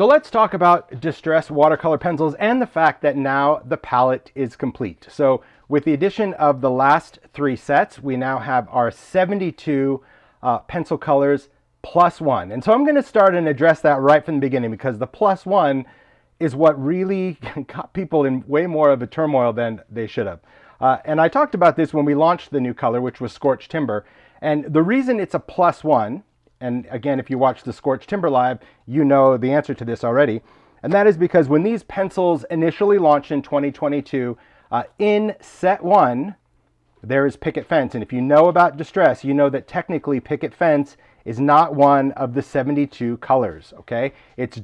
So let's talk about Distress Watercolor Pencils and the fact that now the palette is complete. So with the addition of the last 3 sets, we now have our 72 pencil colors plus 1. And so I'm going to start and address that right from the beginning, because the plus 1 is what really got people in way more of a turmoil than they should have. And I talked about this when we launched the new color, which was Scorched Timber. And the reason it's a plus 1, and again, if you watch the Scorched Timber Live, you know the answer to this already. And that is because when these pencils initially launched in 2022, in set 1, there is Picket Fence. And if you know about Distress, you know that technically Picket Fence is not one of the 72 colors, okay? It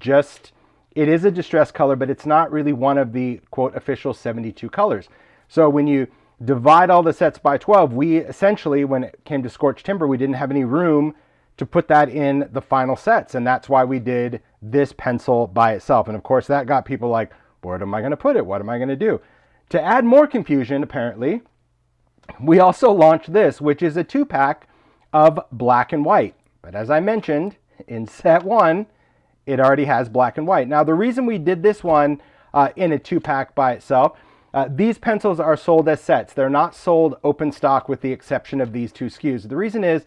is a Distress color, but it's not really one of the, quote, official 72 colors. So when you divide all the sets by 12, we essentially, when it came to Scorched Timber, we didn't have any room to put that in the final sets. And that's why we did this pencil by itself. And of course, that got people like, where am I going to put it? What am I going to do? To add more confusion, apparently, we also launched this, which is a 2-pack of black and white. But as I mentioned, in set 1, it already has black and white. Now, the reason we did this one in a 2-pack by itself, these pencils are sold as sets. They're not sold open stock with the exception of these 2 SKUs. The reason is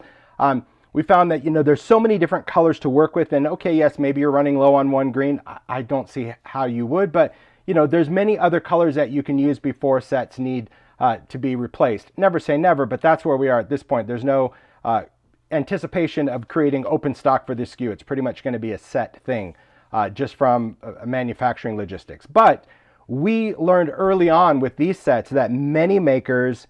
we found that, there's so many different colors to work with. And okay, yes, maybe you're running low on one green. I don't see how you would, but there's many other colors that you can use before sets need to be replaced. Never say never, but that's where we are at this point. There's no anticipation of creating open stock for this SKU. It's pretty much going to be a set thing just from manufacturing logistics. But we learned early on with these sets that many makers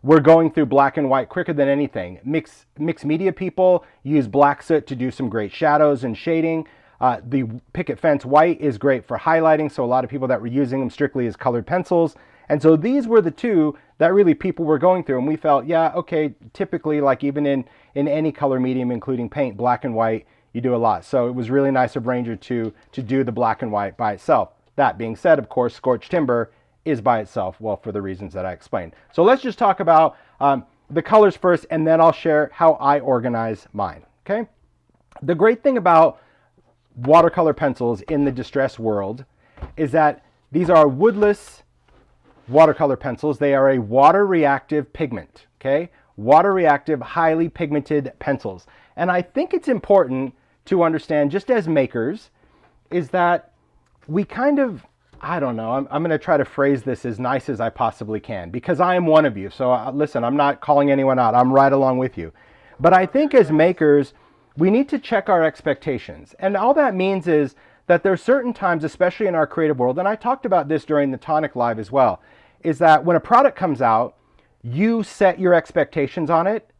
were going through black and white quicker than anything. Mixed media people use black soot to do some great shadows and shading. The Picket Fence white is great for highlighting, so a lot of people that were using them strictly as colored pencils. And so these were the 2 that really people were going through. And we felt, yeah, okay, typically, like even in any color medium, including paint, black and white, you do a lot. So it was really nice of Ranger to do the black and white by itself. That being said, of course, Scorched Timber is by itself, well, for the reasons that I explained. So let's just talk about the colors first, and then I'll share how I organize mine, okay? The great thing about watercolor pencils in the Distress world is that these are woodless watercolor pencils. They are a water reactive pigment, okay? Water reactive, highly pigmented pencils. And I think it's important to understand, just as makers, is that we kind of, I don't know, I'm going to try to phrase this as nice as I possibly can, because I am one of you. So listen, I'm not calling anyone out. I'm right along with you. But I think as makers, we need to check our expectations. And all that means is that there are certain times, especially in our creative world, and I talked about this during the Tonic Live as well, is that when a product comes out, you set your expectations on it,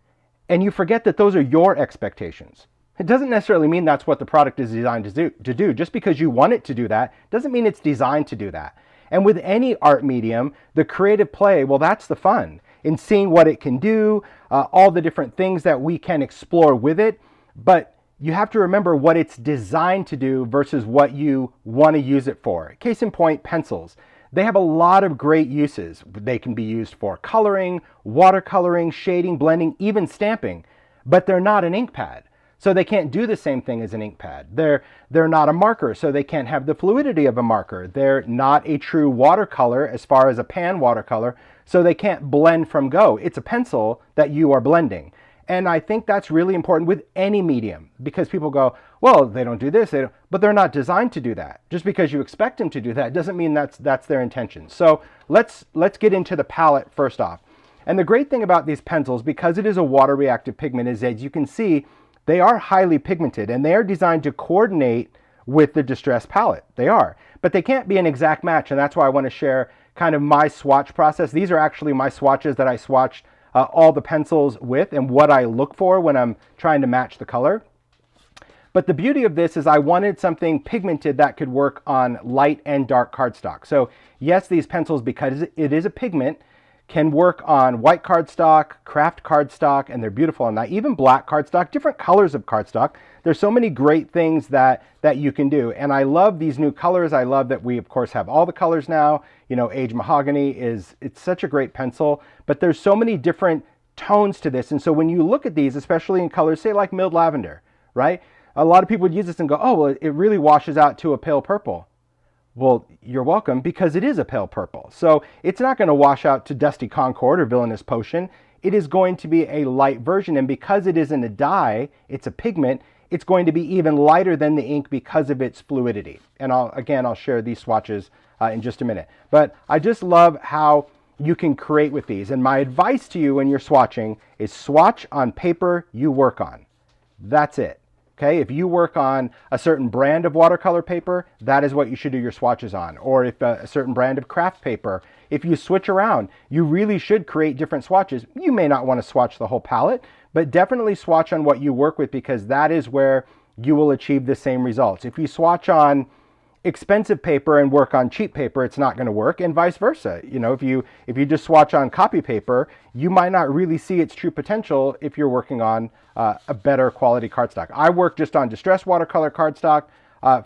and you forget that those are your expectations. It doesn't necessarily mean that's what the product is designed to do. Just because you want it to do that doesn't mean it's designed to do that. And with any art medium, the creative play, well, that's the fun in seeing what it can do, all the different things that we can explore with it. But you have to remember what it's designed to do versus what you want to use it for. Case in point, pencils. They have a lot of great uses. They can be used for coloring, watercoloring, shading, blending, even stamping, but they're not an ink pad. So they can't do the same thing as an ink pad. They're not a marker, so they can't have the fluidity of a marker. They're not a true watercolor as far as a pan watercolor, so they can't blend from go. It's a pencil that you are blending. And I think that's really important with any medium, because people go, well, they don't do this, but they're not designed to do that. Just because you expect them to do that doesn't mean that's their intention. So let's get into the palette first off. And the great thing about these pencils, because it is a water reactive pigment, is as you can see, they are highly pigmented and they are designed to coordinate with the Distress palette. They are, but they can't be an exact match. And that's why I want to share kind of my swatch process. These are actually my swatches that I swatched all the pencils with and what I look for when I'm trying to match the color. But the beauty of this is I wanted something pigmented that could work on light and dark cardstock. So yes, these pencils, because it is a pigment, can work on white cardstock, craft cardstock, and they're beautiful on that. Even black cardstock, different colors of cardstock. There's so many great things that you can do. And I love these new colors. I love that we, of course, have all the colors now. Age Mahogany it's such a great pencil, but there's so many different tones to this. And so when you look at these, especially in colors, say like Milled Lavender, right? A lot of people would use this and go, oh, well, it really washes out to a pale purple. Well, you're welcome, because it is a pale purple. So it's not going to wash out to Dusty Concord or Villainous Potion. It is going to be a light version, and because it isn't a dye, it's a pigment, it's going to be even lighter than the ink because of its fluidity. And I'll share these swatches in just a minute. But I just love how you can create with these. And my advice to you when you're swatching is swatch on paper you work on. That's it. Okay, if you work on a certain brand of watercolor paper, that is what you should do your swatches on. Or if a certain brand of craft paper, if you switch around, you really should create different swatches. You may not want to swatch the whole palette, but definitely swatch on what you work with, because that is where you will achieve the same results. If you swatch on expensive paper and work on cheap paper, it's not going to work, and vice versa. You know, if you just swatch on copy paper, you might not really see its true potential if you're working on a better quality cardstock. I work just on Distress Watercolor cardstock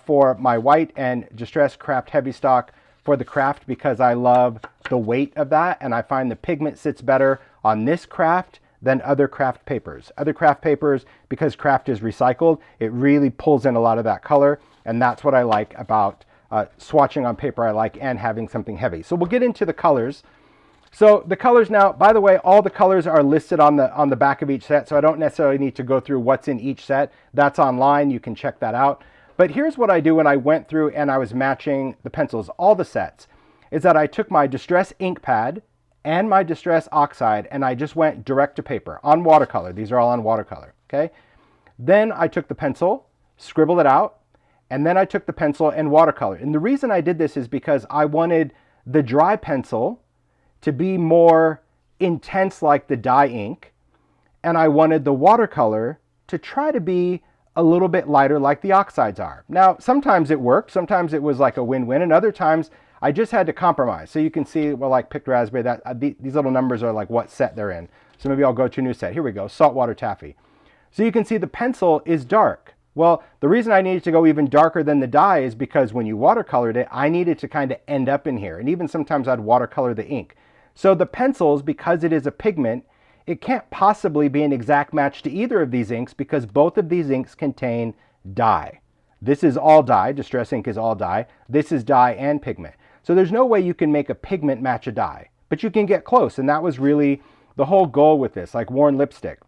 for my white, and Distress Craft Heavy Stock for the craft, because I love the weight of that, and I find the pigment sits better on this craft than other craft papers. Other craft papers, because craft is recycled, it really pulls in a lot of that color, and that's what I like about swatching on paper I like, and having something heavy. So we'll get into the colors. So the colors now, by the way, all the colors are listed on the back of each set, so I don't necessarily need to go through what's in each set. That's online, you can check that out. But here's what I do when I went through and I was matching the pencils, all the sets, is that I took my Distress ink pad and my Distress oxide, and I just went direct to paper on watercolor. These are all on watercolor, okay? Then I took the pencil, scribbled it out, and then I took the pencil and watercolor. And the reason I did this is because I wanted the dry pencil to be more intense like the dye ink, and I wanted the watercolor to try to be a little bit lighter like the oxides are. Now, sometimes it worked, sometimes it was like a win-win, and other times I just had to compromise. So you can see, well, like picked raspberry, that these little numbers are like what set they're in. So maybe I'll go to a new set. Here we go, saltwater taffy. So you can see the pencil is dark. Well, the reason I needed to go even darker than the dye is because when you watercolored it, I needed to kind of end up in here. And even sometimes I'd watercolor the ink. So the pencils, because it is a pigment, it can't possibly be an exact match to either of these inks, because both of these inks contain dye. This is all dye, Distress ink is all dye. This is dye and pigment. So there's no way you can make a pigment match a dye, but you can get close. And that was really the whole goal with this, like worn lipstick.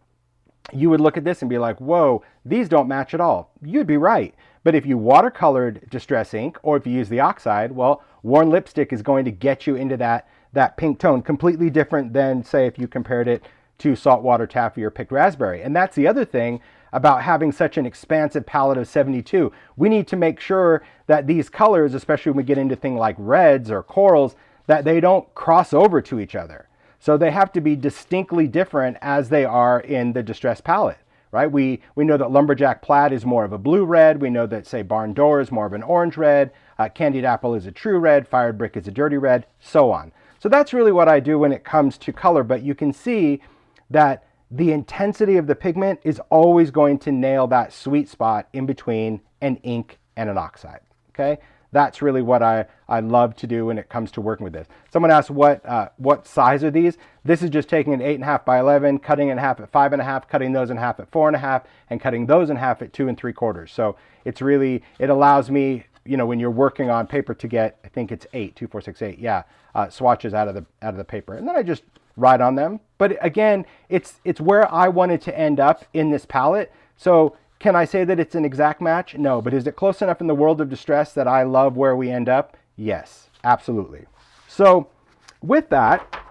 You would look at this and be like, whoa, these don't match at all. You'd be right. But if you watercolored Distress ink, or if you use the oxide, well, worn lipstick is going to get you into that pink tone, completely different than, say, if you compared it to saltwater taffy or picked raspberry. And that's the other thing about having such an expansive palette of 72. We need to make sure that these colors, especially when we get into things like reds or corals, that they don't cross over to each other. So they have to be distinctly different as they are in the Distress palette, right? We know that Lumberjack Plaid is more of a blue red. We know that, say, Barn Door is more of an orange red. Candied Apple is a true red. Fired Brick is a dirty red, so on. So that's really what I do when it comes to color, but you can see that the intensity of the pigment is always going to nail that sweet spot in between an ink and an oxide, okay? That's really what I love to do when it comes to working with this. Someone asked what size are these? This is just taking an 8.5 by 11, cutting it in half at 5.5, cutting those in half at 4.5, and cutting those in half at 2 3/4. So it's really, it allows me, you know, when you're working on paper to get, I think it's 8, 2, 4, 6, 8, yeah, swatches out of the paper. And then I just write on them. But again, it's where I wanted to end up in this palette. So can I say that it's an exact match? No, but is it close enough in the world of Distress that I love where we end up? Yes, absolutely. So with that,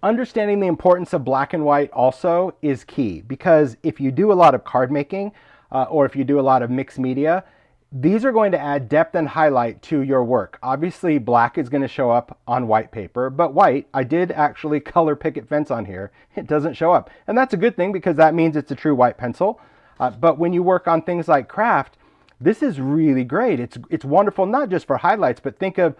understanding the importance of black and white also is key, because if you do a lot of card making or if you do a lot of mixed media, these are going to add depth and highlight to your work. Obviously, black is going to show up on white paper, but white, I did actually color picket fence on here. It doesn't show up. And that's a good thing, because that means it's a true white pencil. But when you work on things like craft, this is really great. It's wonderful, not just for highlights, but think of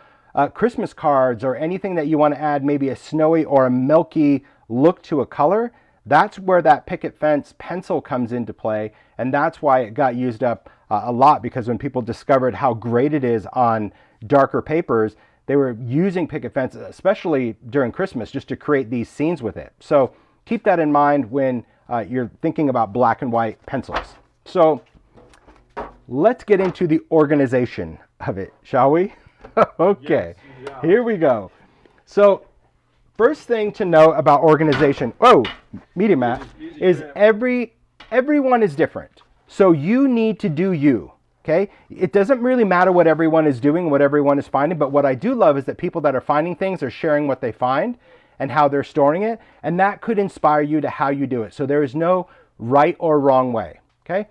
Christmas cards or anything that you want to add maybe a snowy or a milky look to a color. That's where that picket fence pencil comes into play, and that's why it got used up a lot, because when people discovered how great it is on darker papers, they were using picket fence, especially during Christmas, just to create these scenes with it. So keep that in mind when you're thinking about black and white pencils. So let's get into the organization of it, shall we? Okay, yes, here we go. So first thing to know about organization, media mat, is everyone is different. So you need to do you, okay? It doesn't really matter what everyone is doing, what everyone is finding, but what I do love is that people that are finding things are sharing what they find and how they're storing it, and that could inspire you to how you do it. So there is no right or wrong way, okay?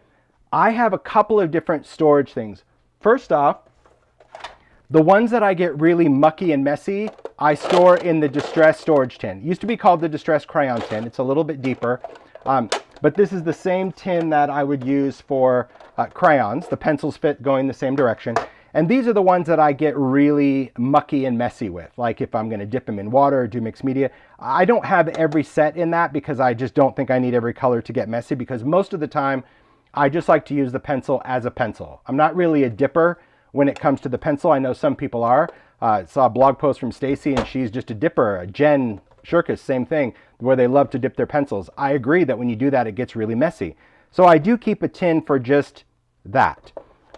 I have a couple of different storage things. First off, the ones that I get really mucky and messy, I store in the Distress storage tin. It used to be called the Distress Crayon tin. It's a little bit deeper, but this is the same tin that I would use for crayons. The pencils fit going the same direction. And these are the ones that I get really mucky and messy with, like if I'm going to dip them in water or do mixed media. I don't have every set in that because I just don't think I need every color to get messy, because most of the time I just like to use the pencil as a pencil. I'm not really a dipper when it comes to the pencil. I know some people are. I saw a blog post from Stacy and she's just a dipper. Jen Shirkus, same thing, where they love to dip their pencils. I agree that when you do that, it gets really messy. So I do keep a tin for just that.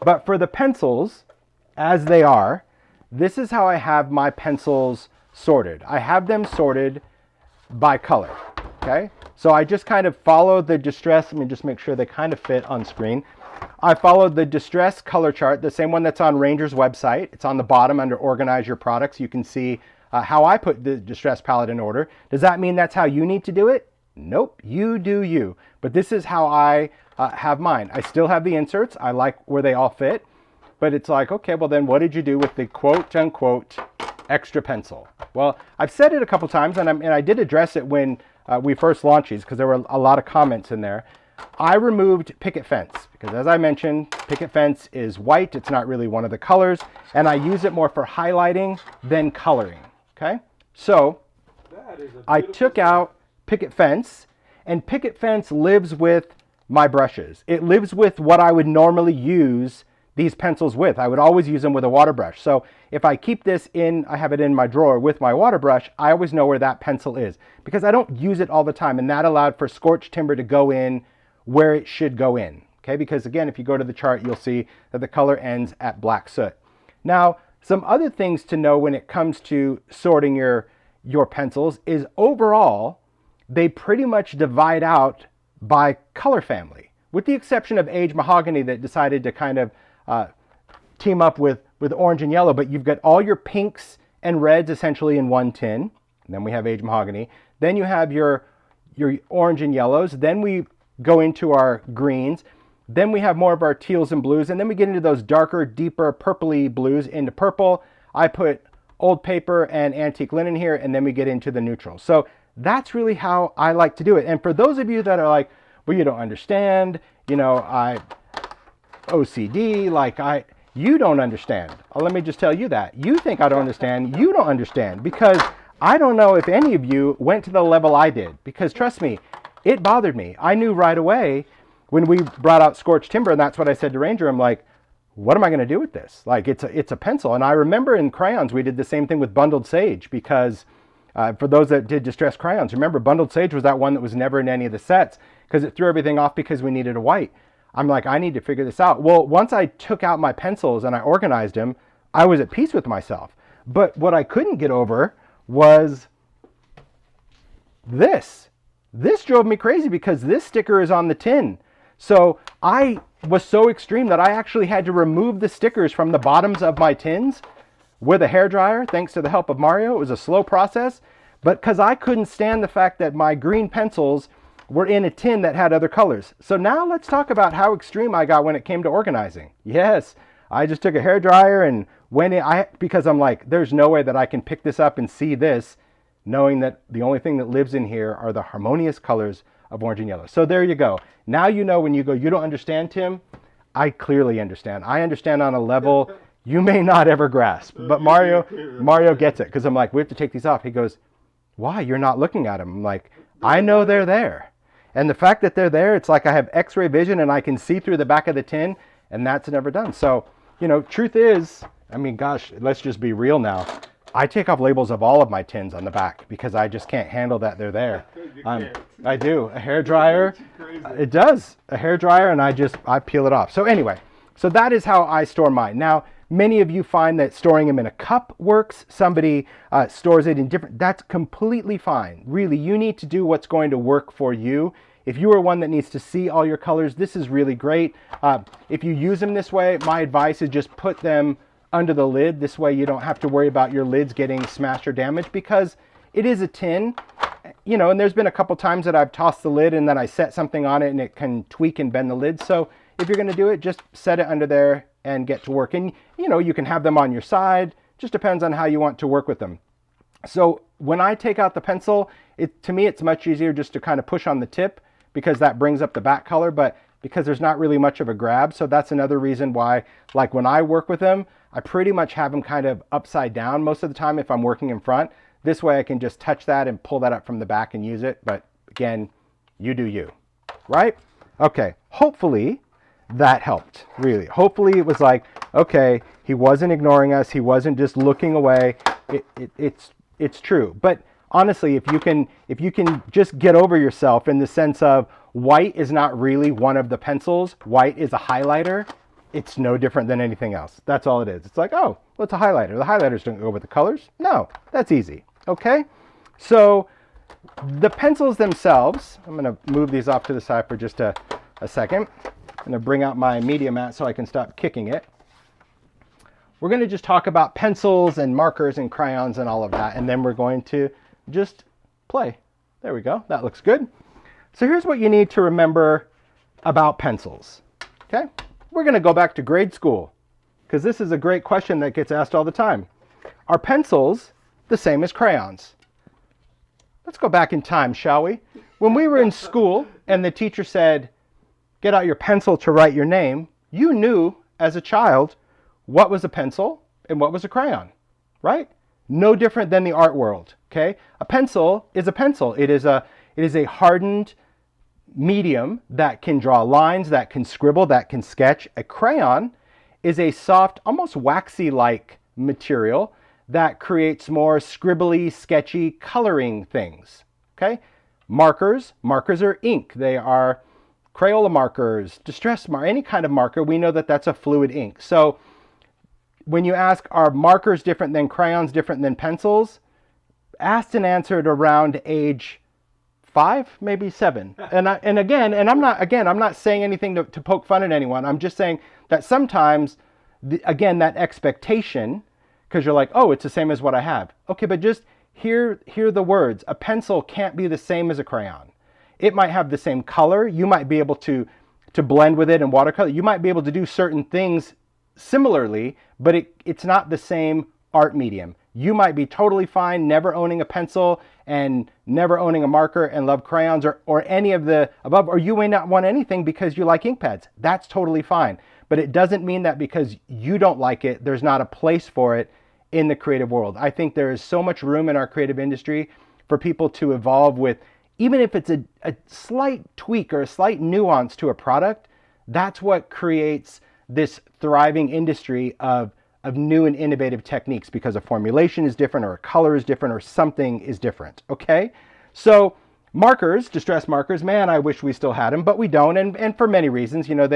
But for the pencils, as they are, this is how I have my pencils sorted. I have them sorted by color, okay? So I just kind of follow the Distress. Let me just make sure they kind of fit on screen. I followed the Distress color chart, the same one that's on Ranger's website. It's on the bottom under Organize Your Products. You can see how I put the Distress palette in order. Does that mean that's how you need to do it? Nope, you do you. But this is how I have mine. I still have the inserts. I like where they all fit. But it's like, okay, well then what did you do with the quote unquote extra pencil? Well, I've said it a couple times, and I did address it when we first launched these, because there were a lot of comments in there. I removed picket fence because, as I mentioned, picket fence is white. It's not really one of the colors, and I use it more for highlighting than coloring, okay? So I took out picket fence, and picket fence lives with my brushes. It lives with what I would normally use these pencils with. I would always use them with a water brush. So if I keep this in, I have it in my drawer with my water brush, I always know where that pencil is because I don't use it all the time, and that allowed for scorched timber to go in where it should go in, okay? Because again, if you go to the chart, you'll see that the color ends at black soot. Now, some other things to know when it comes to sorting your pencils is overall, they pretty much divide out by color family, with the exception of Age Mahogany that decided to kind of team up with orange and yellow, but you've got all your pinks and reds essentially in one tin. And then we have Age Mahogany. Then you have your orange and yellows. Then we go into our greens. Then we have more of our teals and blues. And then we get into those darker, deeper purpley blues into purple. I put old paper and antique linen here, and then we get into the neutrals. So that's really how I like to do it. And for those of you that are like, well, you don't understand, you know, OCD, you don't understand. Let me just tell you that. You think I don't understand. You don't understand, because I don't know if any of you went to the level I did, because trust me, it bothered me. I knew right away when we brought out scorched timber, and that's what I said to Ranger. I'm like, what am I going to do with this? Like, it's a pencil. And I remember in crayons, we did the same thing with bundled sage, because for those that did Distress crayons, remember bundled sage was that one that was never in any of the sets because it threw everything off because we needed a white. I'm like, I need to figure this out. Well, once I took out my pencils and I organized them, I was at peace with myself. But what I couldn't get over was this. This drove me crazy because this sticker is on the tin. So I was so extreme that I actually had to remove the stickers from the bottoms of my tins with a hairdryer, thanks to the help of Mario. It was a slow process, but because I couldn't stand the fact that my green pencils were in a tin that had other colors. So now let's talk about how extreme I got when it came to organizing. Yes, I just took a hairdryer and went in, because I'm like, there's no way that I can pick this up and see this, knowing that the only thing that lives in here are the harmonious colors of orange and yellow. So there you go. Now you know when you go, you don't understand, Tim? I clearly understand. I understand on a level you may not ever grasp. But Mario gets it, because I'm like, we have to take these off. He goes, why? You're not looking at them. I'm like, I know they're there. And the fact that they're there, it's like I have x-ray vision and I can see through the back of the tin, and that's never done. So, you know, truth is, I mean, gosh, let's just be real now. I take off labels of all of my tins on the back because I just can't handle that they're there. I do. A hairdryer, it does. A hairdryer, and I peel it off. So anyway, So that is how I store mine. Now, many of you find that storing them in a cup works. Somebody stores it in different, that's completely fine. Really, you need to do what's going to work for you. If you are one that needs to see all your colors, this is really great. If you use them this way, my advice is just put them under the lid. This way you don't have to worry about your lids getting smashed or damaged, because it is a tin, you know, and there's been a couple times that I've tossed the lid and then I set something on it and it can tweak and bend the lid. So if you're going to do it, just set it under there and get to work. And, you know, you can have them on your side. Just depends on how you want to work with them. So when I take out the pencil, to me, it's much easier just to kind of push on the tip, because that brings up the back color, but because there's not really much of a grab. So that's another reason why, like when I work with them, I pretty much have them kind of upside down most of the time if I'm working in front. This way I can just touch that and pull that up from the back and use it. But again, you do you, right? Okay, hopefully that helped, really. Hopefully it was like, okay, he wasn't ignoring us. He wasn't just looking away. It's true. But honestly, if you can just get over yourself in the sense of white is not really one of the pencils. White is a highlighter. It's no different than anything else. That's all it is. It's like, oh, well, it's a highlighter. The highlighters don't go with the colors. No, that's easy. Okay. So the pencils themselves, I'm going to move these off to the side for just a second. I'm going to bring out my media mat so I can stop kicking it. We're going to just talk about pencils and markers and crayons and all of that. And then we're going to just play. There we go. That looks good. So here's what you need to remember about pencils. Okay. We're going to go back to grade school, because this is a great question that gets asked all the time. Are pencils the same as crayons? Let's go back in time, shall we? When we were in school and the teacher said, get out your pencil to write your name, you knew as a child what was a pencil and what was a crayon, right? No different than the art world, okay? A pencil is a pencil. It is a hardened medium that can draw lines, that can scribble, that can sketch. A crayon is a soft, almost waxy-like material that creates more scribbly, sketchy, coloring things, okay? Markers are ink. They are Crayola markers, Distress marker, any kind of marker. We know that that's a fluid ink. So when you ask, are markers different than crayons, different than pencils? Asked and answered around age 5, maybe 7. And I'm not saying anything to poke fun at anyone. I'm just saying that sometimes, again, that expectation, because you're like, oh, it's the same as what I have. Okay, but just hear the words. A pencil can't be the same as a crayon. It might have the same color. You might be able to blend with it in watercolor. You might be able to do certain things similarly, but it's not the same art medium. You might be totally fine never owning a pencil and never owning a marker and love crayons or any of the above, or you may not want anything because you like ink pads. That's totally fine. But it doesn't mean that because you don't like it, there's not a place for it in the creative world. I think there is so much room in our creative industry for people to evolve with, even if it's a slight tweak or a slight nuance to a product. That's what creates this thriving industry of new and innovative techniques, because a formulation is different or a color is different or something is different, okay? So markers, Distress markers, man, I wish we still had them, but we don't, and for many reasons. You know,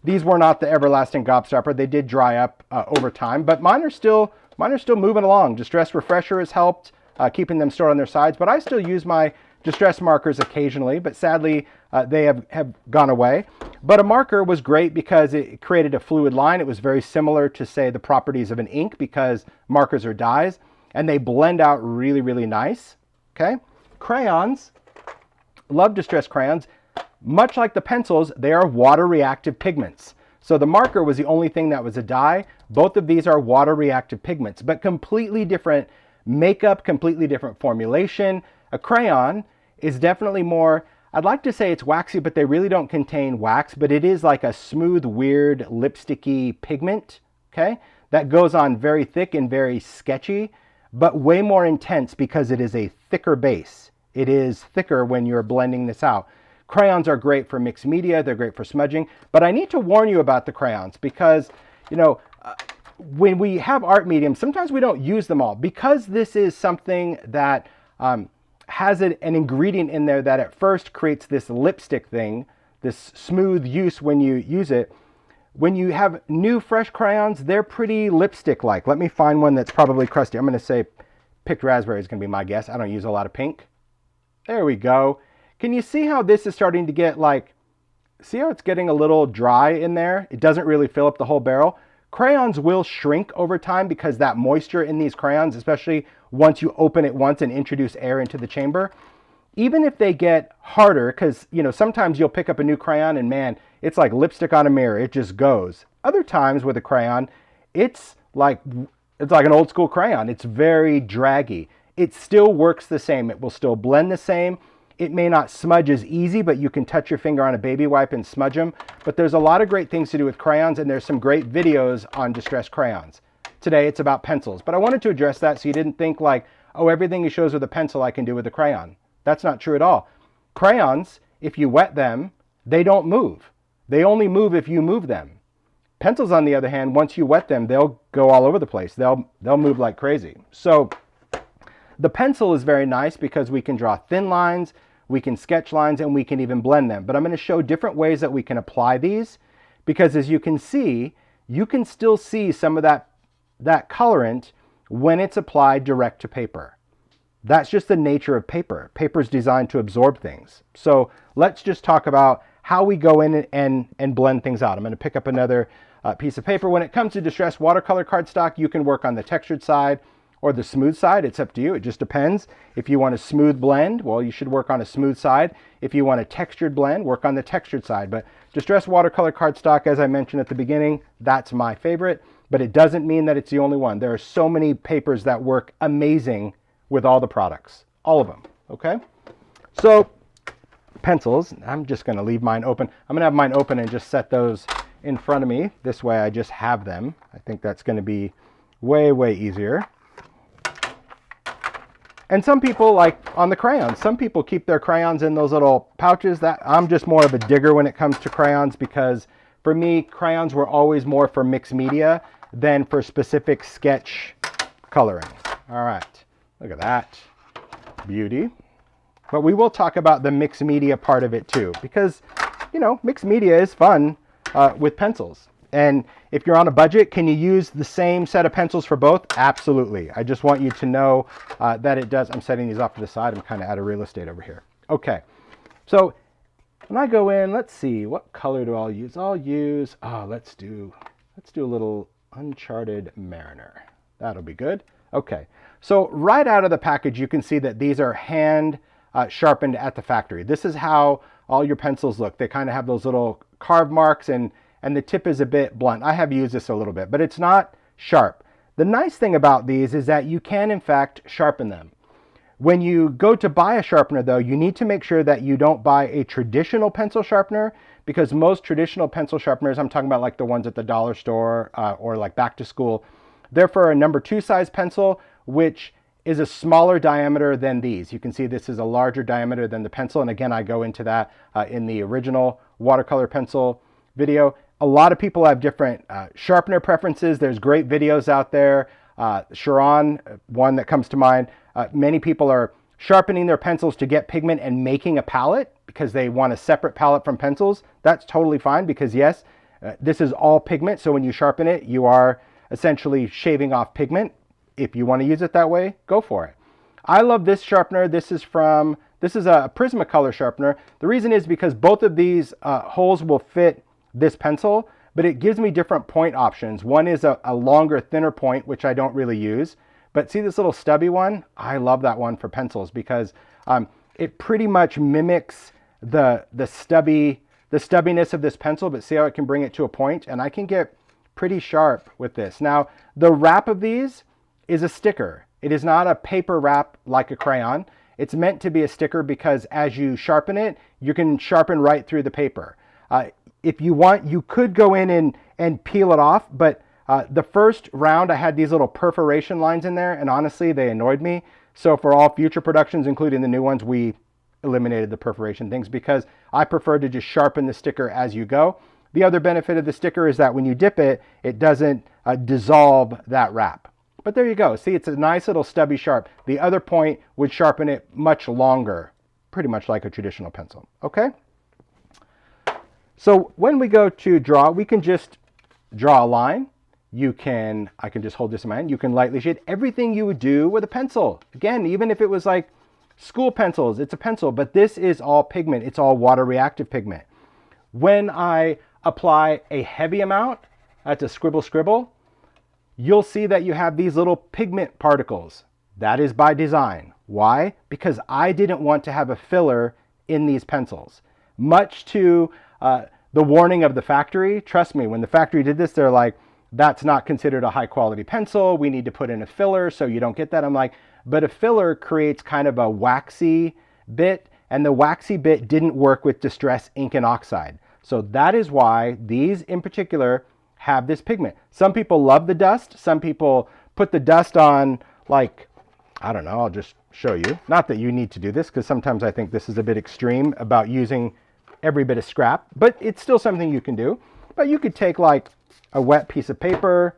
these were not the everlasting gobstopper. They did dry up over time, but mine are still moving along. Distress Refresher has helped keeping them stored on their sides, but I still use my Distress markers occasionally, but sadly they have gone away. But a marker was great because it created a fluid line. It was very similar to, say, the properties of an ink, because markers are dyes and they blend out really, really nice. Okay. Crayons, love Distress crayons. Much like the pencils, they are water reactive pigments. So the marker was the only thing that was a dye. Both of these are water reactive pigments, but completely different makeup, completely different formulation. A crayon is definitely more, I'd like to say it's waxy, but they really don't contain wax, but it is like a smooth, weird, lipsticky pigment, okay? That goes on very thick and very sketchy, but way more intense because it is a thicker base. It is thicker when you're blending this out. Crayons are great for mixed media. They're great for smudging, but I need to warn you about the crayons because, you know, when we have art mediums, sometimes we don't use them all because this is something that has an ingredient in there that at first creates this lipstick thing, this smooth use when you use it. When you have new fresh crayons, they're pretty lipstick-like. Let me find one that's probably crusty. I'm going to say picked raspberry is going to be my guess. I don't use a lot of pink. There we go. Can you see how this is starting to get like, see how it's getting a little dry in there? It doesn't really fill up the whole barrel. Crayons will shrink over time because that moisture in these crayons, especially once you open it once and introduce air into the chamber, even if they get harder, because, you know, sometimes you'll pick up a new crayon and man, it's like lipstick on a mirror. It just goes. Other times with a crayon, it's like an old school crayon. It's very draggy. It still works the same. It will still blend the same. It may not smudge as easy, but you can touch your finger on a baby wipe and smudge them. But there's a lot of great things to do with crayons, and there's some great videos on distressed crayons. Today it's about pencils, but I wanted to address that so you didn't think like, oh, everything he shows with a pencil I can do with a crayon. That's not true at all. Crayons, if you wet them, they don't move. They only move if you move them. Pencils, on the other hand, once you wet them, they'll go all over the place. They'll move like crazy. So the pencil is very nice because we can draw thin lines, we can sketch lines, and we can even blend them. But I'm going to show different ways that we can apply these, because as you can see, you can still see some of that colorant when it's applied direct to paper. That's just the nature of paper. Paper is designed to absorb things. So let's just talk about how we go in and blend things out. I'm going to pick up another piece of paper. When it comes to distressed watercolor cardstock, you can work on the textured side or the smooth side. It's up to you. It just depends. If you want a smooth blend, well, you should work on a smooth side. If you want a textured blend, work on the textured side. But distressed watercolor cardstock, as I mentioned at the beginning, that's my favorite. But it doesn't mean that it's the only one. There are so many papers that work amazing with all the products, all of them, okay? So pencils, I'm just gonna leave mine open. I'm gonna have mine open and just set those in front of me. This way I just have them. I think that's gonna be way, way easier. And some people, like on the crayons, some people keep their crayons in those little pouches. That I'm just more of a digger when it comes to crayons, because for me, crayons were always more for mixed media than for specific sketch coloring. All right. Look at that beauty. But we will talk about the mixed media part of it too, because, you know, mixed media is fun with pencils. And if you're on a budget, can you use the same set of pencils for both? Absolutely. I just want you to know that it does. I'm setting these off to the side. I'm kind of out of real estate over here. Okay. So when I go in, let's see, what color do I use? I'll use, let's do a little Uncharted Mariner. That'll be good. Okay. So right out of the package, you can see that these are hand sharpened at the factory. This is how all your pencils look. They kind of have those little carve marks, and the tip is a bit blunt. I have used this a little bit, but it's not sharp. The nice thing about these is that you can, in fact, sharpen them. When you go to buy a sharpener, though, you need to make sure that you don't buy a traditional pencil sharpener, because most traditional pencil sharpeners, I'm talking about like the ones at the dollar store or like back to school, they're for a number 2 size pencil, which is a smaller diameter than these. You can see this is a larger diameter than the pencil. And again, I go into that in the original watercolor pencil video. A lot of people have different sharpener preferences. There's great videos out there. Sharon, one that comes to mind. Many people are sharpening their pencils to get pigment and making a palette because they want a separate palette from pencils. That's totally fine, because yes, this is all pigment. So when you sharpen it, you are essentially shaving off pigment. If you want to use it that way, go for it. I love this sharpener. This is a Prismacolor sharpener. The reason is because both of these holes will fit this pencil, but it gives me different point options. One is a longer, thinner point, which I don't really use. But see this little stubby one? I love that one for pencils because it pretty much mimics the stubbiness of this pencil, but see how it can bring it to a point? And I can get pretty sharp with this. Now, the wrap of these is a sticker. It is not a paper wrap like a crayon. It's meant to be a sticker because as you sharpen it, you can sharpen right through the paper. If you want, you could go in and peel it off, but the first round I had these little perforation lines in there, and honestly, they annoyed me. So for all future productions, including the new ones, we eliminated the perforation things because I prefer to just sharpen the sticker as you go. The other benefit of the sticker is that when you dip it, it doesn't dissolve that wrap. But there you go. See, it's a nice little stubby sharp. The other point would sharpen it much longer, pretty much like a traditional pencil. Okay? So when we go to draw, we can just draw a line. I can just hold this in my hand. You can lightly shade everything you would do with a pencil. Again, even if it was like school pencils, it's a pencil, but this is all pigment. It's all water reactive pigment. When I apply a heavy amount, that's a scribble scribble, you'll see that you have these little pigment particles. That is by design. Why? Because I didn't want to have a filler in these pencils. Much to the warning of the factory. Trust me, when the factory did this, they're like, that's not considered a high quality pencil. We need to put in a filler so you don't get that. I'm like, but a filler creates kind of a waxy bit, and the waxy bit didn't work with Distress ink and oxide. So that is why these in particular have this pigment. Some people love the dust. Some people put the dust on, like, I don't know, I'll just show you. Not that you need to do this, because sometimes I think this is a bit extreme about using every bit of scrap, but it's still something you can do. But you could take like a wet piece of paper,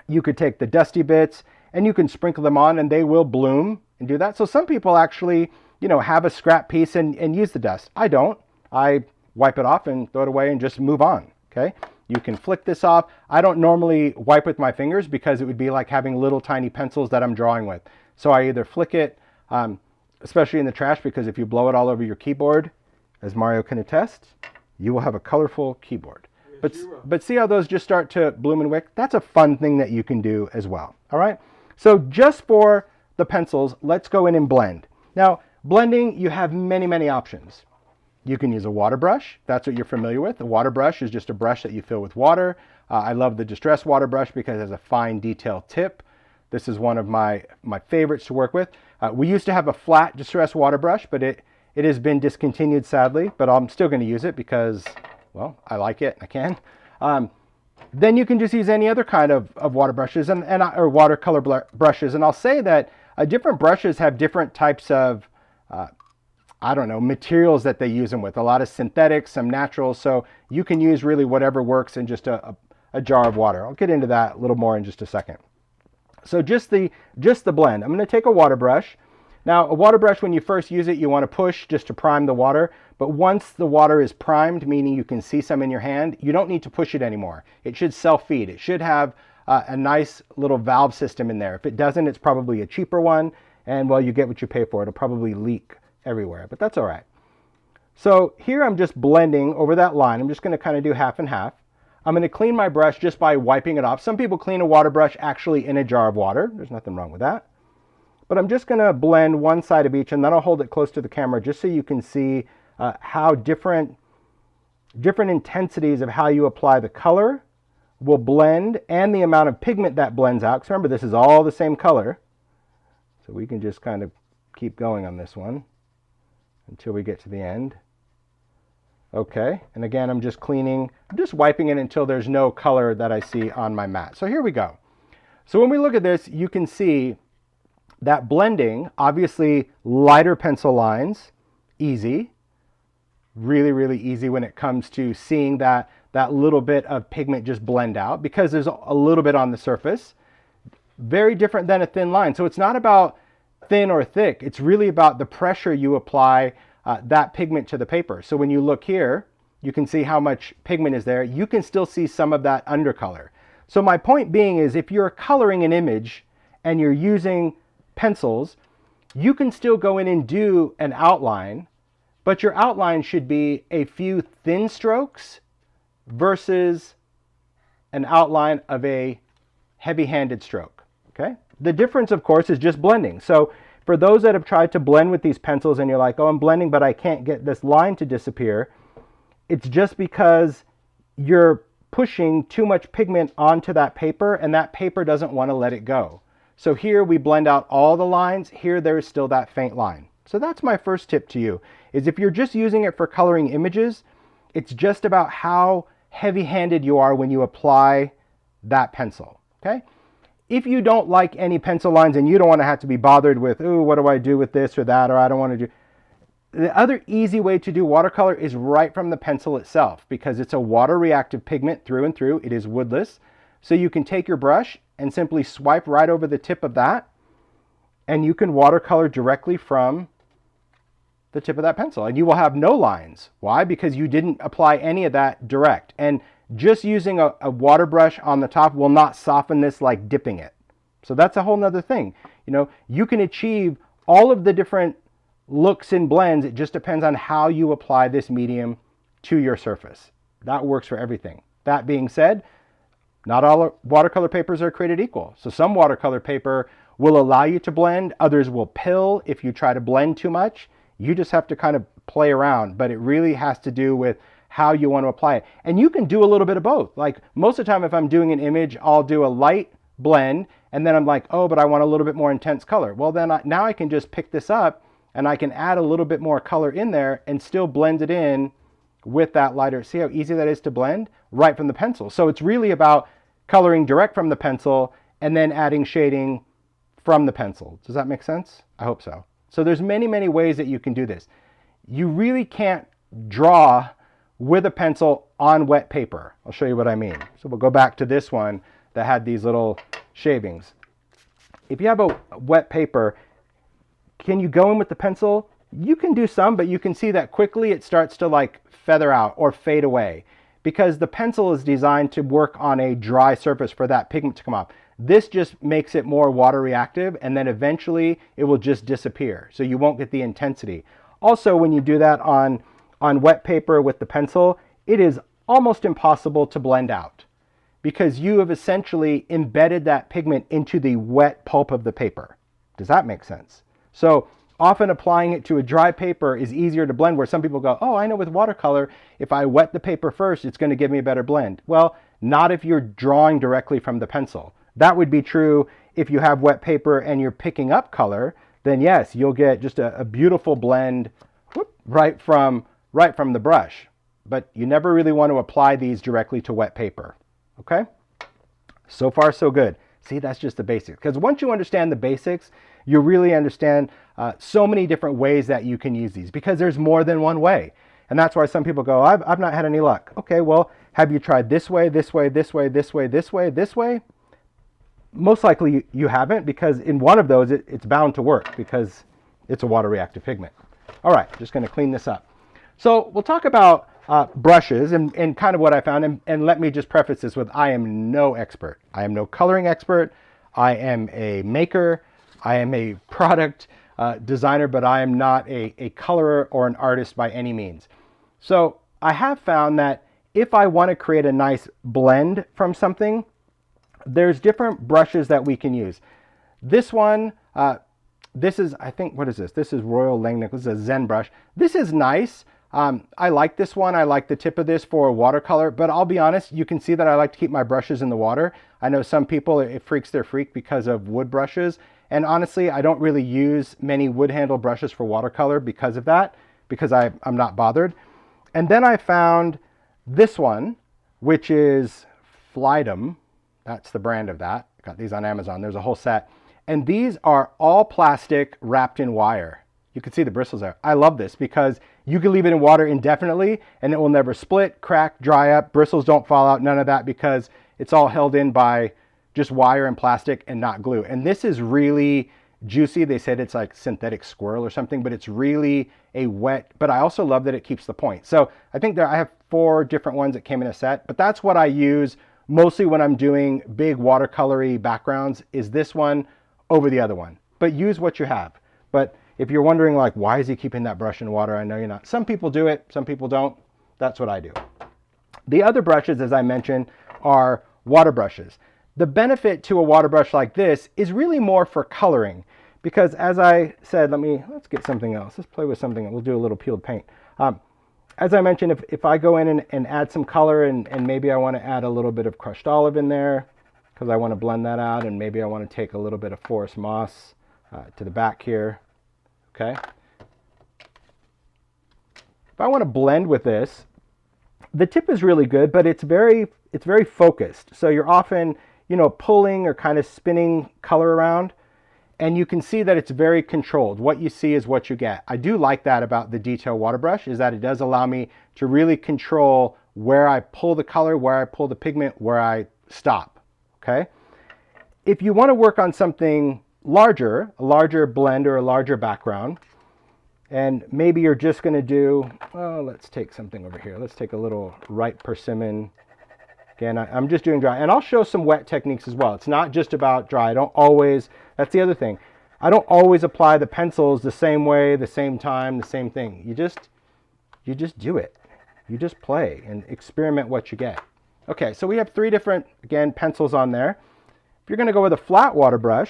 you could take the dusty bits, and you can sprinkle them on and they will bloom and do that. So some people actually, you know, have a scrap piece and use the dust. I don't. I wipe it off and throw it away and just move on, okay? You can flick this off. I don't normally wipe with my fingers because it would be like having little tiny pencils that I'm drawing with. So I either flick it, especially in the trash, because if you blow it all over your keyboard, as Mario can attest, you will have a colorful keyboard. But see how those just start to bloom and wick? That's a fun thing that you can do as well, all right? So just for the pencils, let's go in and blend. Now, blending, you have many, many options. You can use a water brush. That's what you're familiar with. A water brush is just a brush that you fill with water. I love the Distress water brush because it has a fine detailed tip. This is one of my favorites to work with. We used to have a flat Distress water brush, but it has been discontinued sadly, but I'm still going to use it because, well, I like it, I can. Then you can just use any other kind of water brushes or watercolor brushes. And I'll say that different brushes have different types of, I don't know, materials that they use them with. A lot of synthetics, some naturals. So you can use really whatever works in just a jar of water. I'll get into that a little more in just a second. So just the blend. I'm going to take a water brush. Now, a water brush, when you first use it, you want to push just to prime the water. But once the water is primed, meaning you can see some in your hand, you don't need to push it anymore. It should self-feed. It should have a nice little valve system in there. If it doesn't, it's probably a cheaper one. And, well, you get what you pay for. It'll probably leak everywhere, but that's all right. So here I'm just blending over that line. I'm just going to kind of do half and half. I'm going to clean my brush just by wiping it off. Some people clean a water brush actually in a jar of water. There's nothing wrong with that. But I'm just going to blend one side of each, and then I'll hold it close to the camera just so you can see how different intensities of how you apply the color will blend and the amount of pigment that blends out. Because remember, this is all the same color. So we can just kind of keep going on this one until we get to the end. Okay, and again, I'm just cleaning, I'm just wiping it until there's no color that I see on my mat. So here we go. So when we look at this, you can see that blending, obviously lighter pencil lines, easy, really, really easy when it comes to seeing that little bit of pigment just blend out because there's a little bit on the surface. Very different than a thin line. So it's not about thin or thick. It's really about the pressure you apply that pigment to the paper. So when you look here, you can see how much pigment is there. You can still see some of that undercolor. So my point being is if you're coloring an image and you're using pencils, you can still go in and do an outline, but your outline should be a few thin strokes versus an outline of a heavy-handed stroke, okay? The difference, of course, is just blending. So for those that have tried to blend with these pencils and you're like, oh, I'm blending, but I can't get this line to disappear, it's just because you're pushing too much pigment onto that paper and that paper doesn't want to let it go. So here we blend out all the lines. Here there is still that faint line. So that's my first tip to you, is if you're just using it for coloring images, it's just about how heavy-handed you are when you apply that pencil, okay? If you don't like any pencil lines and you don't want to have to be bothered with, ooh, what do I do with this or that, or I don't want to do... The other easy way to do watercolor is right from the pencil itself because it's a water-reactive pigment through and through. It is woodless. So you can take your brush and simply swipe right over the tip of that, and you can watercolor directly from the tip of that pencil. And you will have no lines. Why? Because you didn't apply any of that direct. And just using a water brush on the top will not soften this like dipping it. So that's a whole nother thing. You know, you can achieve all of the different looks and blends. It just depends on how you apply this medium to your surface. That works for everything. That being said, not all watercolor papers are created equal. So some watercolor paper will allow you to blend, others will pill if you try to blend too much. You just have to kind of play around, but it really has to do with how you want to apply it. And you can do a little bit of both. Like most of the time if I'm doing an image, I'll do a light blend and then I'm like, oh, but I want a little bit more intense color. Well, then now I can just pick this up and I can add a little bit more color in there and still blend it in with that lighter. See how easy that is to blend right from the pencil. So it's really about coloring direct from the pencil and then adding shading from the pencil. Does that make sense? I hope so. So there's many, many ways that you can do this. You really can't draw with a pencil on wet paper. I'll show you what I mean. So we'll go back to this one that had these little shavings. If you have a wet paper, can you go in with the pencil? You can do some, but you can see that quickly it starts to like feather out or fade away because the pencil is designed to work on a dry surface for that pigment to come off. This just makes it more water reactive and then eventually it will just disappear. So you won't get the intensity. Also, when you do that on wet paper with the pencil, it is almost impossible to blend out because you have essentially embedded that pigment into the wet pulp of the paper. Does that make sense? So often applying it to a dry paper is easier to blend, where some people go, oh, I know with watercolor, if I wet the paper first, it's going to give me a better blend. Well, not if you're drawing directly from the pencil. That would be true if you have wet paper and you're picking up color, then yes, you'll get just a beautiful blend right from the brush. But you never really want to apply these directly to wet paper. Okay? So far, so good. See, that's just the basics. Because once you understand the basics, you really understand so many different ways that you can use these, because there's more than one way. And that's why some people go, I've not had any luck. Okay, well, have you tried this way, this way, this way, this way, this way, this way? Most likely you haven't, because in one of those, it's bound to work because it's a water reactive pigment. All right, just going to clean this up. So we'll talk about brushes and kind of what I found. And let me just preface this with, I am no expert. I am no coloring expert. I am a maker. I am a product designer, but I am not a colorer or an artist by any means. So I have found that if I want to create a nice blend from something, there's different brushes that we can use. This one, this is, I think, what is this? This is Royal Langnickel. This is a Zen brush. This is nice. I like this one. I like the tip of this for watercolor, but I'll be honest, you can see that I like to keep my brushes in the water. I know some people, it freaks their freak because of wood brushes. And honestly, I don't really use many wood handle brushes for watercolor because of that, because I'm not bothered. And then I found this one, which is Flydom. That's the brand of that. Got these on Amazon. There's a whole set. And these are all plastic wrapped in wire. You can see the bristles there. I love this because you can leave it in water indefinitely and it will never split, crack, dry up. Bristles don't fall out, none of that, because it's all held in by just wire and plastic and not glue. And this is really juicy. They said it's like synthetic squirrel or something, but it's really a wet, but I also love that it keeps the point. So I think I have 4 different ones that came in a set, but that's what I use mostly when I'm doing big watercolory backgrounds, is this one over the other one. But use what you have. But if you're wondering like, why is he keeping that brush in water? I know you're not. Some people do it, some people don't. That's what I do. The other brushes, as I mentioned, are water brushes. The benefit to a water brush like this is really more for coloring, because as I said, let's get something else. Let's play with something. We'll do a little peeled paint. As I mentioned, if I go in and add some color and maybe I want to add a little bit of crushed olive in there because I want to blend that out, and maybe I want to take a little bit of forest moss to the back here. Okay. If I want to blend with this, the tip is really good, but it's very focused. So you're often, pulling or kind of spinning color around, and you can see that it's very controlled. What you see is what you get. I do like that about the detail water brush, is that it does allow me to really control where I pull the color, where I pull the pigment, where I stop. Okay. If you want to work on something larger, a larger blend or a larger background, and maybe you're just going to do, let's take something over here. Let's take a little ripe persimmon Again, I'm just doing dry, and I'll show some wet techniques as well. It's not just about dry. I don't always, that's the other thing. I don't always apply the pencils the same way, the same time, the same thing. You just do it. You just play and experiment what you get. Okay, so we have 3 different, again, pencils on there. If you're gonna go with a flat water brush,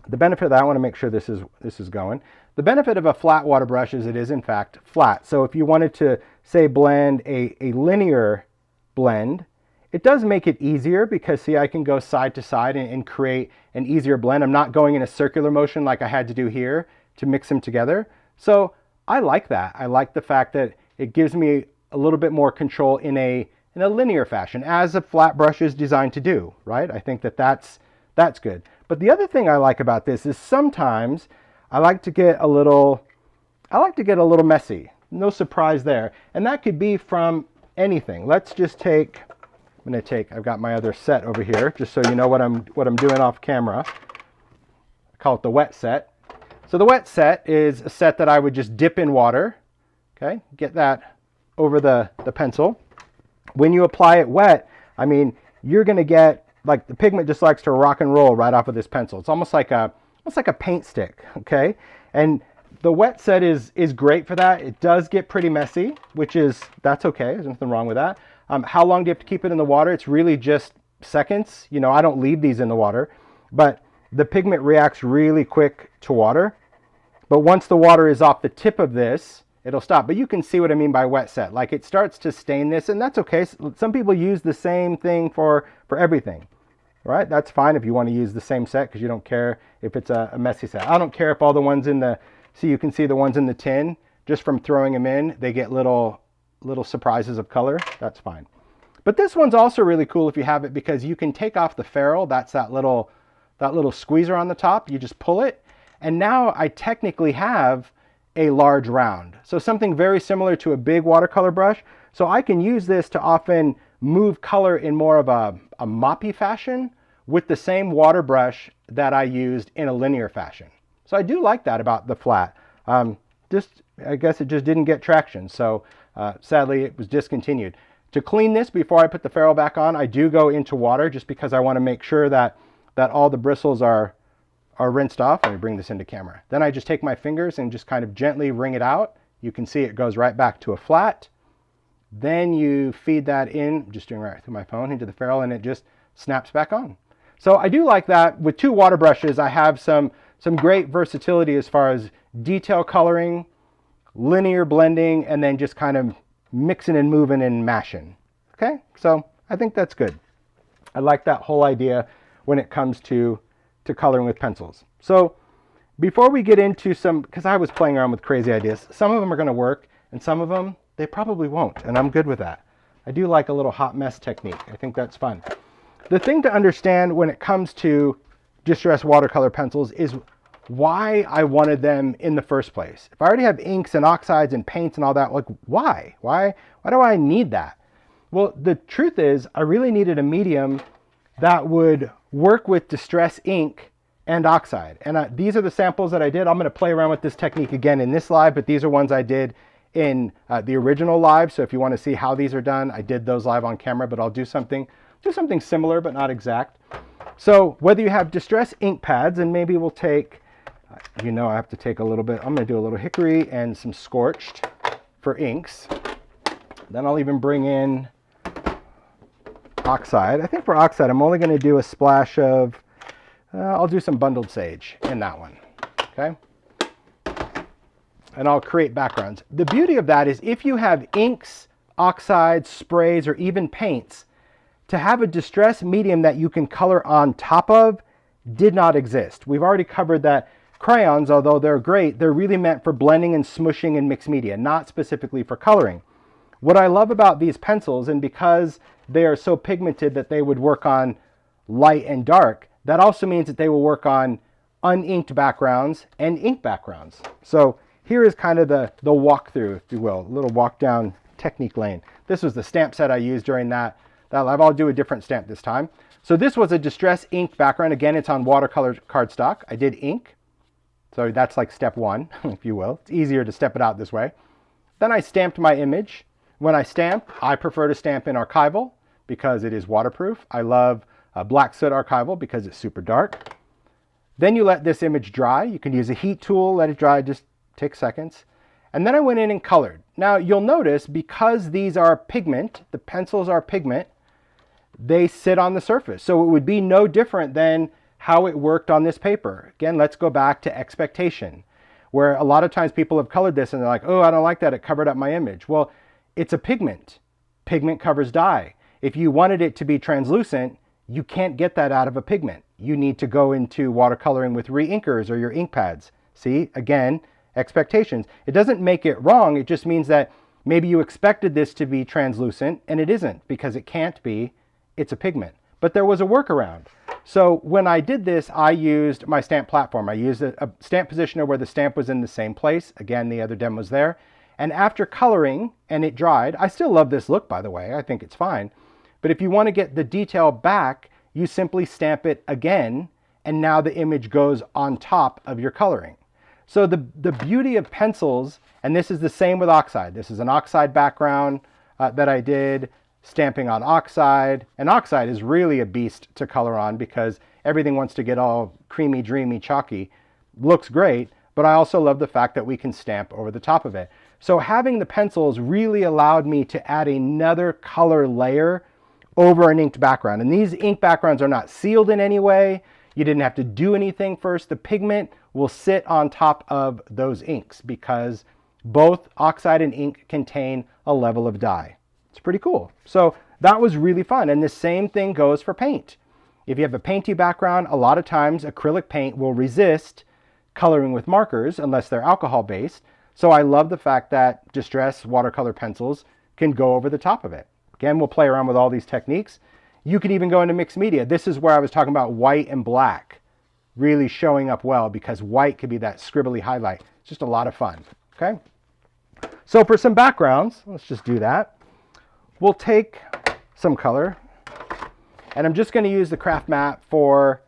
the benefit of that, I wanna make sure this is going. The benefit of a flat water brush is it is in fact flat. So if you wanted to, say, blend a linear blend, it does make it easier because, see, I can go side to side and create an easier blend. I'm not going in a circular motion like I had to do here to mix them together. So I like that. I like the fact that it gives me a little bit more control in a linear fashion, as a flat brush is designed to do, right? I think that's good. But the other thing I like about this is sometimes I like to get a little messy. No surprise there. And that could be from anything. Let's just take, I've got my other set over here, just so you know what I'm doing off camera. I call it the wet set. So the wet set is a set that I would just dip in water, okay? Get that over the pencil. When you apply it wet, I mean, you're gonna get, like, the pigment just likes to rock and roll right off of this pencil. It's almost like a paint stick, okay? And the wet set is great for that. It does get pretty messy, that's okay. There's nothing wrong with that. How long do you have to keep it in the water? It's really just seconds. You know, I don't leave these in the water, but the pigment reacts really quick to water. But once the water is off the tip of this, it'll stop. But you can see what I mean by wet set. Like, it starts to stain this, and that's okay. Some people use the same thing for everything, right? That's fine if you want to use the same set because you don't care if it's a messy set. I don't care if all the ones in the, you can see the ones in the tin, just from throwing them in, they get little surprises of color. That's fine. But this one's also really cool if you have it, because you can take off the ferrule. That's that little squeezer on the top. You just pull it, and now I technically have a large round. So something very similar to a big watercolor brush. So I can use this to often move color in more of a moppy fashion with the same water brush that I used in a linear fashion. So I do like that about the flat. I guess it just didn't get traction. So sadly, it was discontinued. To clean this before I put the ferrule back on, I do go into water just because I want to make sure that all the bristles are rinsed off. Let me bring this into camera. Then I just take my fingers and just kind of gently wring it out. You can see it goes right back to a flat. Then you feed that in, I'm just doing right through my phone, into the ferrule, and it just snaps back on. So I do like that. With 2 water brushes, I have some great versatility as far as detail coloring, linear blending, and then just kind of mixing and moving and mashing. Okay, so I think that's good. I like that whole idea when it comes to coloring with pencils. So before we get into some, because I was playing around with crazy ideas, some of them are going to work and some of them they probably won't, and I'm good with that. I do like a little hot mess technique. I think that's fun. The thing to understand when it comes to Distress watercolor pencils is why I wanted them in the first place. If I already have inks and oxides and paints and all that, like, why? Why do I need that? Well, the truth is I really needed a medium that would work with Distress ink and oxide. And these are the samples that I did. I'm going to play around with this technique again in this live, but these are ones I did in the original live. So if you want to see how these are done, I did those live on camera, but I'll do something similar but not exact. So whether you have Distress ink pads, and maybe we'll take, I have to take a little bit, I'm going to do a little hickory and some scorched for inks. Then I'll even bring in oxide. I think for oxide, I'm only going to do a splash of, I'll do some bundled sage in that one, okay? And I'll create backgrounds. The beauty of that is if you have inks, oxides, sprays, or even paints, to have a Distress medium that you can color on top of did not exist. We've already covered that crayons, although they're great, they're really meant for blending and smushing in mixed media, not specifically for coloring. What I love about these pencils, and because they are so pigmented that they would work on light and dark, that also means that they will work on uninked backgrounds and ink backgrounds. So here is kind of the walkthrough, if you will, a little walk down technique lane. This was the stamp set I used during that live. I'll do a different stamp this time. So this was a Distress ink background. Again, it's on watercolor cardstock. I did ink. So that's like step 1, if you will. It's easier to step it out this way. Then I stamped my image. When I stamp, I prefer to stamp in archival because it is waterproof. I love Black Soot Archival because it's super dark. Then you let this image dry. You can use a heat tool, let it dry, just take seconds. And then I went in and colored. Now you'll notice because these are pigment, the pencils are pigment, they sit on the surface. So it would be no different than how it worked on this paper. Again, let's go back to expectation, where a lot of times people have colored this and they're like, oh, I don't like that, it covered up my image. Well, it's a pigment. Pigment covers dye. If you wanted it to be translucent, you can't get that out of a pigment. You need to go into watercoloring with re-inkers or your ink pads. See, again, expectations. It doesn't make it wrong, it just means that maybe you expected this to be translucent and it isn't, because it can't be, it's a pigment. But there was a workaround. So when I did this, I used my stamp platform. I used a stamp positioner where the stamp was in the same place. Again, the other demo's there. And after coloring and it dried, I still love this look, by the way, I think it's fine. But if you want to get the detail back, you simply stamp it again, and now the image goes on top of your coloring. So the beauty of pencils, and this is the same with oxide. This is an oxide background that I did, stamping on oxide. And oxide is really a beast to color on because everything wants to get all creamy, dreamy, chalky. Looks great, but I also love the fact that we can stamp over the top of it. So having the pencils really allowed me to add another color layer over an inked background. And these ink backgrounds are not sealed in any way. You didn't have to do anything first. The pigment will sit on top of those inks because both oxide and ink contain a level of dye. It's pretty cool. So that was really fun. And the same thing goes for paint. If you have a painty background, a lot of times acrylic paint will resist coloring with markers unless they're alcohol based. So I love the fact that Distress Watercolor Pencils can go over the top of it. Again, we'll play around with all these techniques. You can even go into mixed media. This is where I was talking about white and black really showing up well, because white could be that scribbly highlight. It's just a lot of fun, okay? So for some backgrounds, let's just do that. We'll take some color, and I'm just going to use the craft mat for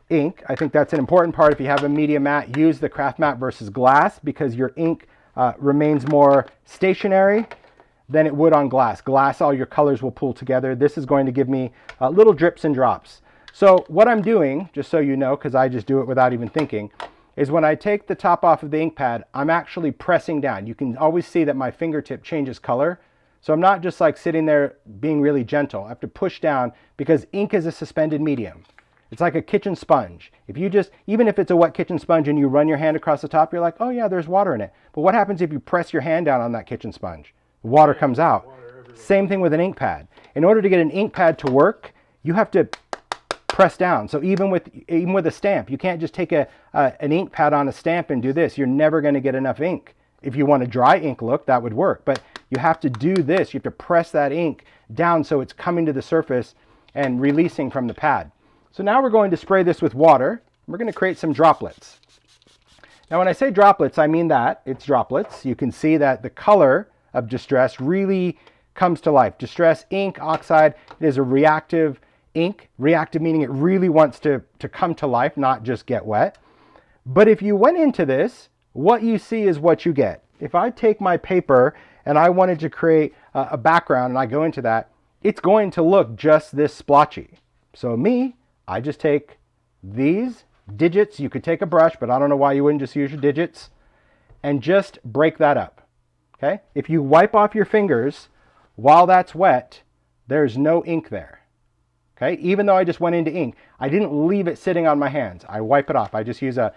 ink. I think that's an important part. If you have a media mat, use the craft mat versus glass, because your ink remains more stationary than it would on glass. Glass, all your colors will pool together. This is going to give me little drips and drops. So what I'm doing, just so you know, because I just do it without even thinking, is when I take the top off of the ink pad, I'm actually pressing down. You can always see that my fingertip changes color. So I'm not just like sitting there being really gentle. I have to push down because ink is a suspended medium. It's like a kitchen sponge. If you just, even if it's a wet kitchen sponge and you run your hand across the top, you're like, oh yeah, there's water in it. But what happens if you press your hand down on that kitchen sponge? Water comes out. Same thing with an ink pad. In order to get an ink pad to work, you have to press down. So even with a stamp, you can't just take an ink pad on a stamp and do this. You're never going to get enough ink. If you want a dry ink look, that would work. But you have to do this. You have to press that ink down so it's coming to the surface and releasing from the pad. So now we're going to spray this with water. We're going to create some droplets. Now when I say droplets, I mean that. It's droplets. You can see that the color of Distress really comes to life. Distress ink, oxide, it is a reactive ink. Reactive meaning it really wants to come to life, not just get wet. But if you went into this, what you see is what you get. If I take my paper and I wanted to create a background and I go into that, it's going to look just this splotchy. So I just take these digits. You could take a brush, but I don't know why you wouldn't just use your digits and just break that up. Okay? If you wipe off your fingers while that's wet, there's no ink there. Okay? Even though I just went into ink, I didn't leave it sitting on my hands. I wipe it off. I just use a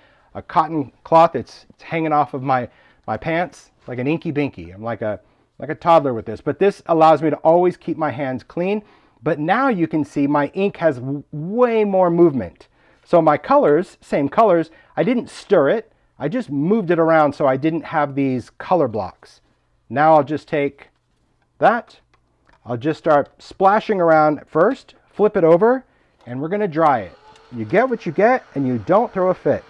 cotton cloth. It's hanging off of my pants like an inky binky. I'm like a toddler with this. But this allows me to always keep my hands clean. But now you can see my ink has way more movement. So my colors, same colors, I didn't stir it. I just moved it around so I didn't have these color blocks. Now I'll just take that. I'll just start splashing around first, flip it over, and we're going to dry it. You get what you get, and you don't throw a fit.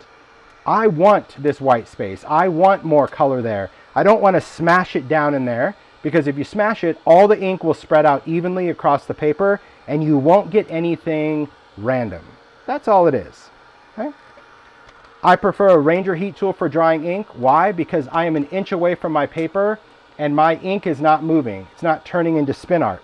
I want this white space. I want more color there. I don't want to smash it down in there, because if you smash it, all the ink will spread out evenly across the paper, and you won't get anything random. That's all it is. Okay? I prefer a Ranger heat tool for drying ink. Why? Because I am an inch away from my paper, and my ink is not moving. It's not turning into spin art.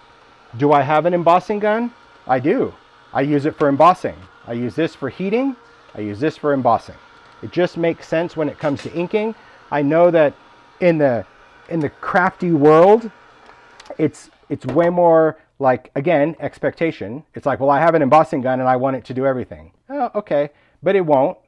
Do I have an embossing gun? I do. I use it for embossing. I use this for heating. I use this for embossing. It just makes sense when it comes to inking. I know that in the crafty world, it's way more like, again, expectation. It's like, well, I have an embossing gun and I want it to do everything. Oh, okay, but it won't.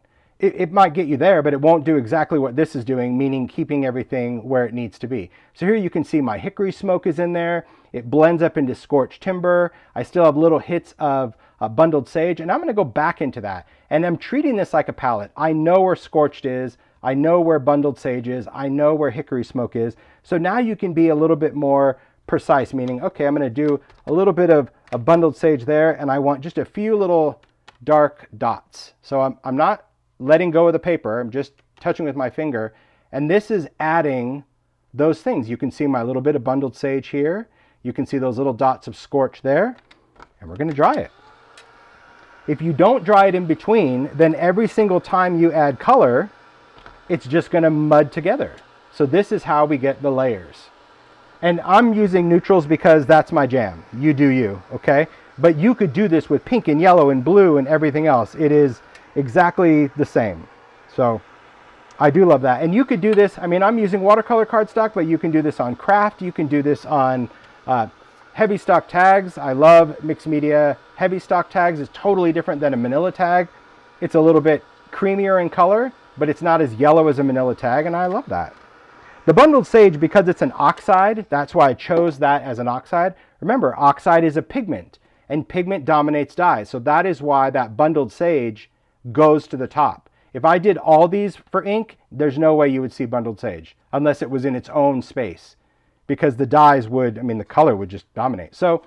It might get you there, but it won't do exactly what this is doing, meaning keeping everything where it needs to be. So here you can see my hickory smoke is in there. It blends up into scorched timber. I still have little hits of bundled sage, and I'm going to go back into that. And I'm treating this like a palette. I know where scorched is. I know where bundled sage is. I know where hickory smoke is. So now you can be a little bit more precise, meaning, okay, I'm going to do a little bit of a bundled sage there, and I want just a few little dark dots. So I'm not letting go of the paper. I'm just touching with my finger, and this is adding those things. You can see my little bit of bundled sage here. You can see those little dots of scorch there, and we're going to dry it. If you don't dry it in between, then every single time you add color, it's just going to mud together. So this is how we get the layers. And I'm using neutrals because that's my jam. You do you, okay? But you could do this with pink and yellow and blue and everything else. It is exactly the same. So I do love that. And you could do this, I mean, I'm using watercolor cardstock, but you can do this on craft. You can do this on heavy stock tags. I love mixed media. Heavy stock tags is totally different than a manila tag. It's a little bit creamier in color, but it's not as yellow as a manila tag, and I love that. The bundled sage, because it's an oxide, that's why I chose that as an oxide. Remember, oxide is a pigment, and pigment dominates dyes. So that is why that bundled sage goes to the top. If I did all these for ink, there's no way you would see bundled sage unless it was in its own space, because the dyes would, I mean, the color would just dominate. So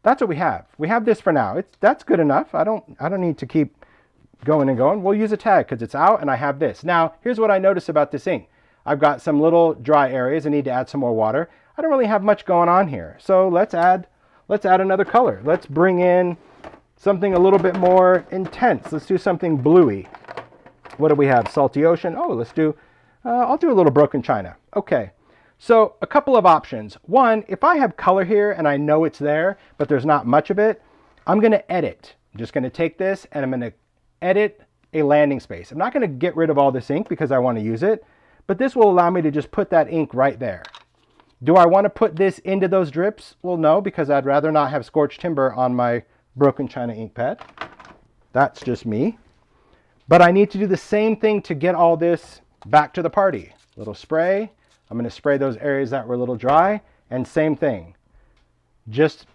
that's what we have. We have this for now. That's good enough. I don't need to keep going and going. We'll use a tag because it's out, and I have this. Now, here's what I notice about this ink. I've got some little dry areas. I need to add some more water. I don't really have much going on here. So let's add another color. Let's bring in something a little bit more intense. Let's do something bluey. What do we have? Salty ocean. Oh, let's do, I'll do a little broken china. Okay. So a couple of options. One, if I have color here and I know it's there, but there's not much of it, I'm going to edit. I'm just going to take this and I'm going to edit a landing space. I'm not going to get rid of all this ink because I want to use it, but this will allow me to just put that ink right there. Do I want to put this into those drips? Well, no, because I'd rather not have scorched timber on my broken china ink pad. That's just me. But I need to do the same thing to get all this back to the party. Little spray. I'm going to spray those areas that were a little dry, and same thing. Just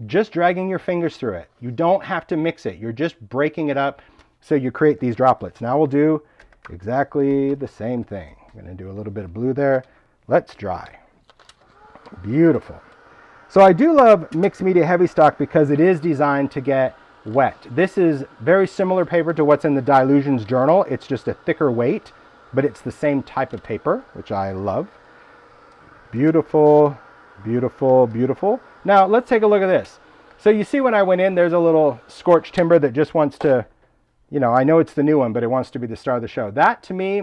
dragging your fingers through it. You don't have to mix it. You're just breaking it up so you create these droplets. Now we'll do exactly the same thing. I'm going to do a little bit of blue there. Let's dry. Beautiful. So I do love mixed media heavy stock because it is designed to get wet. This is very similar paper to what's in the Dilutions journal. It's just a thicker weight, but it's the same type of paper, which I love. Beautiful, beautiful, beautiful. Now let's take a look at this. So you see when I went in, there's a little scorched timber that just wants to, you know, I know it's the new one, but it wants to be the star of the show. That to me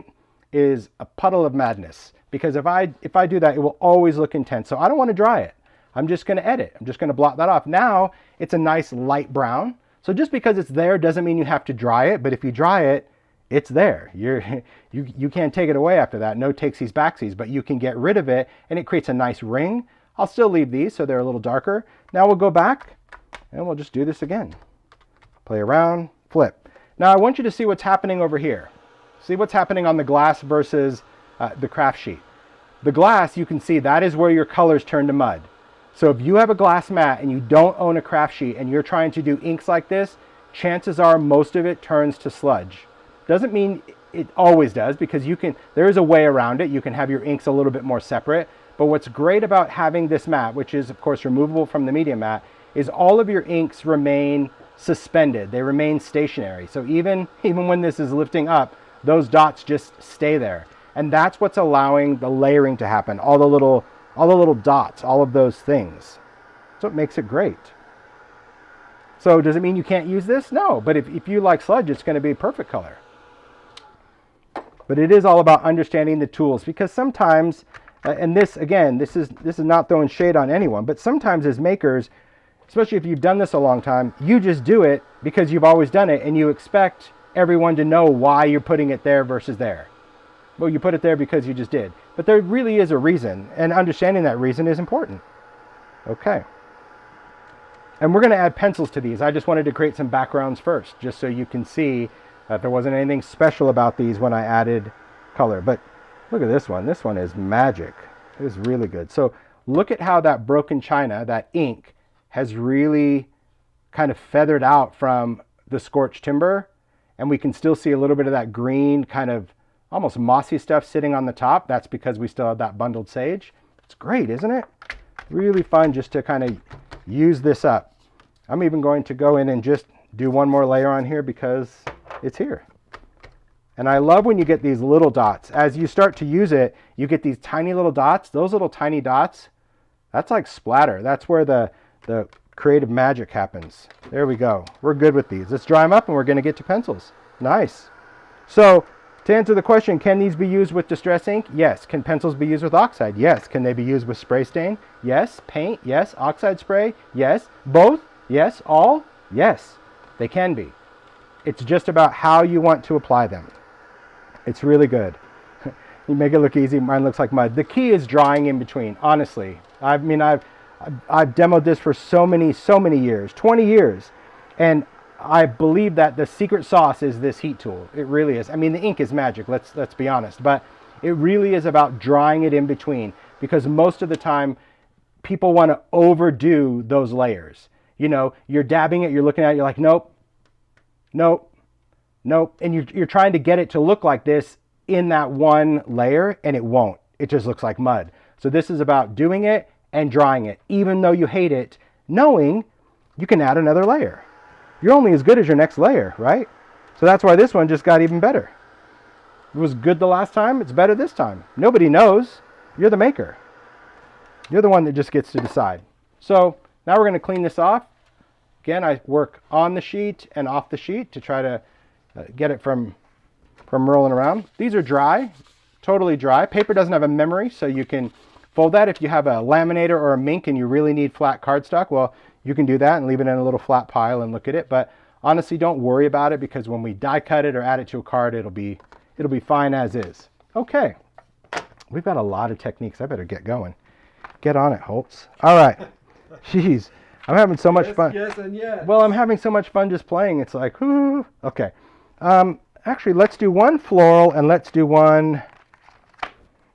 is a puddle of madness, because if I do that, it will always look intense. So I don't want to dry it. I'm just going to edit. I'm just going to blot that off. Now it's a nice light brown. So just because it's there doesn't mean you have to dry it, but if you dry it, it's there. You can't take it away after that. No takesies backsies, but you can get rid of it and it creates a nice ring. I'll still leave these so they're a little darker. Now we'll go back and we'll just do this again. Play around, flip. Now I want you to see what's happening over here. See what's happening on the glass versus the craft sheet. The glass, you can see that is where your colors turn to mud. So if you have a glass mat and you don't own a craft sheet and you're trying to do inks like this, chances are most of it turns to sludge. Doesn't mean it always does, because there is a way around it. You can have your inks a little bit more separate. But what's great about having this mat, which is of course removable from the media mat, is all of your inks remain suspended. They remain stationary. So even when this is lifting up, those dots just stay there. And that's what's allowing the layering to happen. All the little dots, all of those things. So it makes it great. So does it mean you can't use this? No, but if you like sludge, it's going to be a perfect color. But it is all about understanding the tools, because sometimes, and this again, this is not throwing shade on anyone, but sometimes as makers, especially if you've done this a long time, you just do it because you've always done it and you expect everyone to know why you're putting it there versus there. Well, you put it there because you just did. But there really is a reason, and understanding that reason is important. Okay. And we're going to add pencils to these. I just wanted to create some backgrounds first, just so you can see that there wasn't anything special about these when I added color. But look at this one. This one is magic. It is really good. So look at how that broken china, that ink, has really kind of feathered out from the scorched timber. And we can still see a little bit of that green kind of almost mossy stuff sitting on the top. That's because we still have that bundled sage. It's great, isn't it? Really fun just to kind of use this up. I'm even going to go in and just do one more layer on here because it's here. And I love when you get these little dots. As you start to use it, you get these tiny little dots. Those little tiny dots, that's like splatter. That's where the creative magic happens. There we go. We're good with these. Let's dry them up and we're going to get to pencils. Nice. So to answer the question, can these be used with distress ink? Yes. Can pencils be used with oxide? Yes. Can they be used with spray stain? Yes. Paint? Yes. Oxide spray? Yes. Both? Yes. All? Yes. They can be. It's just about how you want to apply them. It's really good. You make it look easy. Mine looks like mud. The key is drying in between, honestly. I mean, I've demoed this for so many years, 20 years. And I believe that the secret sauce is this heat tool. It really is. I mean, the ink is magic, let's be honest. But it really is about drying it in between. Because most of the time, people want to overdo those layers. You know, you're dabbing it, you're looking at it, you're like, nope, nope, nope. And you're trying to get it to look like this in that one layer, and it won't. It just looks like mud. So this is about doing it and drying it, even though you hate it, knowing you can add another layer. You're only as good as your next layer, right? So that's why this one just got even better. It was good the last time, it's better this time. Nobody knows. You're the maker. You're the one that just gets to decide. So now we're going to clean this off. Again, I work on the sheet and off the sheet to try to get it from rolling around. These are dry, totally dry. Paper doesn't have a memory, so you can fold that. If you have a laminator or a Mink and you really need flat cardstock, well, you can do that and leave it in a little flat pile and look at it. But honestly, don't worry about it because when we die cut it or add it to a card, it'll be fine as is. Okay, we've got a lot of techniques. I better get going. Get on it, Holtz. All right. Jeez, I'm having so much fun. Yes, and yes. Well, I'm having so much fun just playing. It's like, whoo. Okay. Actually, let's do one floral and let's do one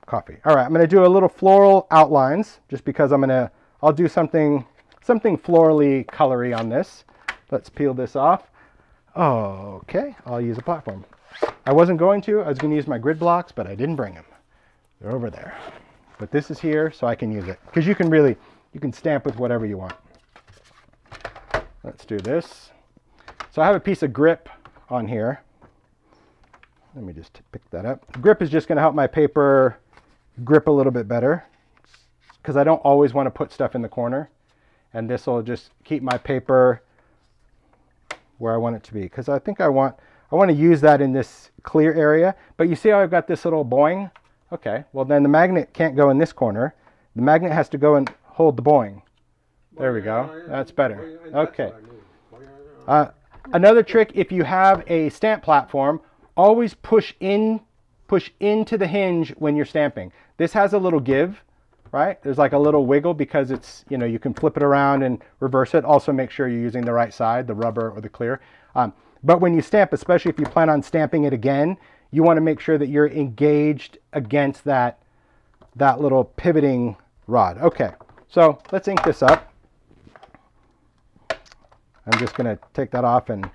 coffee. All right, I'm going to do a little floral outlines just because I'll do something florally colory on this. Let's peel this off. Okay, I'll use a platform. I wasn't going to. I was going to use my grid blocks, but I didn't bring them. They're over there. But this is here, so I can use it. Because you can stamp with whatever you want. Let's do this. So I have a piece of grip on here. Let me just pick that up. Grip is just going to help my paper grip a little bit better. Because I don't always want to put stuff in the corner. And this will just keep my paper where I want it to be. Because I think I want to use that in this clear area. But you see how I've got this little boing? Okay, well then the magnet can't go in this corner. The magnet has to go and hold the boing. There we go. That's better. Okay. Another trick, if you have a stamp platform, always push into the hinge when you're stamping. This has a little give, right? There's like a little wiggle because it's, you know, you can flip it around and reverse it. Also make sure you're using the right side, the rubber or the clear. But when you stamp, especially if you plan on stamping it again, you want to make sure that you're engaged against that little pivoting rod. Okay, so let's ink this up. I'm just going to take that off, and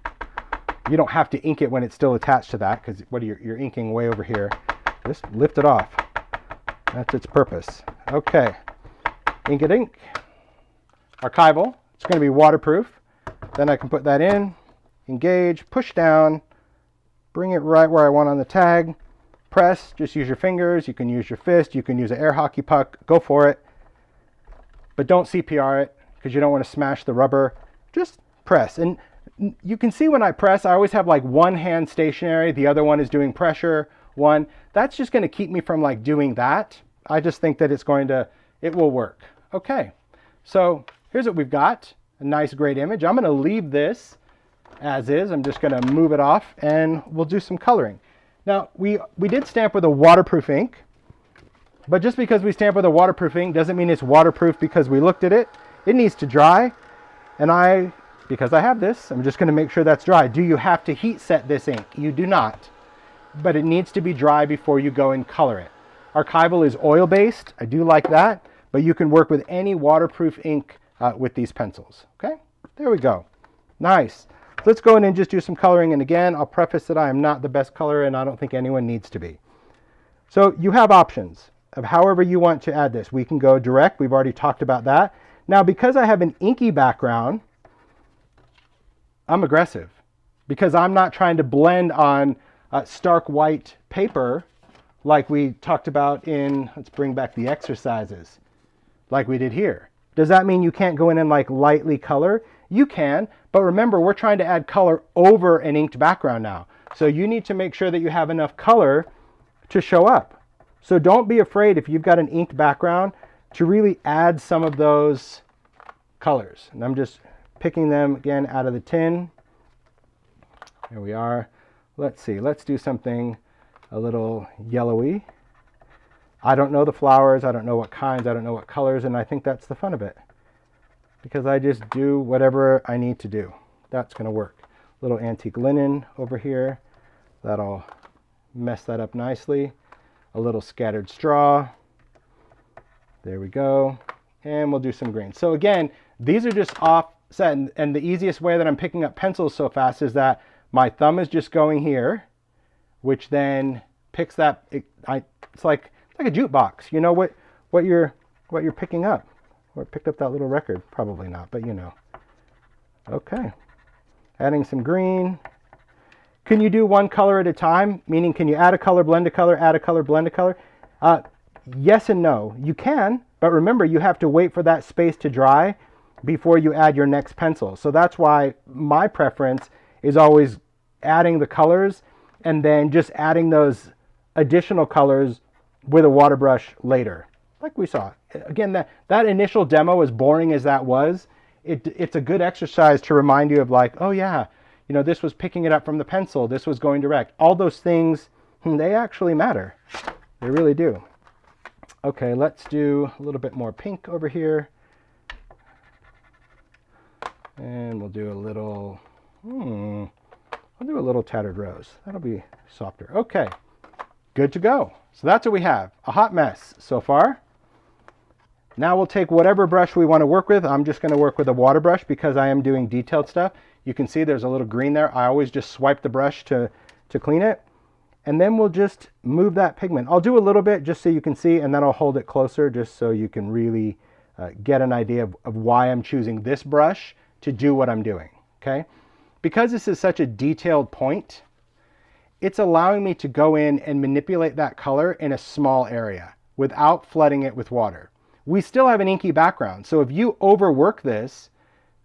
you don't have to ink it when it's still attached to that because you're inking way over here. Just lift it off. That's its purpose. Okay, ink it ink. Archival. It's going to be waterproof. Then I can put that in, engage, push down, bring it right where I want on the tag, press, just use your fingers, you can use your fist, you can use an air hockey puck, go for it. But don't CPR it because you don't want to smash the rubber. Just press. And you can see when I press, I always have like one hand stationary, the other one is doing pressure, one. That's just going to keep me from like doing that. I just think that it will work. Okay, so here's what we've got. a nice, great image. I'm going to leave this as is. I'm just going to move it off and we'll do some coloring. Now, we did stamp with a waterproof ink, but just because we stamp with a waterproof ink doesn't mean it's waterproof because we looked at it. It needs to dry, and because I have this, I'm just going to make sure that's dry. Do you have to heat set this ink? You do not, but it needs to be dry before you go and color it. Archival is oil-based. I do like that, but you can work with any waterproof ink with these pencils. Okay, there we go. Nice. Let's go in and just do some coloring. And again, I'll preface that I am not the best colorer and I don't think anyone needs to be. So you have options of however you want to add this. We can go direct. We've already talked about that. Now, because I have an inky background, I'm aggressive because I'm not trying to blend on stark white paper like we talked about in, let's bring back the exercises, like we did here. Does that mean you can't go in and like lightly color? You can, but remember, we're trying to add color over an inked background now. So you need to make sure that you have enough color to show up. So don't be afraid if you've got an inked background to really add some of those colors. And I'm just picking them again out of the tin. Here we are. Let's see, let's do something a little yellowy. I don't know the flowers, I don't know what kinds, I don't know what colors, and I think that's the fun of it. Because I just do whatever I need to do. That's going to work. Little antique linen over here. That'll mess that up nicely. A little scattered straw. There we go. And we'll do some green. So again, these are just offset. And the easiest way that I'm picking up pencils so fast is that my thumb is just going here, which then picks that. It's like a jukebox. You know what you're picking up. Or picked up that little record. Probably not, but you know. Okay. Adding some green. Can you do one color at a time? Meaning, can you add a color, blend a color, add a color, blend a color? Yes and no. You can, but remember, you have to wait for that space to dry before you add your next pencil. So that's why my preference is always adding the colors and then just adding those additional colors with a water brush later. Like we saw. Again, that initial demo, as boring as that was, it's a good exercise to remind you of like, oh yeah, you know, this was picking it up from the pencil, this was going direct. All those things, they actually matter. They really do. Okay, let's do a little bit more pink over here. And we'll do a little, I'll do a little tattered rose. That'll be softer. Okay, good to go. So that's what we have. A hot mess so far. Now we'll take whatever brush we want to work with. I'm just going to work with a water brush because I am doing detailed stuff. You can see there's a little green there. I always just swipe the brush to clean it. And then we'll just move that pigment. I'll do a little bit just so you can see, and then I'll hold it closer just so you can really get an idea of why I'm choosing this brush to do what I'm doing, okay? Because this is such a detailed point, it's allowing me to go in and manipulate that color in a small area without flooding it with water. We still have an inky background, so if you overwork this,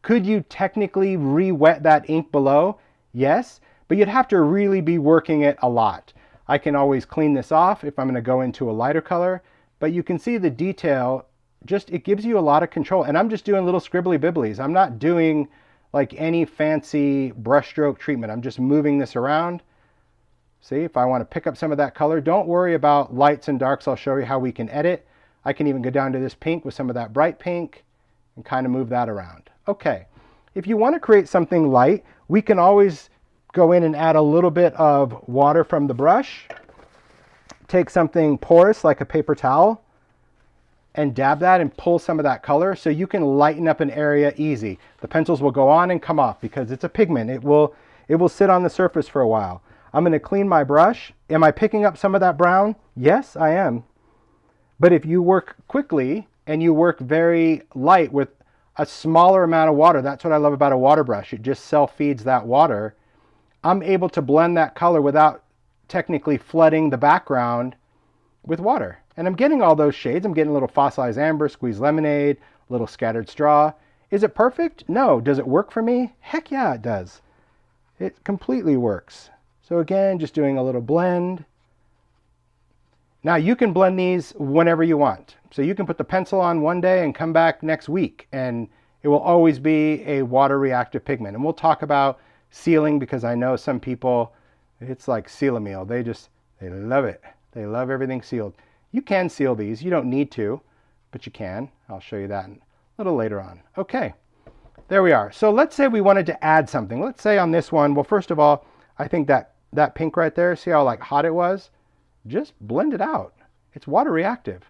could you technically re-wet that ink below? Yes, but you'd have to really be working it a lot. I can always clean this off if I'm going to go into a lighter color, but you can see the detail, just it gives you a lot of control. And I'm just doing little scribbly bibblies. I'm not doing like any fancy brushstroke treatment. I'm just moving this around. See, if I want to pick up some of that color, don't worry about lights and darks. I'll show you how we can edit. I can even go down to this pink with some of that bright pink and kind of move that around. Okay, if you want to create something light, we can always go in and add a little bit of water from the brush. Take something porous like a paper towel and dab that and pull some of that color so you can lighten up an area easy. The pencils will go on and come off because it's a pigment. It will sit on the surface for a while. I'm going to clean my brush. Am I picking up some of that brown? Yes, I am. But if you work quickly and you work very light with a smaller amount of water, that's what I love about a water brush. It just self-feeds that water. I'm able to blend that color without technically flooding the background with water. And I'm getting all those shades. I'm getting a little fossilized amber, squeezed lemonade, a little scattered straw. Is it perfect? No. Does it work for me? Heck yeah, it does. It completely works. So again, just doing a little blend. Now you can blend these whenever you want. So you can put the pencil on one day and come back next week and it will always be a water reactive pigment. And we'll talk about sealing because I know some people, it's like seal a meal. They love it. They love everything sealed. You can seal these. You don't need to, but you can. I'll show you that a little later on. Okay, there we are. So let's say we wanted to add something. Let's say on this one, well, first of all, I think that pink right there, see how like hot it was? Just blend it out. It's water reactive.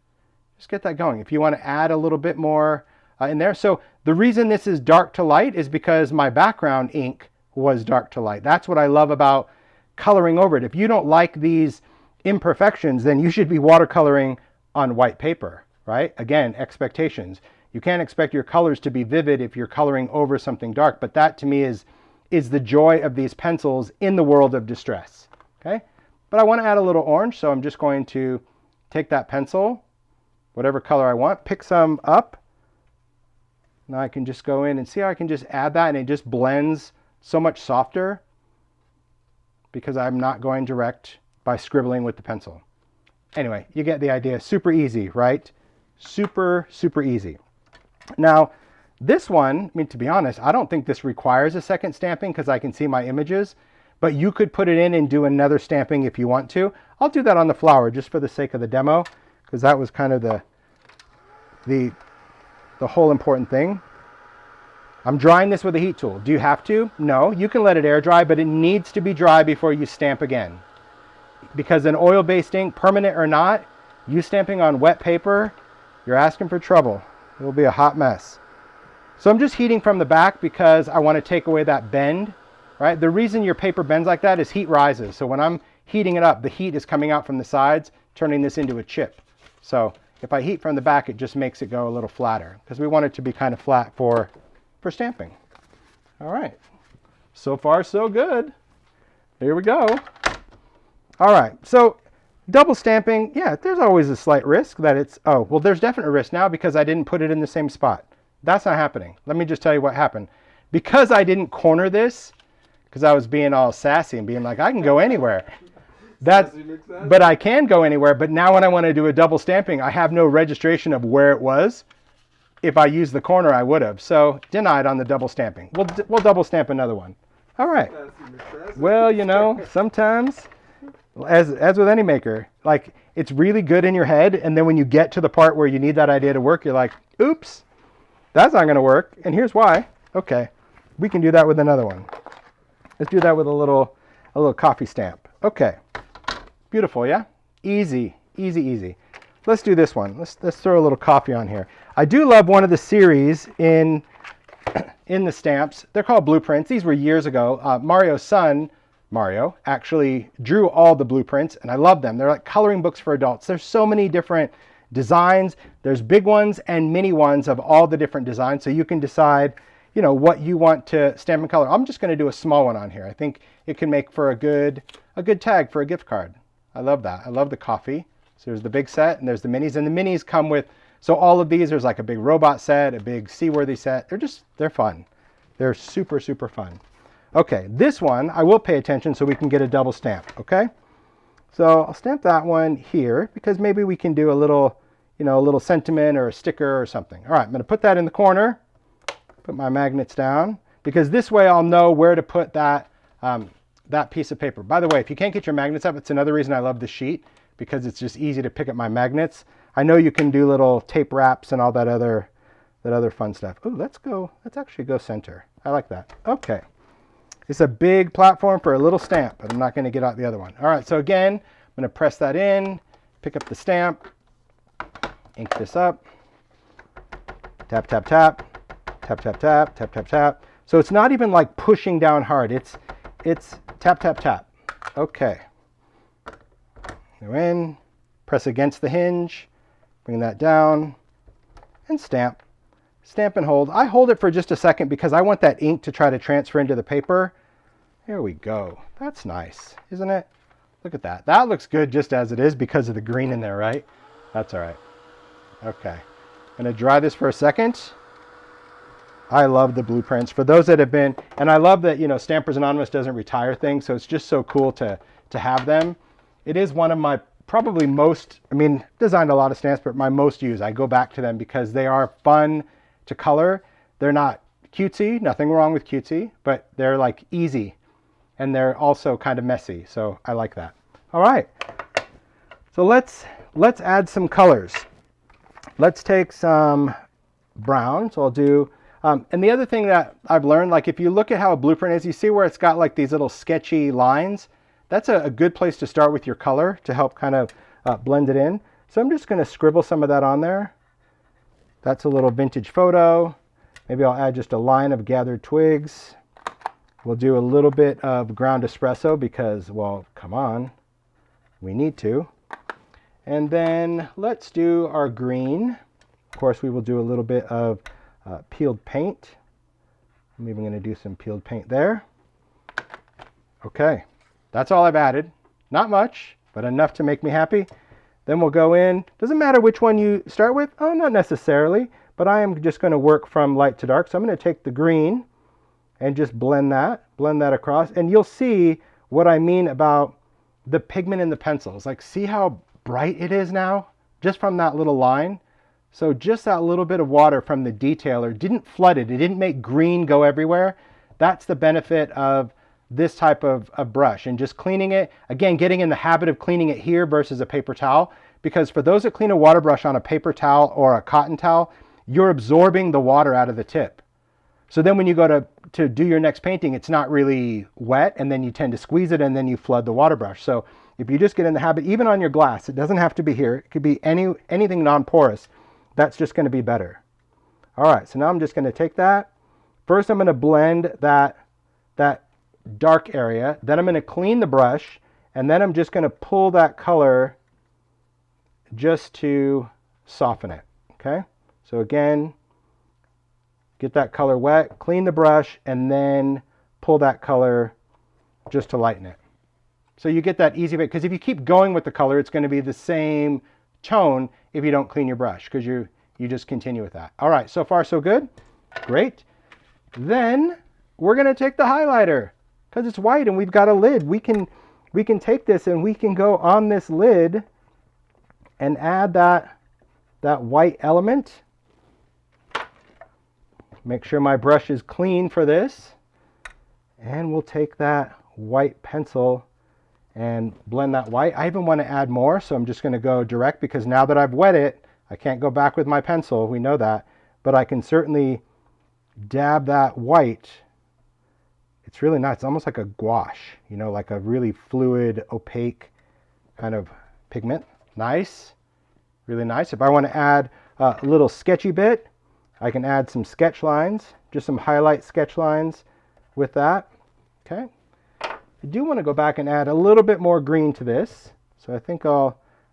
Just get that going. If you want to add a little bit more in there. So the reason this is dark to light is because my background ink was dark to light. That's what I love about coloring over it. If you don't like these imperfections, then you should be watercoloring on white paper, right? Again, expectations. You can't expect your colors to be vivid if you're coloring over something dark, but that to me is the joy of these pencils in the world of distress, okay? But I want to add a little orange, so I'm just going to take that pencil, whatever color I want, pick some up. Now I can just go in and see how I can just add that, and it just blends so much softer because I'm not going direct by scribbling with the pencil. Anyway, you get the idea. Super easy, right? Super, super easy. Now, this one, I mean, to be honest, I don't think this requires a second stamping because I can see my images, but you could put it in and do another stamping if you want to. I'll do that on the flower just for the sake of the demo because that was kind of the whole important thing. I'm drying this with a heat tool. Do you have to? No, you can let it air dry, but it needs to be dry before you stamp again. Because an oil-based ink, permanent or not, you stamping on wet paper, you're asking for trouble. It will be a hot mess. So I'm just heating from the back because I want to take away that bend, right? The reason your paper bends like that is heat rises. So when I'm heating it up, the heat is coming out from the sides, turning this into a chip. So if I heat from the back, it just makes it go a little flatter because we want it to be kind of flat for stamping. All right, so far so good. Here we go. All right, so double stamping, yeah, there's always a slight risk that it's, oh, well, there's definite risk now because I didn't put it in the same spot. That's not happening. Let me just tell you what happened. Because I didn't corner this, because I was being all sassy and being like, I can go anywhere. But I can go anywhere, but now when I want to do a double stamping, I have no registration of where it was. If I used the corner, I would have. So denied on the double stamping. We'll double stamp another one. All right. Well, you know, sometimes, as with any maker, like it's really good in your head, and then when you get to the part where you need that idea to work, you're like, oops, that's not going to work, and here's why. Okay, we can do that with another one. Let's do that with a little coffee stamp. Okay, beautiful, yeah? Easy, easy, easy. Let's do this one. Let's throw a little coffee on here. I do love one of the series in the stamps. They're called blueprints. These were years ago. Mario's son, Mario, actually drew all the blueprints, and I love them. They're like coloring books for adults. There's so many different designs. There's big ones and mini ones of all the different designs, so you can decide, you know, what you want to stamp and color. I'm just going to do a small one on here. I think it can make for a good tag for a gift card. I love that. I love the coffee. So there's the big set and there's the minis, and the minis come with, so all of these, there's like a big robot set, a big seaworthy set. They're fun. They're super, super fun. Okay, this one, I will pay attention so we can get a double stamp, okay? So I'll stamp that one here because maybe we can do a little, you know, a little sentiment or a sticker or something. All right, I'm gonna put that in the corner, put my magnets down, because this way I'll know where to put that, that piece of paper. By the way, if you can't get your magnets up, it's another reason I love this sheet, because it's just easy to pick up my magnets. I know you can do little tape wraps and all that other fun stuff. Oh, let's actually go center. I like that. Okay. It's a big platform for a little stamp, but I'm not going to get out the other one. All right, so again, I'm going to press that in, pick up the stamp, ink this up, tap, tap, tap, tap, tap, tap, tap, tap, tap. So it's not even like pushing down hard. It's tap, tap, tap. Okay. Go in, press against the hinge, bring that down, and stamp. Stamp and hold. I hold it for just a second because I want that ink to try to transfer into the paper. There we go. That's nice, isn't it? Look at that. That looks good just as it is because of the green in there, right? That's all right. Okay. I'm going to dry this for a second. I love the blueprints. For those that have been, and I love that, you know, Stampers Anonymous doesn't retire things, so it's just so cool to have them. It is one of my probably most, I mean, designed a lot of stamps, but my most used. I go back to them because they are fun to color. They're not cutesy, nothing wrong with cutesy, but they're like easy, and they're also kind of messy, so I like that. All right, so let's add some colors. Let's take some brown. So I'll do, and the other thing that I've learned, like if you look at how a blueprint is, you see where it's got like these little sketchy lines. That's a good place to start with your color to help kind of blend it in. So I'm just going to scribble some of that on there. That's a little vintage photo. Maybe I'll add just a line of gathered twigs. We'll do a little bit of ground espresso because, well, come on, we need to. And then let's do our green. Of course, we will do a little bit of peeled paint. I'm even going to do some peeled paint there. Okay, that's all I've added. Not much, but enough to make me happy. Then we'll go in. Doesn't matter which one you start with. Oh, not necessarily, but I am just going to work from light to dark. So I'm going to take the green and just blend that across. And you'll see what I mean about the pigment in the pencils. Like, see how bright it is now just from that little line? So just that little bit of water from the detailer didn't flood it. It didn't make green go everywhere. That's the benefit of this type of brush, and just cleaning it. Again, getting in the habit of cleaning it here versus a paper towel, because for those that clean a water brush on a paper towel or a cotton towel, you're absorbing the water out of the tip. So then when you go to do your next painting, it's not really wet, and then you tend to squeeze it and then you flood the water brush. So if you just get in the habit, even on your glass, it doesn't have to be here. It could be anything non-porous. That's just going to be better. All right, so now I'm just going to take that. First, I'm going to blend that dark area. Then I'm going to clean the brush, and then I'm just going to pull that color just to soften it. Okay, so again, get that color wet, clean the brush, and then pull that color just to lighten it. So you get that easy bit, because if you keep going with the color, it's going to be the same tone if you don't clean your brush, because you just continue with that. All right, so far so good. Great. Then we're going to take the highlighter, because it's white and we've got a lid. We can take this and we can go on this lid and add that white element. Make sure my brush is clean for this. And we'll take that white pencil and blend that white. I even want to add more, so I'm just going to go direct, because now that I've wet it, I can't go back with my pencil. We know that. But I can certainly dab that white. It's really nice. It's almost like a gouache, you know, like a really fluid, opaque kind of pigment. Nice. Really nice. If I want to add a little sketchy bit, I can add some sketch lines, just some highlight sketch lines with that. Okay. I do want to go back and add a little bit more green to this. So I think I'm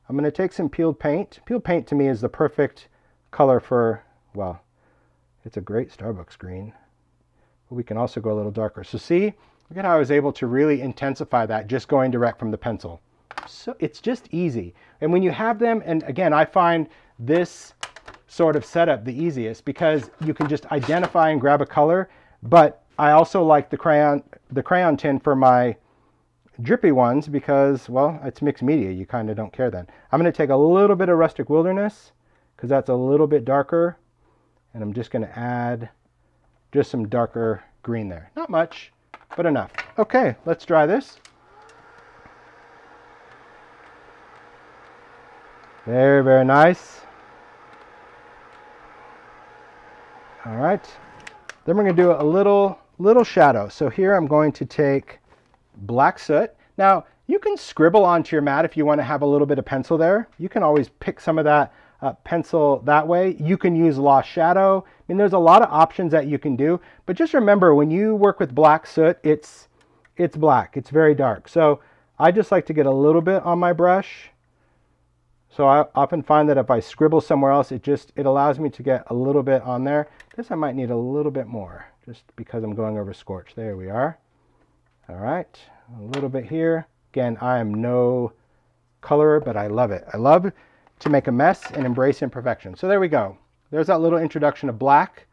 going to take some peeled paint. Peeled paint to me is the perfect color for, well, it's a great Starbucks green. But we can also go a little darker. So see, look at how I was able to really intensify that just going direct from the pencil. So it's just easy. And when you have them, and again, I find this sort of setup the easiest, because you can just identify and grab a color. But I also like the crayon tin for my drippy ones, because, well, it's mixed media. You kind of don't care then. I'm going to take a little bit of Rustic Wilderness, because that's a little bit darker. And I'm just going to add just some darker green there. Not much, but enough. Okay, let's dry this. Very, very nice. All right. Then we're going to do a little shadow. So here I'm going to take black soot. Now, you can scribble onto your mat if you want to have a little bit of pencil there. You can always pick some of that pencil that way. You can use lost shadow. I mean, there's a lot of options that you can do. But just remember, when you work with black soot, it's black. It's very dark. So I just like to get a little bit on my brush. So I often find that if I scribble somewhere else, it allows me to get a little bit on there. This I might need a little bit more, just because I'm going over scorch. There we are. All right, a little bit here. Again, I am no colorer, but I love it. I love to make a mess and embrace imperfection. So there we go. There's that little introduction of black,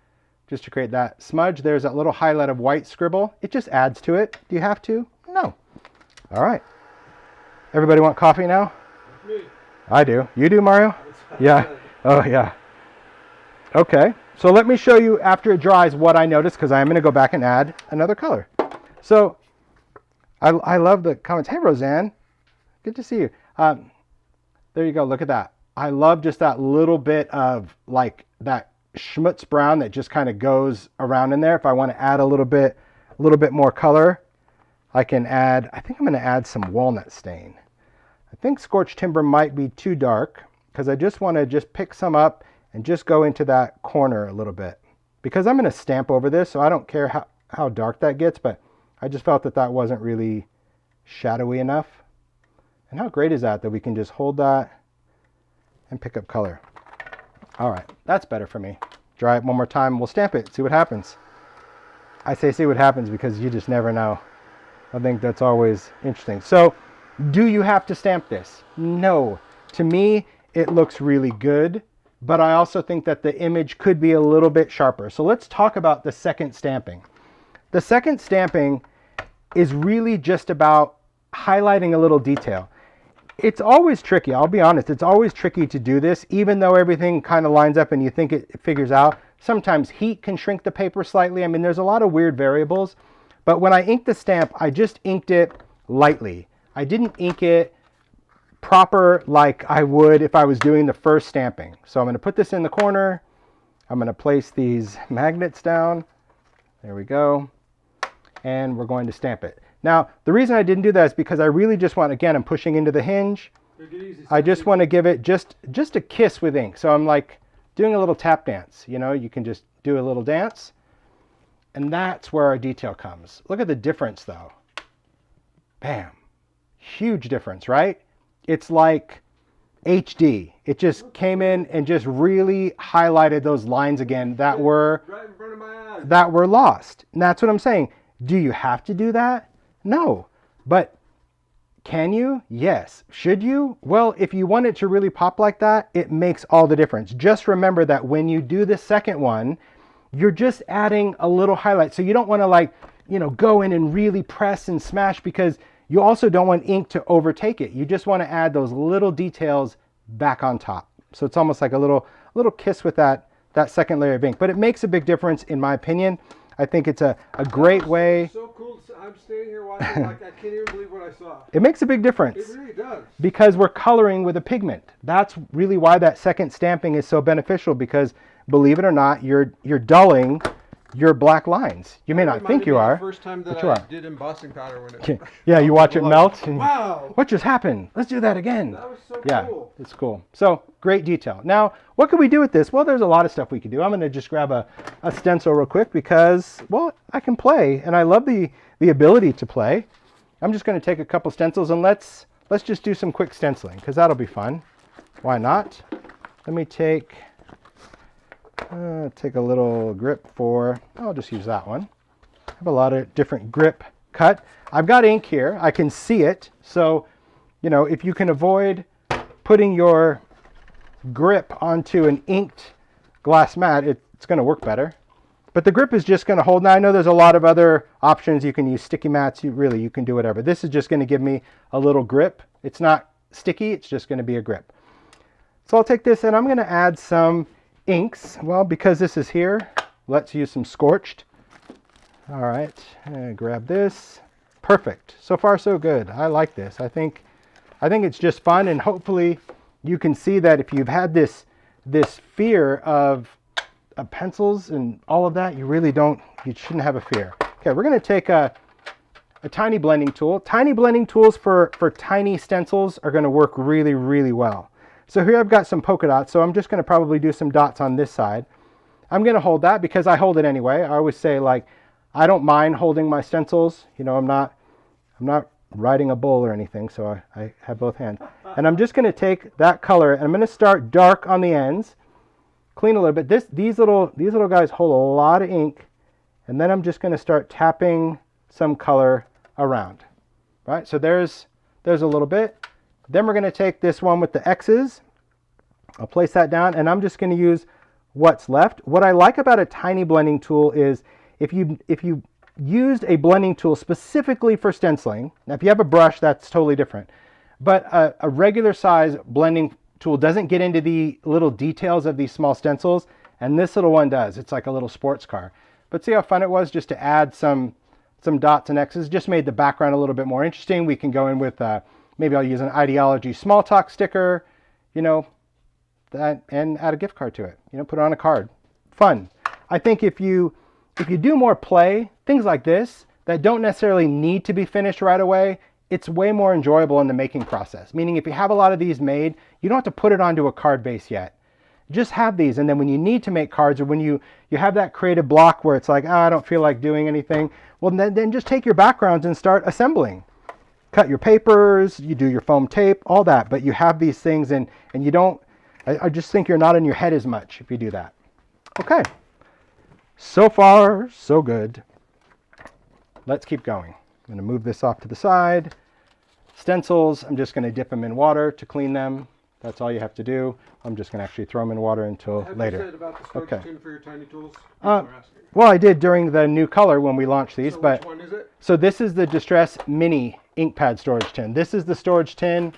just to create that smudge. There's that little highlight of white scribble. It just adds to it. Do you have to? No. All right. Everybody want coffee now? I do. You do, Mario? Yeah. Oh, yeah. Okay. So let me show you after it dries what I noticed, because I'm going to go back and add another color. So I love the comments. Hey, Roseanne, good to see you. There you go. Look at that. I love just that little bit of like that schmutz brown that just kind of goes around in there. If I want to add a little bit more color, I can add, I think I'm going to add some walnut stain. I think scorched timber might be too dark, because I just want to just pick some up and just go into that corner a little bit, because I'm going to stamp over this, so I don't care how dark that gets, but I just felt that that wasn't really shadowy enough. And how great is that we can just hold that and pick up color. All right, that's better for me. Dry it one more time, we'll stamp it, see what happens. I say see what happens because you just never know. I think that's always interesting. So, do you have to stamp this? No. To me, it looks really good, but I also think that the image could be a little bit sharper. So let's talk about the second stamping. The second stamping is really just about highlighting a little detail. It's always tricky, I'll be honest, it's always tricky to do this, even though everything kind of lines up and you think it figures out. Sometimes heat can shrink the paper slightly. I mean, there's a lot of weird variables, but when I inked the stamp, I just inked it lightly. I didn't ink it proper like I would if I was doing the first stamping. So I'm going to put this in the corner. I'm going to place these magnets down. There we go. And we're going to stamp it. Now, the reason I didn't do that is because I really just want, again, I'm pushing into the hinge. I just want to give it just a kiss with ink. So I'm like doing a little tap dance. You know, you can just do a little dance. And that's where our detail comes. Look at the difference, though. Bam. Huge difference, right? It's like HD. It just came in and just really highlighted those lines again that were right in front of my eyes, that were lost. And that's what I'm saying. Do you have to do that? No. But can you? Yes. Should you? Well, if you want it to really pop like that, it makes all the difference. Just remember that when you do the second one, you're just adding a little highlight. So you don't want to, like, you know, go in and really press and smash, because you also don't want ink to overtake it. You just want to add those little details back on top. So it's almost like a little kiss with that second layer of ink. But it makes a big difference, in my opinion. I think it's a great way. So cool. I'm standing here watching, like, I can't even believe what I saw. It makes a big difference. It really does. Because we're coloring with a pigment. That's really why that second stamping is so beneficial, because believe it or not, you're dulling your black lines. You may not think you are. The first time that I did embossing powder when it yeah, you watch it melt and wow, what just happened? Let's do that again. That was so yeah, cool. It's cool. So great detail. Now, what can we do with this? Well, there's a lot of stuff we can do. I'm going to just grab a stencil real quick because, well, I can play, and I love the ability to play. I'm just going to take a couple stencils and let's just do some quick stenciling, because that'll be fun. Why not? Let me take a little grip for, I'll just use that one. I have a lot of different grip cut. I've got ink here. I can see it. So, you know, if you can avoid putting your grip onto an inked glass mat, it's going to work better. But the grip is just going to hold. Now, I know there's a lot of other options. You can use sticky mats. You can do whatever. This is just going to give me a little grip. It's not sticky. It's just going to be a grip. So I'll take this and I'm going to add some inks. Well, because this is here, let's use some scorched. All right, grab this. Perfect. So far, so good. I like this. I think it's just fun, and hopefully you can see that if you've had this fear of pencils and all of that, you shouldn't have a fear. Okay, we're going to take a tiny blending tool. Tiny blending tools for tiny stencils are going to work really, really well. So here I've got some polka dots, so I'm just going to probably do some dots on this side. I'm going to hold that because I hold it anyway. I always say, like, I don't mind holding my stencils. You know, I'm not riding a bull or anything, so I have both hands. And I'm just going to take that color and I'm going to start dark on the ends, clean a little bit. These little guys hold a lot of ink, and then I'm just going to start tapping some color around. Right? So there's a little bit. Then we're going to take this one with the X's. I'll place that down, and I'm just going to use what's left. What I like about a tiny blending tool is if you used a blending tool specifically for stenciling, now if you have a brush, that's totally different. But a regular size blending tool doesn't get into the little details of these small stencils. And this little one does. It's like a little sports car. But see how fun it was just to add some dots and X's? Just made the background a little bit more interesting. We can go in with, maybe I'll use an ideology small talk sticker, you know, that, and add a gift card to it. You know, put it on a card. Fun. I think if you do more play, things like this, that don't necessarily need to be finished right away, it's way more enjoyable in the making process. Meaning if you have a lot of these made, you don't have to put it onto a card base yet. Just have these, and then when you need to make cards, or when you have that creative block where it's like, oh, I don't feel like doing anything, well, then just take your backgrounds and start assembling. Cut your papers, you do your foam tape, all that, but you have these things, and you don't, I just think you're not in your head as much if you do that. Okay, so far, so good. Let's keep going. I'm gonna move this off to the side. Stencils, I'm just gonna dip them in water to clean them. That's all you have to do. I'm just going to actually throw them in water until later. Have you said about the storage tin for your tiny tools? Well, I did during the new color when we launched these. So but which one is it? So this is the Distress Mini ink pad storage tin. This is the storage tin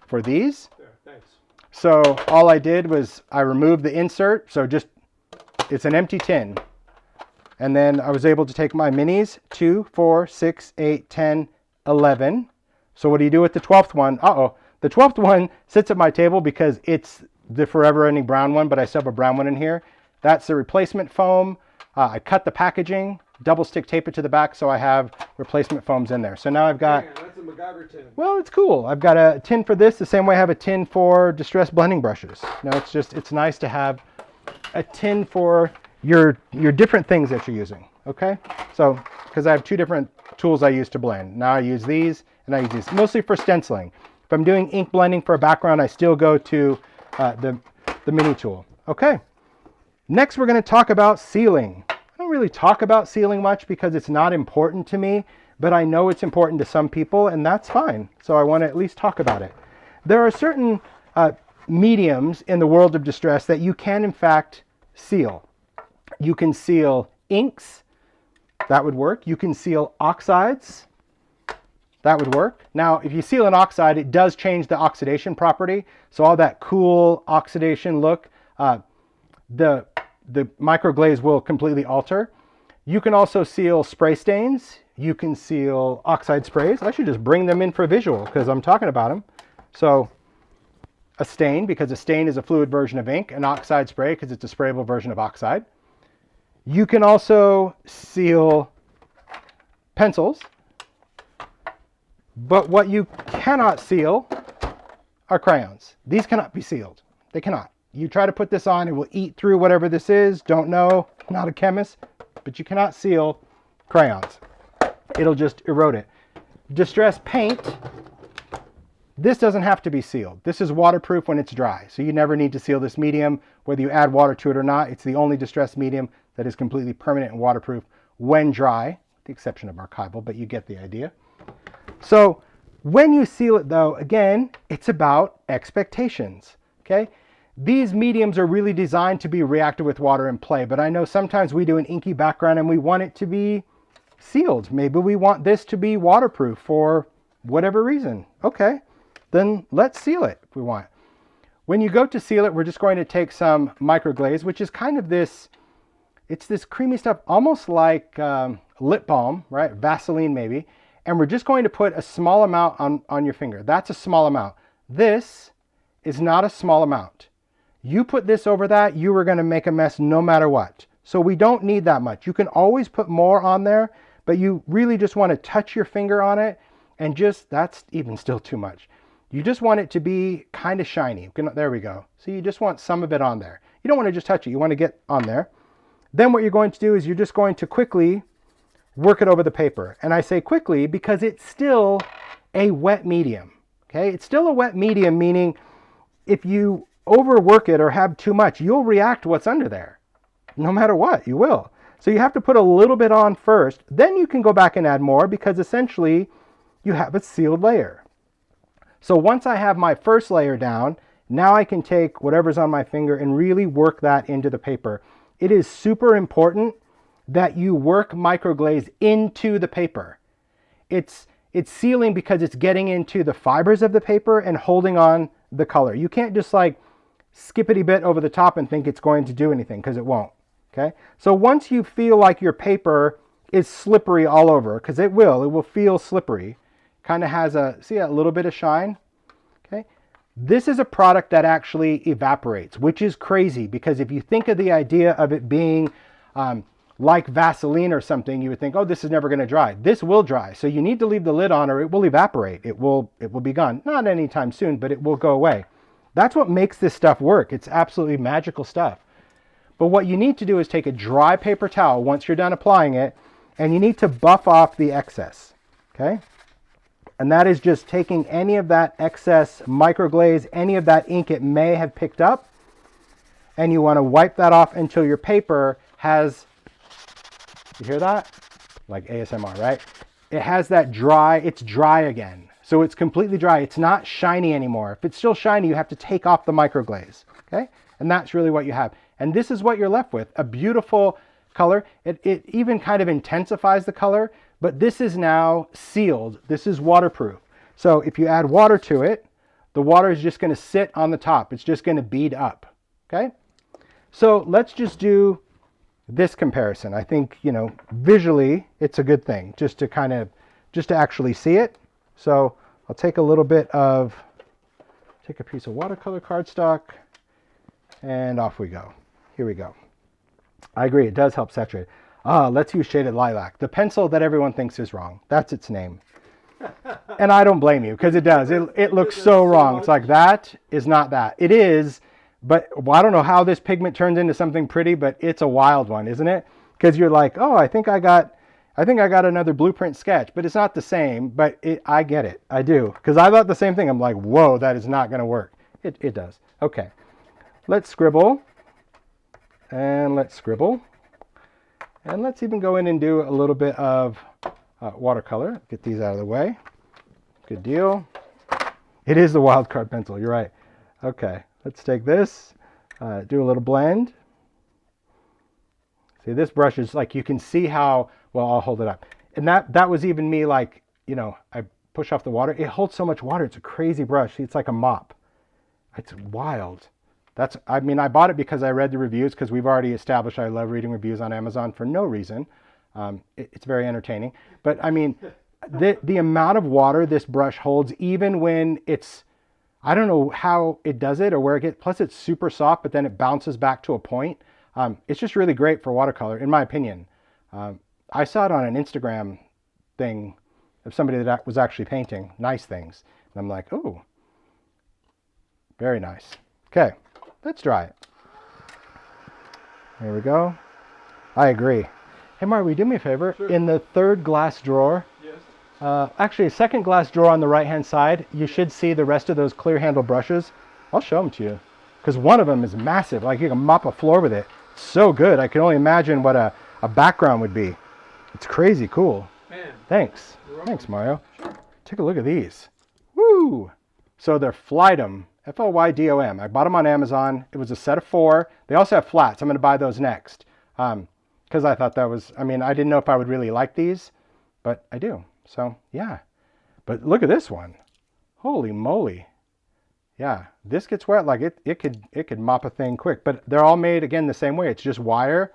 for these. There, thanks. So all I did was I removed the insert. So just, it's an empty tin. And then I was able to take my minis, 2, 4, 6, 8, 10, 11. So what do you do with the 12th one? Uh-oh. The 12th one sits at my table because it's the forever ending brown one, but I still have a brown one in here. That's the replacement foam. I cut the packaging, double stick tape it to the back, so I have replacement foams in there. So now I've got... Man, that's a MacGyver tin. Well, it's cool. I've got a tin for this, the same way I have a tin for Distress blending brushes. You know, it's nice to have a tin for your different things that you're using, okay? So, because I have 2 different tools I use to blend. Now I use these, and I use these mostly for stenciling. If I'm doing ink blending for a background, I still go to the mini tool. Okay, next we're going to talk about sealing. I don't really talk about sealing much because it's not important to me, but I know it's important to some people, and that's fine. So I want to at least talk about it. There are certain mediums in the world of distress that you can in fact seal. You can seal inks, that would work. You can seal oxides. That would work. Now, if you seal an oxide, it does change the oxidation property. So all that cool oxidation look, the microglaze will completely alter. You can also seal spray stains. You can seal oxide sprays. I should just bring them in for visual because I'm talking about them. So a stain, because a stain is a fluid version of ink. An oxide spray, because it's a sprayable version of oxide. You can also seal pencils. But what you cannot seal are crayons. These cannot be sealed. They cannot. You try to put this on, it will eat through whatever this is. Don't know, not a chemist, but you cannot seal crayons. It'll just erode it. Distress paint, this doesn't have to be sealed. This is waterproof when it's dry, so you never need to seal this medium. Whether you add water to it or not, it's the only distress medium that is completely permanent and waterproof when dry, with the exception of archival, but you get the idea. So when you seal it though, again, it's about expectations, okay? These mediums are really designed to be reactive with water and play, but I know sometimes we do an inky background and we want it to be sealed. Maybe we want this to be waterproof for whatever reason. Okay, then let's seal it if we want. When you go to seal it, we're just going to take some microglaze, which is kind of this, it's this creamy stuff, almost like lip balm, right? Vaseline maybe. And we're just going to put a small amount on your finger. That's a small amount. This is not a small amount. You put this over that, you are going to make a mess no matter what. So we don't need that much. You can always put more on there, but you really just want to touch your finger on it and just, that's even still too much. You just want it to be kind of shiny. There we go. So you just want some of it on there. You don't want to just touch it. You want to get on there. Then what you're going to do is you're just going to quickly work it over the paper. And I say quickly because it's still a wet medium, okay? It's still a wet medium, meaning if you overwork it or have too much, you'll react to what's under there. No matter what, you will. So you have to put a little bit on first, then you can go back and add more because essentially you have a sealed layer. So once I have my first layer down, now I can take whatever's on my finger and really work that into the paper. It is super important that you work microglaze into the paper. It's sealing because it's getting into the fibers of the paper and holding on the color. You can't just like skippity bit over the top and think it's going to do anything, because it won't. Okay, so once you feel like your paper is slippery all over, because it will feel slippery, kind of has a, see, a little bit of shine. Okay, this is a product that actually evaporates, which is crazy, because if you think of the idea of it being like Vaseline or something, you would think, oh, this is never going to dry. This will dry, so you need to leave the lid on or it will evaporate. It will be gone. Not anytime soon, but it will go away. That's what makes this stuff work. It's absolutely magical stuff. But what you need to do is take a dry paper towel once you're done applying it, and you need to buff off the excess, okay? And that is just taking any of that excess microglaze, any of that ink it may have picked up, and you want to wipe that off until your paper has, you hear that? Like ASMR, right? It has that dry, it's dry again. So it's completely dry. It's not shiny anymore. If it's still shiny, you have to take off the microglaze, okay? And that's really what you have. And this is what you're left with, a beautiful color. It even kind of intensifies the color, but this is now sealed. This is waterproof. So if you add water to it, the water is just going to sit on the top. It's just going to bead up, okay? So let's just do this comparison. I think, you know, visually it's a good thing just to actually see it. So I'll take a little bit of, take a piece of watercolor cardstock, and off we go. Here we go. I agree, it does help saturate. Let's use Shaded Lilac, the pencil that everyone thinks is wrong. That's its name. And I don't blame you, because it does. It looks so wrong. It's like, that is not that. It is, but well, I don't know how this pigment turns into something pretty, but it's a wild one, isn't it? Because you're like, oh, I think I got another blueprint sketch, but it's not the same, but I get it. I do. Because I thought the same thing. I'm like, whoa, that is not going to work. It does. Okay. Let's scribble. And let's scribble. And let's even go in and do a little bit of watercolor. Get these out of the way. Good deal. It is the wild card pencil. You're right. Okay. Let's take this. Do a little blend. See, this brush is like, you can see how, well, I'll hold it up. And that was even me, like, you know, I push off the water. It holds so much water. It's a crazy brush. See, it's like a mop. It's wild. I mean, I bought it because I read the reviews, because we've already established I love reading reviews on Amazon for no reason. It's very entertaining. But I mean, the amount of water this brush holds, even when it's, I don't know how it does it or where it gets, plus it's super soft, but then it bounces back to a point. It's just really great for watercolor, in my opinion. I saw it on an Instagram thing of somebody that was actually painting nice things. And I'm like, oh, very nice. Okay, let's dry it. There we go. I agree. Hey, Mar, will you do me a favor? Sure. In the third glass drawer, Yes. actually, second glass drawer on the right-hand side, you should see the rest of those clear handle brushes. I'll show them to you, because one of them is massive. Like, you can mop a floor with it. It's so good. I can only imagine what a background would be. It's crazy cool. Man. Thanks. Thanks, Mario. Sure. Take a look at these. Woo! So they're Flydom, Flydom. I bought them on Amazon. It was a set of 4. They also have flats. I'm going to buy those next. Because I thought that was, I mean, I didn't know if I would really like these, but I do. So, yeah. But look at this one. Holy moly. Yeah, this gets wet like it could mop a thing quick. But they're all made, again, the same way. It's just wire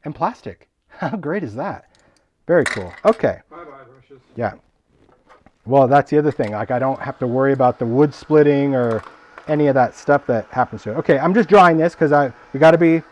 and plastic. How great is that? Very cool. Okay. Bye-bye brushes. Yeah. Well, that's the other thing. Like, I don't have to worry about the wood splitting or any of that stuff that happens to it. Okay, I'm just drying this because we got to be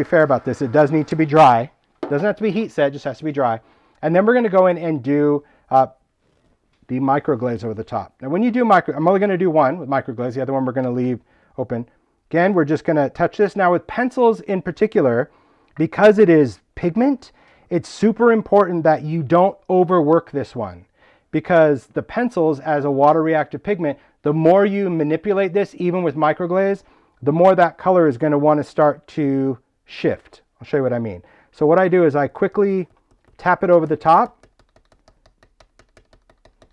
fair about this. It does need to be dry. It doesn't have to be heat set. It just has to be dry. And then we're going to go in and do the microglaze over the top. Now, when you do I'm only going to do one with microglaze. The other one we're going to leave open. Again, we're just going to touch this. Now, with pencils in particular, because it is pigment, it's super important that you don't overwork this one, because the pencils, as a water reactive pigment, the more you manipulate this, even with microglaze, the more that color is going to want to start to shift. I'll show you what I mean. So what I do is I quickly tap it over the top.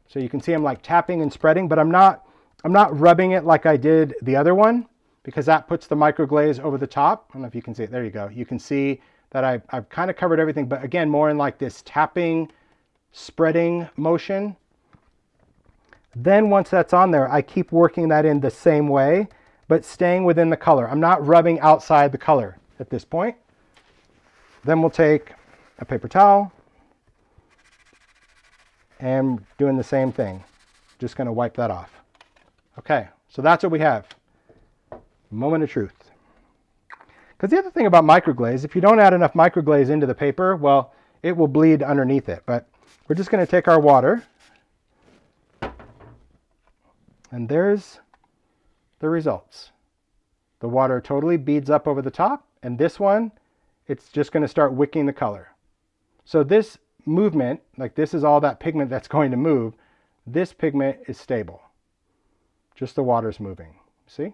So you can see I'm like tapping and spreading, but I'm not rubbing it like I did the other one, because that puts the microglaze over the top. I don't know if you can see it. There you go. You can see that I've kind of covered everything, but again, more in like this tapping, spreading motion. Then once that's on there, I keep working that in the same way, but staying within the color. I'm not rubbing outside the color at this point. Then we'll take a paper towel and doing the same thing. Just going to wipe that off. Okay, so that's what we have. Moment of truth. Because the other thing about microglaze, if you don't add enough microglaze into the paper, well, it will bleed underneath it. But we're just going to take our water, and there's the results. The water totally beads up over the top, and this one, it's just going to start wicking the color. So this movement, like this is all that pigment that's going to move, this pigment is stable. Just the water's moving. See?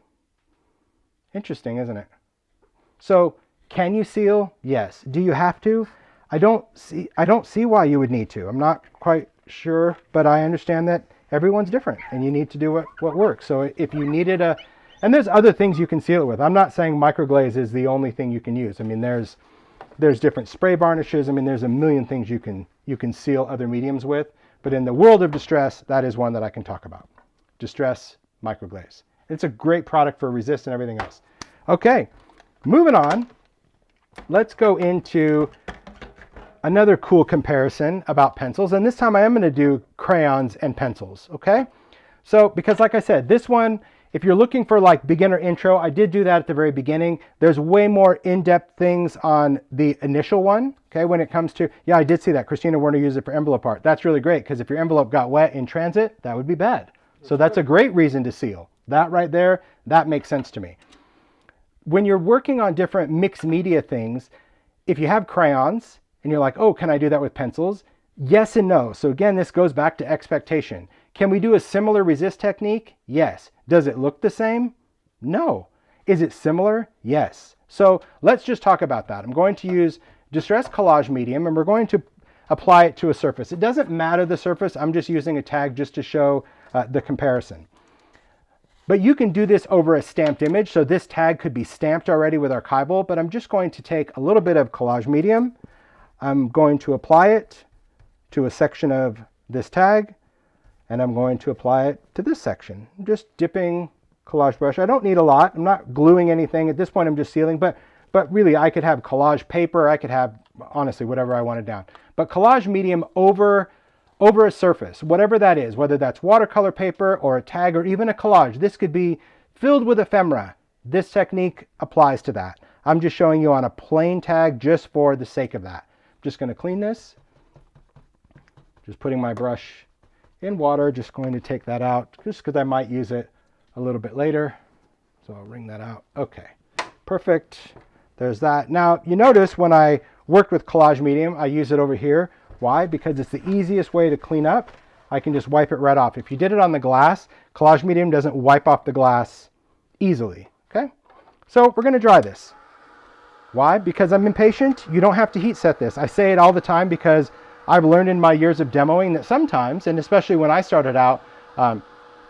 Interesting, isn't it? So can you seal? Yes. Do you have to? I don't see why you would need to. I'm not quite sure, but I understand that everyone's different and you need to do what works. So if you needed and there's other things you can seal it with. I'm not saying microglaze is the only thing you can use. I mean, there's different spray varnishes. I mean, there's a million things you can seal other mediums with. But in the world of Distress, that is one that I can talk about. Distress microglaze. It's a great product for resist and everything else. Okay, moving on. Let's go into another cool comparison about pencils. And this time I am going to do crayons and pencils, okay? So, because like I said, this one, if you're looking for like beginner intro, I did do that at the very beginning. There's way more in-depth things on the initial one, okay? When it comes to, yeah, I did see that. Christina Werner used it for envelope art. That's really great because if your envelope got wet in transit, that would be bad. So that's a great reason to seal. That right there, that makes sense to me. When you're working on different mixed media things, if you have crayons and you're like, oh, can I do that with pencils? Yes and no. So again, this goes back to expectation. Can we do a similar resist technique? Yes. Does it look the same? No. Is it similar? Yes. So let's just talk about that. I'm going to use Distress Collage medium and we're going to apply it to a surface. It doesn't matter the surface. I'm just using a tag just to show the comparison. But you can do this over a stamped image. So this tag could be stamped already with archival, but I'm just going to take a little bit of collage medium. I'm going to apply it to a section of this tag, and I'm going to apply it to this section. I'm just dipping collage brush. I don't need a lot. I'm not gluing anything. At this point, I'm just sealing, but really I could have collage paper. I could have, honestly, whatever I wanted down. But collage medium over a surface, whatever that is, whether that's watercolor paper or a tag or even a collage. This could be filled with ephemera. This technique applies to that. I'm just showing you on a plain tag just for the sake of that. I'm just going to clean this. Just putting my brush in water, just going to take that out just because I might use it a little bit later. So I'll wring that out. Okay, perfect. There's that. Now you notice when I worked with collage medium, I use it over here. Why? Because it's the easiest way to clean up. I can just wipe it right off. If you did it on the glass, collage medium doesn't wipe off the glass easily. Okay, so we're going to dry this. Why? Because I'm impatient. You don't have to heat set this. I say it all the time because I've learned in my years of demoing that sometimes, and especially when I started out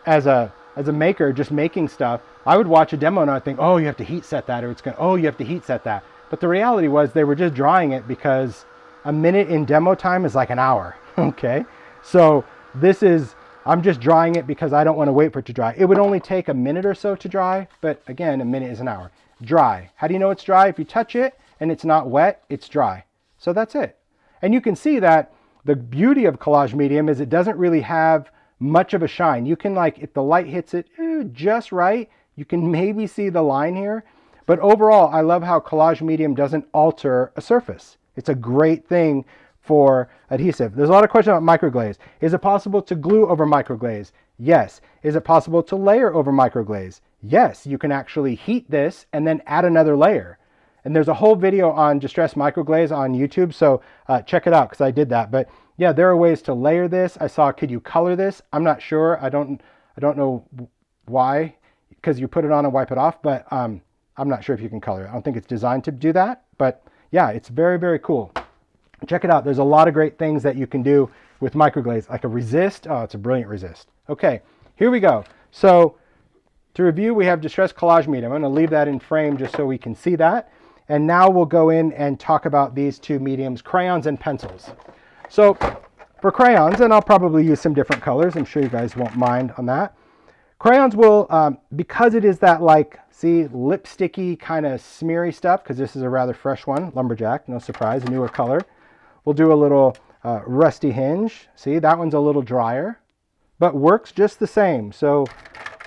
as a maker, just making stuff, I would watch a demo and I'd think, oh, you have to heat set that, or it's going, oh, you have to heat set that. But the reality was they were just drying it because a minute in demo time is like an hour. Okay, so this is, I'm just drying it because I don't want to wait for it to dry. It would only take a minute or so to dry, but again, a minute is an hour. Dry. How do you know it's dry? If you touch it and it's not wet, it's dry. So that's it. And you can see that the beauty of collage medium is it doesn't really have much of a shine. You can, like, if the light hits it just right, you can maybe see the line here. But overall, I love how collage medium doesn't alter a surface. It's a great thing for adhesive. There's a lot of questions about microglaze. Is it possible to glue over microglaze? Yes. Is it possible to layer over microglaze? Yes. You can actually heat this and then add another layer. And there's a whole video on Distress Microglaze on YouTube, so check it out because I did that. But yeah, there are ways to layer this. I saw, could you color this? I'm not sure. I don't know why, because you put it on and wipe it off, but I'm not sure if you can color it. I don't think it's designed to do that, but yeah, it's very, very cool. Check it out. There's a lot of great things that you can do with microglaze, like a resist. Oh, it's a brilliant resist. Okay, here we go. So to review, we have Distress Collage medium. I'm going to leave that in frame just so we can see that. And now we'll go in and talk about these two mediums, crayons and pencils. So for crayons, and I'll probably use some different colors. I'm sure you guys won't mind on that. Crayons will, because it is that like, see, lipsticky kind of smeary stuff, because this is a rather fresh one, Lumberjack, no surprise, a newer color. We'll do a little rusty hinge. See, that one's a little drier, but works just the same. So,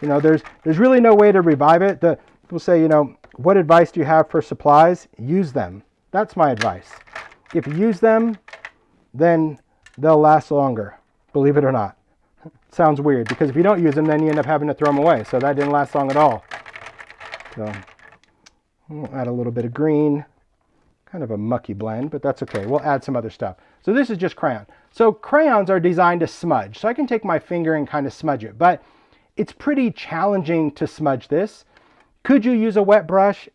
you know, there's really no way to revive it. People say, you know, what advice do you have for supplies? Use them. That's my advice. If you use them, then they'll last longer, believe it or not. Sounds weird, because if you don't use them, then you end up having to throw them away. So that didn't last long at all. So we'll add a little bit of green, kind of a mucky blend, but that's okay. We'll add some other stuff. So this is just crayon. So crayons are designed to smudge. So I can take my finger and kind of smudge it, but it's pretty challenging to smudge this. Could you use a wet brush?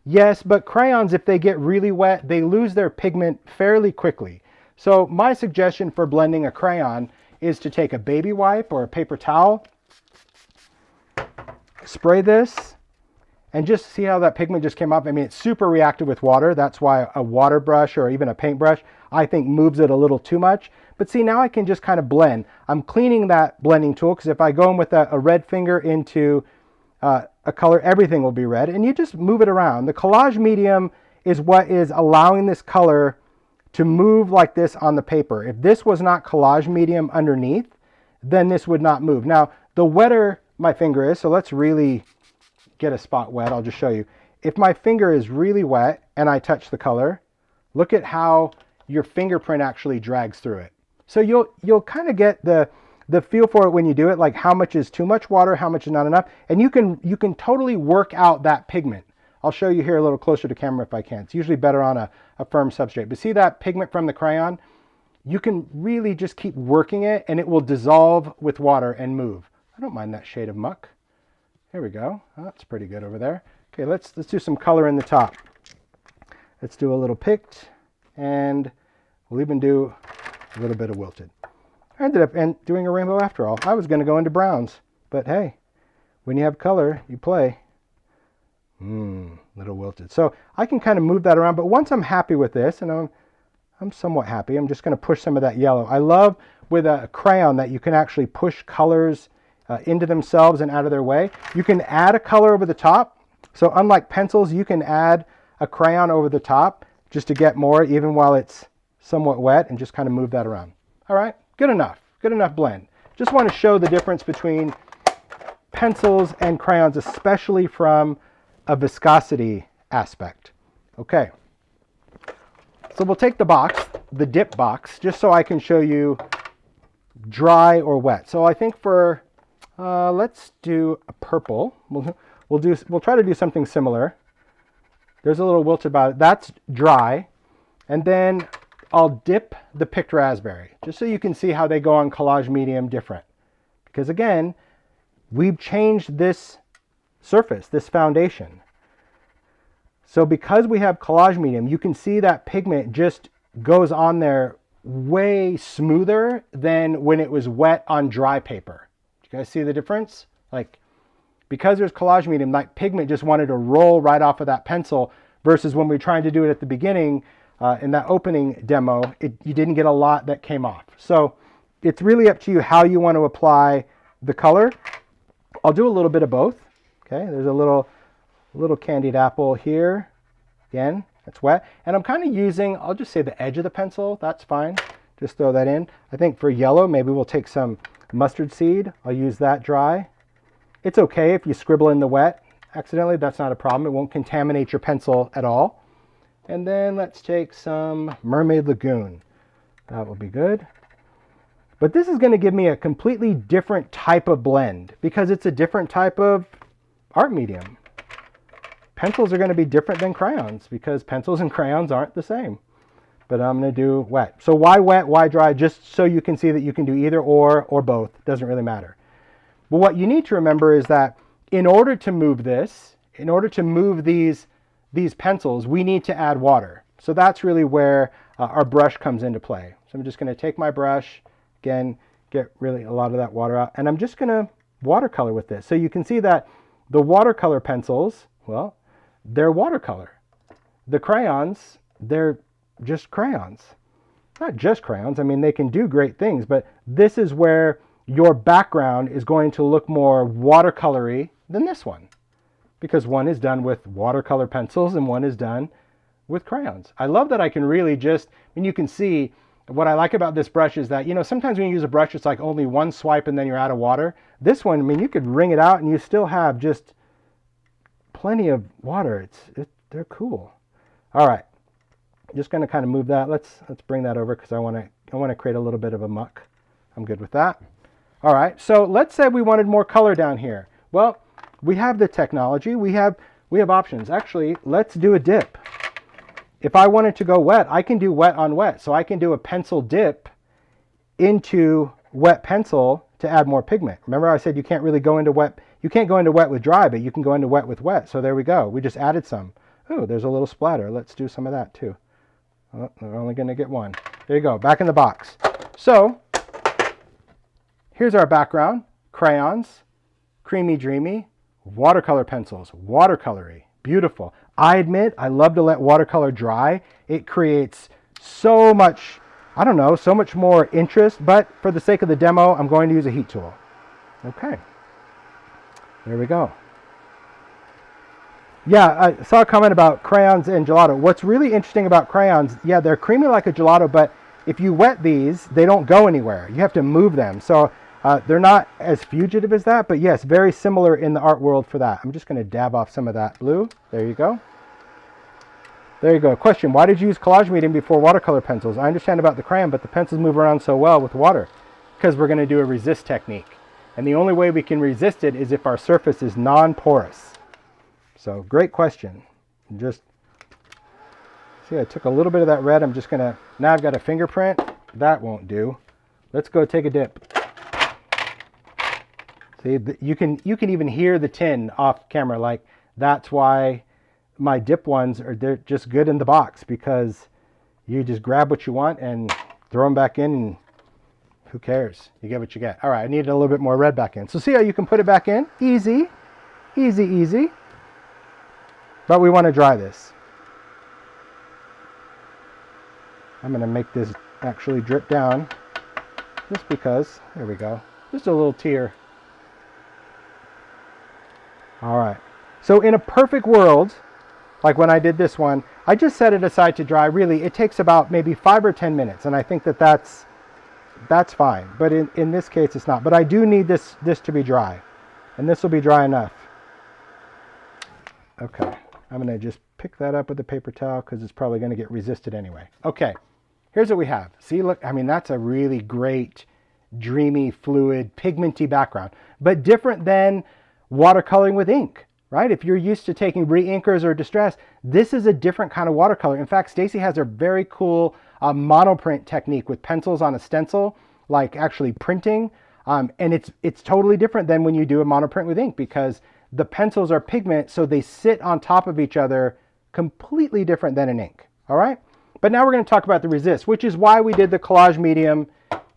Yes, but crayons, if they get really wet, they lose their pigment fairly quickly. So my suggestion for blending a crayon is to take a baby wipe or a paper towel, spray this, and just see how that pigment just came up. I mean, it's super reactive with water. That's why a water brush or even a paintbrush, I think, moves it a little too much. But see, now I can just kind of blend. I'm cleaning that blending tool, because if I go in with a red finger into a color, everything will be red, and you just move it around. The collage medium is what is allowing this color to move like this on the paper. If this was not collage medium underneath, then this would not move. Now, the wetter my finger is, so let's really get a spot wet. I'll just show you. If my finger is really wet and I touch the color, look at how your fingerprint actually drags through it. So you'll kind of get the feel for it when you do it, like how much is too much water, how much is not enough, and you can totally work out that pigment. I'll show you here a little closer to camera if I can. It's usually better on a firm substrate. But see that pigment from the crayon? You can really just keep working it, and it will dissolve with water and move. I don't mind that shade of muck. There we go. Oh, that's pretty good over there. Okay, let's do some color in the top. Let's do a little picked, and we'll even do a little bit of wilted. I ended up doing a rainbow after all. I was going to go into browns, but hey, when you have color, you play. Little wilted. So I can kind of move that around, but once I'm happy with this, and I'm somewhat happy, I'm just going to push some of that yellow. I love with a crayon that you can actually push colors into themselves and out of their way. You can add a color over the top. So unlike pencils, you can add a crayon over the top just to get more, even while it's somewhat wet, and just kind of move that around. All right, good enough blend. Just want to show the difference between pencils and crayons, especially from a viscosity aspect. Okay, so we'll take the box, the dip box, just so I can show you dry or wet. So I think for, let's do a purple. We'll try to do something similar. There's a little wilted about it. That's dry. And then I'll dip the picked raspberry, just so you can see how they go on collage medium different. Because again, we've changed this surface, this foundation. So because we have collage medium, you can see that pigment just goes on there way smoother than when it was wet on dry paper. Do you guys see the difference? Like, because there's collage medium, like pigment just wanted to roll right off of that pencil, versus when we were trying to do it at the beginning in that opening demo, you didn't get a lot that came off. So it's really up to you how you want to apply the color. I'll do a little bit of both. Okay, there's a little candied apple here. Again, it's wet. And I'm kind of using, I'll just say the edge of the pencil. That's fine. Just throw that in. I think for yellow, maybe we'll take some mustard seed. I'll use that dry. It's okay if you scribble in the wet accidentally. That's not a problem. It won't contaminate your pencil at all. And then let's take some Mermaid Lagoon. That will be good. But this is going to give me a completely different type of blend, because it's a different type of art medium. Pencils are going to be different than crayons, because pencils and crayons aren't the same. But I'm going to do wet. So why wet, why dry? Just so you can see that you can do either or both. Doesn't really matter. But what you need to remember is that in order to move this, in order to move these pencils, we need to add water. So that's really where our brush comes into play. So I'm just going to take my brush, again, get really a lot of that water out, and I'm just going to watercolor with this. So you can see that the watercolor pencils, well, they're watercolor. The crayons, they're just crayons. Not just crayons, I mean, they can do great things, but this is where your background is going to look more watercolory than this one, because one is done with watercolor pencils and one is done with crayons. I love that I can really just, I mean, you can see what I like about this brush is that, you know, sometimes when you use a brush, it's like only one swipe and then you're out of water. This one, I mean, you could wring it out and you still have just plenty of water. They're cool. All right, just going to kind of move that. Let's bring that over because I want to create a little bit of a muck. I'm good with that. All right, so let's say we wanted more color down here. Well, we have the technology. We have options. Actually, let's do a dip. If I wanted to go wet, I can do wet on wet. So I can do a pencil dip into wet pencil to add more pigment. Remember I said you can't really go into wet. You can't go into wet with dry, but you can go into wet with wet. So there we go. We just added some. Oh, there's a little splatter. Let's do some of that too. Oh, we're only going to get one. There you go. Back in the box. So here's our background. Crayons, creamy dreamy, watercolor pencils, watercolory, beautiful. I admit I love to let watercolor dry. It creates so much, I don't know, so much more interest, but for the sake of the demo, I'm going to use a heat tool. Okay, there we go. Yeah, I saw a comment about crayons and gelato. What's really interesting about crayons, yeah, they're creamy like a gelato, but if you wet these, they don't go anywhere. You have to move them. So they're not as fugitive as that, but yes, very similar in the art world for that. I'm just going to dab off some of that blue. There you go. There you go. Question, why did you use collage medium before watercolor pencils? I understand about the crayon, but the pencils move around so well with water. Because we're going to do a resist technique. And the only way we can resist it is if our surface is non-porous. So great question. Just see, I took a little bit of that red. I'm just going to, now I've got a fingerprint. That won't do. Let's go take a dip. See, you can even hear the tin off camera. Like, that's why my dip ones they're just good in the box, because you just grab what you want and throw them back in, and who cares? You get what you get. All right, I needed a little bit more red back in. So see how you can put it back in? Easy, easy, easy. But we want to dry this. I'm going to make this actually drip down just because. There we go. Just a little tear. All right. So in a perfect world, like when I did this one, I just set it aside to dry. Really, it takes about maybe 5 or 10 minutes, and I think that's fine. But in this case, it's not. But I do need this to be dry, and this will be dry enough. Okay, I'm going to just pick that up with a paper towel because it's probably going to get resisted anyway. Okay, here's what we have. See, look, I mean, that's a really great, dreamy, fluid, pigmenty background, but different than watercoloring with ink, right? If you're used to taking re-inkers or distress, this is a different kind of watercolor. In fact, Stacy has a very cool monoprint technique with pencils on a stencil, like actually printing, and it's totally different than when you do a monoprint with ink, because the pencils are pigment, so they sit on top of each other, completely different than an ink. All right, but now we're going to talk about the resist, which is why we did the collage medium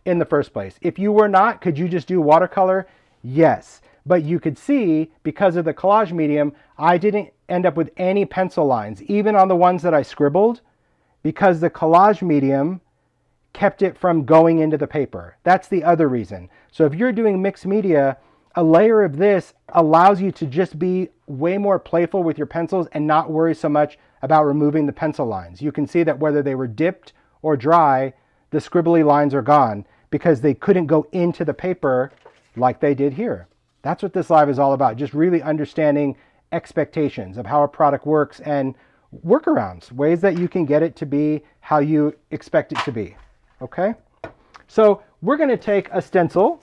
in the first place. If you were not, could you just do watercolor? Yes. But you could see, because of the collage medium, I didn't end up with any pencil lines, even on the ones that I scribbled, because the collage medium kept it from going into the paper. That's the other reason. So if you're doing mixed media, a layer of this allows you to just be way more playful with your pencils and not worry so much about removing the pencil lines. You can see that whether they were dipped or dry, the scribbly lines are gone because they couldn't go into the paper like they did here. That's what this live is all about, just really understanding expectations of how a product works and workarounds, ways that you can get it to be how you expect it to be, okay? So we're gonna take a stencil.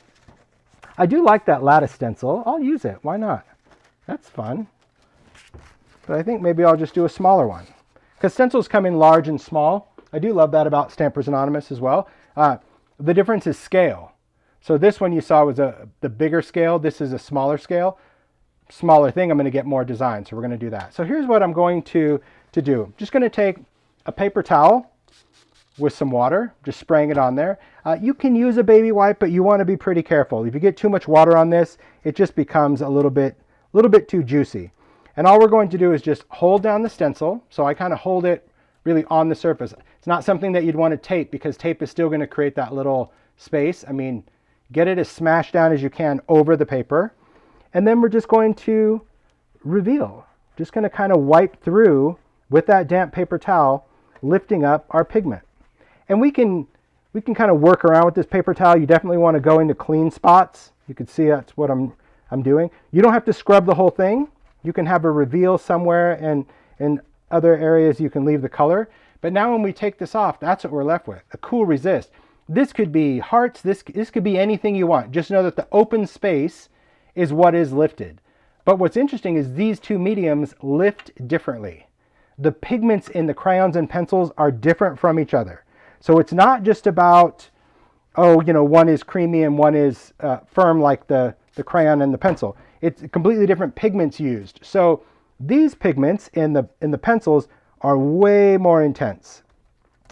I do like that lattice stencil. I'll use it, why not? That's fun. But I think maybe I'll just do a smaller one, because stencils come in large and small. I do love that about Stampers Anonymous as well. The difference is scale. So this one you saw was the bigger scale. This is a smaller scale. Smaller thing, I'm going to get more design. So we're going to do that. So here's what I'm going to do. I'm just going to take a paper towel with some water, just spraying it on there. You can use a baby wipe, but you want to be pretty careful. If you get too much water on this, it just becomes a little bit too juicy. And all we're going to do is just hold down the stencil. So I kind of hold it really on the surface. It's not something that you'd want to tape, because tape is still going to create that little space. I mean, get it as smashed down as you can over the paper. And then we're just going to reveal. Just going to kind of wipe through with that damp paper towel, lifting up our pigment. And we can kind of work around with this paper towel. You definitely want to go into clean spots. You can see that's what I'm doing. You don't have to scrub the whole thing. You can have a reveal somewhere, and in other areas you can leave the color. But now when we take this off, that's what we're left with, a cool resist. This could be hearts, this could be anything you want. Just know that the open space is what is lifted. But what's interesting is these two mediums lift differently. The pigments in the crayons and pencils are different from each other. So it's not just about, oh, you know, one is creamy and one is firm like the crayon and the pencil. It's completely different pigments used. So these pigments in the pencils are way more intense.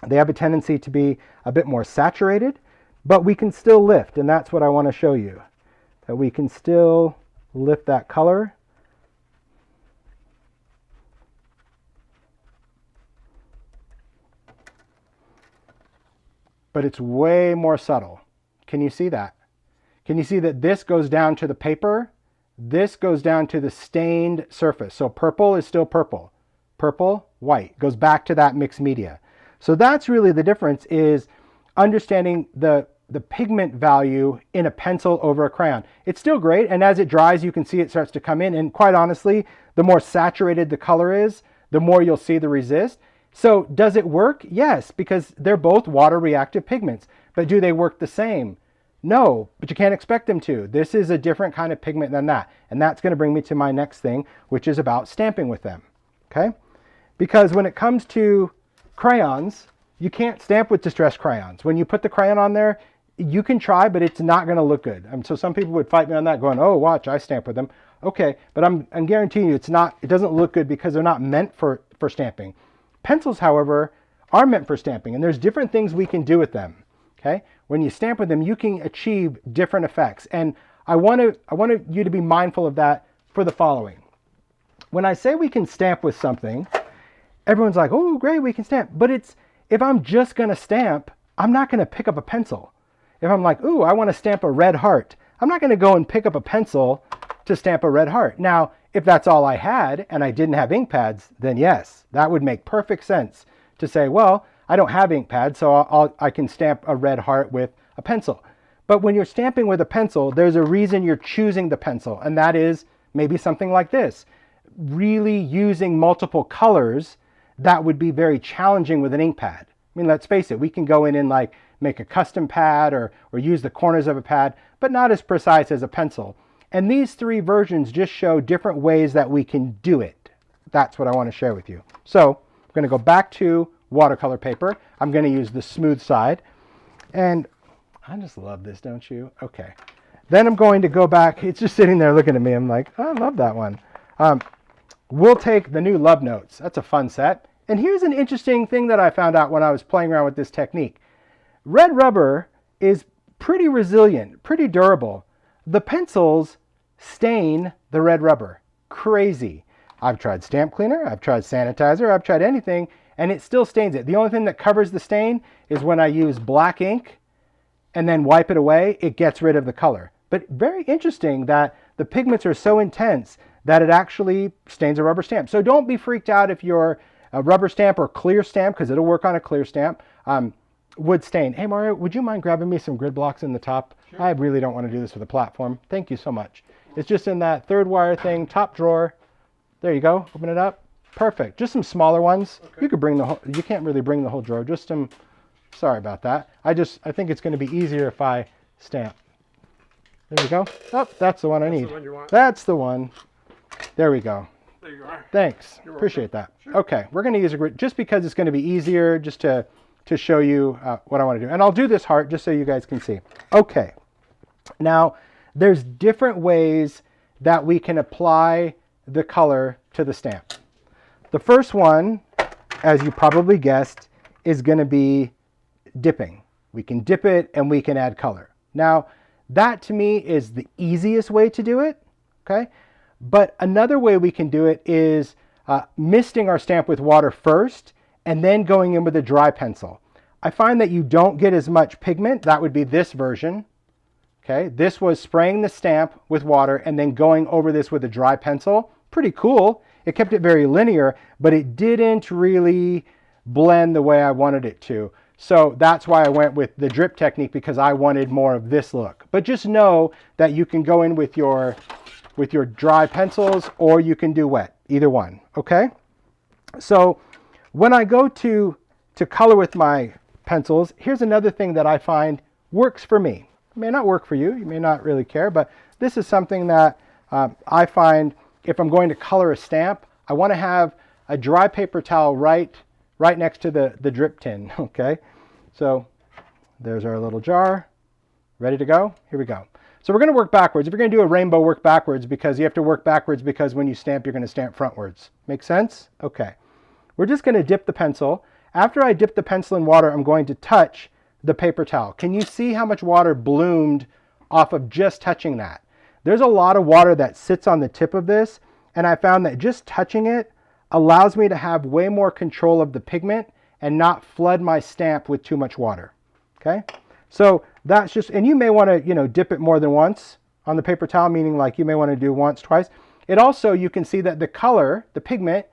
They have a tendency to be a bit more saturated, but we can still lift, and that's what I want to show you. That we can still lift that color. But it's way more subtle. Can you see that? Can you see that this goes down to the paper? This goes down to the stained surface. So purple is still purple. Purple, white, goes back to that mixed media. So that's really the difference, is understanding the pigment value in a pencil over a crayon. It's still great, and as it dries, you can see it starts to come in, and quite honestly, the more saturated the color is, the more you'll see the resist. So does it work? Yes, because they're both water reactive pigments. But do they work the same? No, but you can't expect them to. This is a different kind of pigment than that. And that's going to bring me to my next thing, which is about stamping with them. Okay? Because when it comes to crayons, you can't stamp with distressed crayons. When you put the crayon on there, you can try, but it's not going to look good. So some people would fight me on that, going, "Oh, watch, I stamp with them." Okay, but I'm guaranteeing you, it doesn't look good because they're not meant for stamping. Pencils, however, are meant for stamping, and there's different things we can do with them. Okay, when you stamp with them, you can achieve different effects, and I want you to be mindful of that for the following. When I say we can stamp with something, everyone's like, "Oh, great, we can stamp." But if I'm just going to stamp, I'm not going to pick up a pencil. If I'm like, "Ooh, I want to stamp a red heart," I'm not going to go and pick up a pencil to stamp a red heart. Now, if that's all I had and I didn't have ink pads, then yes, that would make perfect sense to say, well, I don't have ink pads, so I can stamp a red heart with a pencil. But when you're stamping with a pencil, there's a reason you're choosing the pencil, and that is maybe something like this. Really using multiple colors, that would be very challenging with an ink pad. I mean, let's face it, we can go in and like make a custom pad or use the corners of a pad, but not as precise as a pencil. And these three versions just show different ways that we can do it. That's what I want to share with you. So I'm going to go back to watercolor paper. I'm going to use the smooth side. And I just love this, don't you? Okay. Then I'm going to go back. It's just sitting there looking at me. I'm like, oh, I love that one. We'll take the new Love Notes. That's a fun set. And here's an interesting thing that I found out when I was playing around with this technique. Red rubber is pretty resilient, pretty durable. The pencils stain the red rubber. Crazy. I've tried stamp cleaner, I've tried sanitizer, I've tried anything, and it still stains it. The only thing that covers the stain is when I use black ink and then wipe it away, it gets rid of the color. But very interesting that the pigments are so intense that it actually stains a rubber stamp. So don't be freaked out if you're a rubber stamp or clear stamp, because it'll work on a clear stamp, would stain. Hey Mario, would you mind grabbing me some grid blocks in the top? Sure. I really don't want to do this with a platform. Thank you so much. It's just in that third wire thing, top drawer. There you go. Open it up. Perfect. Just some smaller ones. Okay. You could bring the whole, you can't really bring the whole drawer. Just some, sorry about that. I think it's going to be easier if I stamp. There we go. Oh, that's the one I need. That's the one you want. That's the one. There we go. There you are. Thanks. Appreciate that. Sure. Okay, we're going to use a grid just because it's going to be easier just to show you what I want to do. And I'll do this heart just so you guys can see. Okay. Now, there's different ways that we can apply the color to the stamp. The first one, as you probably guessed, is going to be dipping. We can dip it and we can add color. Now, that to me is the easiest way to do it, okay? But another way we can do it is misting our stamp with water first and then going in with a dry pencil. I find that you don't get as much pigment. That would be this version. Okay, this was spraying the stamp with water and then going over this with a dry pencil. Pretty cool. It kept it very linear, but it didn't really blend the way I wanted it to. So that's why I went with the drip technique, because I wanted more of this look. But just know that you can go in with your dry pencils, or you can do wet, either one, okay? So when I go to color with my pencils, here's another thing that I find works for me. It may not work for you, you may not really care, but this is something that I find if I'm going to color a stamp, I want to have a dry paper towel right next to the drip tin, okay? So there's our little jar, ready to go. Here we go. So we're going to work backwards. If you're going to do a rainbow, work backwards, because you have to work backwards, because when you stamp, you're going to stamp frontwards. Make sense? Okay. We're just going to dip the pencil. After I dip the pencil in water, I'm going to touch the paper towel. Can you see how much water bloomed off of just touching that? There's a lot of water that sits on the tip of this, and I found that just touching it allows me to have way more control of the pigment and not flood my stamp with too much water. Okay, so that's just, and you may want to, dip it more than once on the paper towel, meaning like you may want to do once, twice. It also, you can see that the color, the pigment,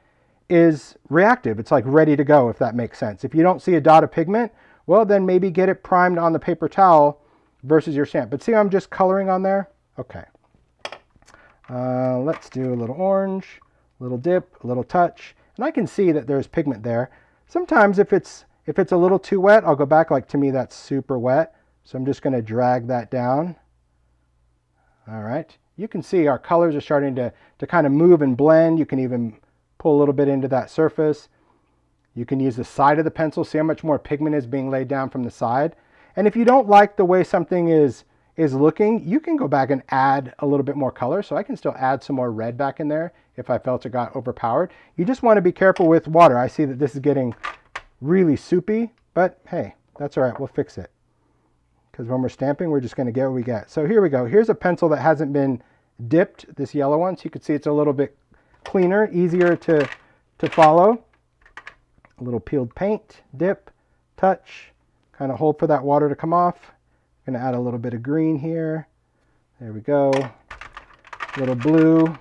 is reactive. It's like ready to go, if that makes sense. If you don't see a dot of pigment, well, then maybe get it primed on the paper towel versus your stamp. But see how I'm just coloring on there? Okay. Let's do a little orange, a little dip, a little touch, and I can see that there's pigment there. Sometimes if it's a little too wet, I'll go back, like to me that's super wet. So I'm just going to drag that down. All right. You can see our colors are starting to kind of move and blend. You can even pull a little bit into that surface. You can use the side of the pencil, see how much more pigment is being laid down from the side. And if you don't like the way something is looking, you can go back and add a little bit more color. So I can still add some more red back in there if I felt it got overpowered. You just want to be careful with water. I see that this is getting really soupy, but hey, that's all right. We'll fix it. Because when we're stamping, we're just going to get what we get. So here we go. Here's a pencil that hasn't been dipped, this yellow one. So you can see it's a little bit cleaner, easier to follow. A little peeled paint, dip, touch, kind of hold for that water to come off. I'm going to add a little bit of green here. There we go. A little blue.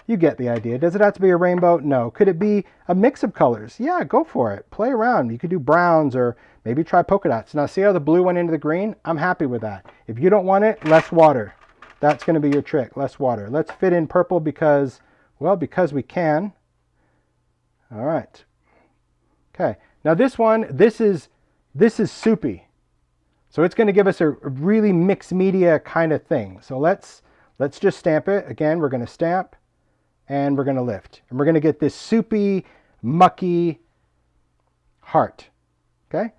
You get the idea. Does it have to be a rainbow? No. Could it be a mix of colors? Yeah, go for it. Play around. You could do browns or maybe try polka dots. Now see how the blue went into the green? I'm happy with that. If you don't want it, less water. That's going to be your trick, less water. Let's fit in purple because, well, because we can. All right. Okay. Now this one, this is soupy. So it's going to give us a really mixed media kind of thing. So let's just stamp it. Again, we're going to stamp and we're going to lift. And we're going to get this soupy, mucky heart. Okay?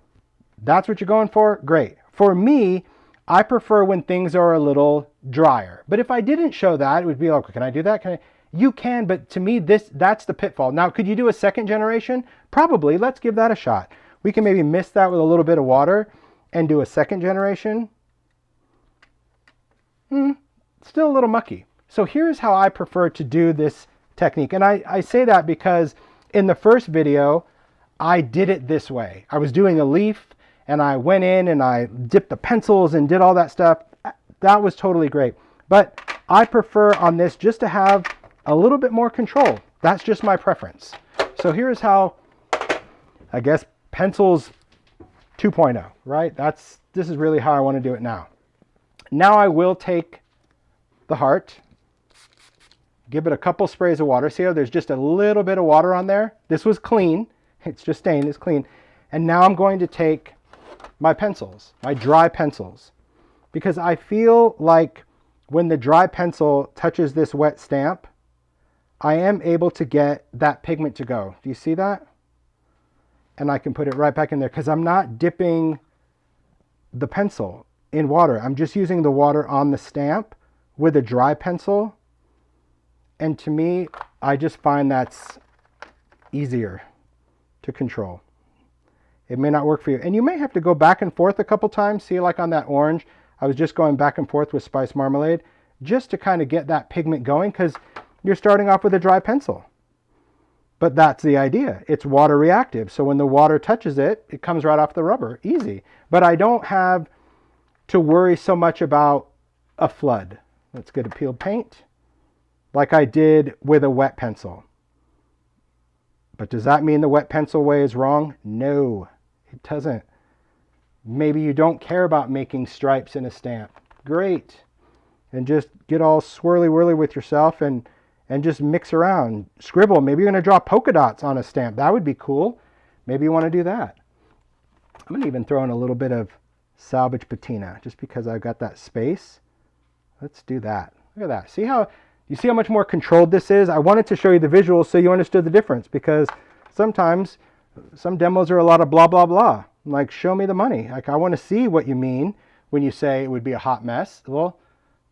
That's what you're going for? Great. For me, I prefer when things are a little drier. But if I didn't show that, it would be like, can I do that? Can I? You can, but to me, that's the pitfall. Now, could you do a second generation? Probably. Let's give that a shot. We can maybe mist that with a little bit of water and do a second generation. Still a little mucky. So here's how I prefer to do this technique. And I say that because in the first video, I did it this way. I was doing a leaf and I went in and I dipped the pencils and did all that stuff. That was totally great. But I prefer on this just to have a little bit more control. That's just my preference. So here's how, I guess, pencils 2.0, right? This is really how I want to do it now. Now I will take the heart, give it a couple sprays of water. See how there's just a little bit of water on there? This was clean. It's just stained, it's clean. And now I'm going to take my pencils, my dry pencils, because I feel like when the dry pencil touches this wet stamp, I am able to get that pigment to go. Do you see that? And I can put it right back in there because I'm not dipping the pencil in water. I'm just using the water on the stamp with a dry pencil. And to me, I just find that's easier to control. It may not work for you. And you may have to go back and forth a couple times. See, like on that orange, I was just going back and forth with Spice Marmalade just to kind of get that pigment going because you're starting off with a dry pencil. But that's the idea. It's water reactive. So when the water touches it, it comes right off the rubber. Easy. But I don't have to worry so much about a flood. Let's get a peeled paint like I did with a wet pencil. But does that mean the wet pencil way is wrong? No, it doesn't. Maybe you don't care about making stripes in a stamp. Great. And just get all swirly whirly with yourself and just mix around. Scribble. Maybe you're going to draw polka dots on a stamp. That would be cool. Maybe you want to do that. I'm going to even throw in a little bit of salvage patina just because I've got that space. Let's do that. Look at that. See how you see how much more controlled this is? I wanted to show you the visuals so you understood the difference, because sometimes some demos are a lot of blah, blah, blah. Like, show me the money. Like, I want to see what you mean when you say it would be a hot mess. Well,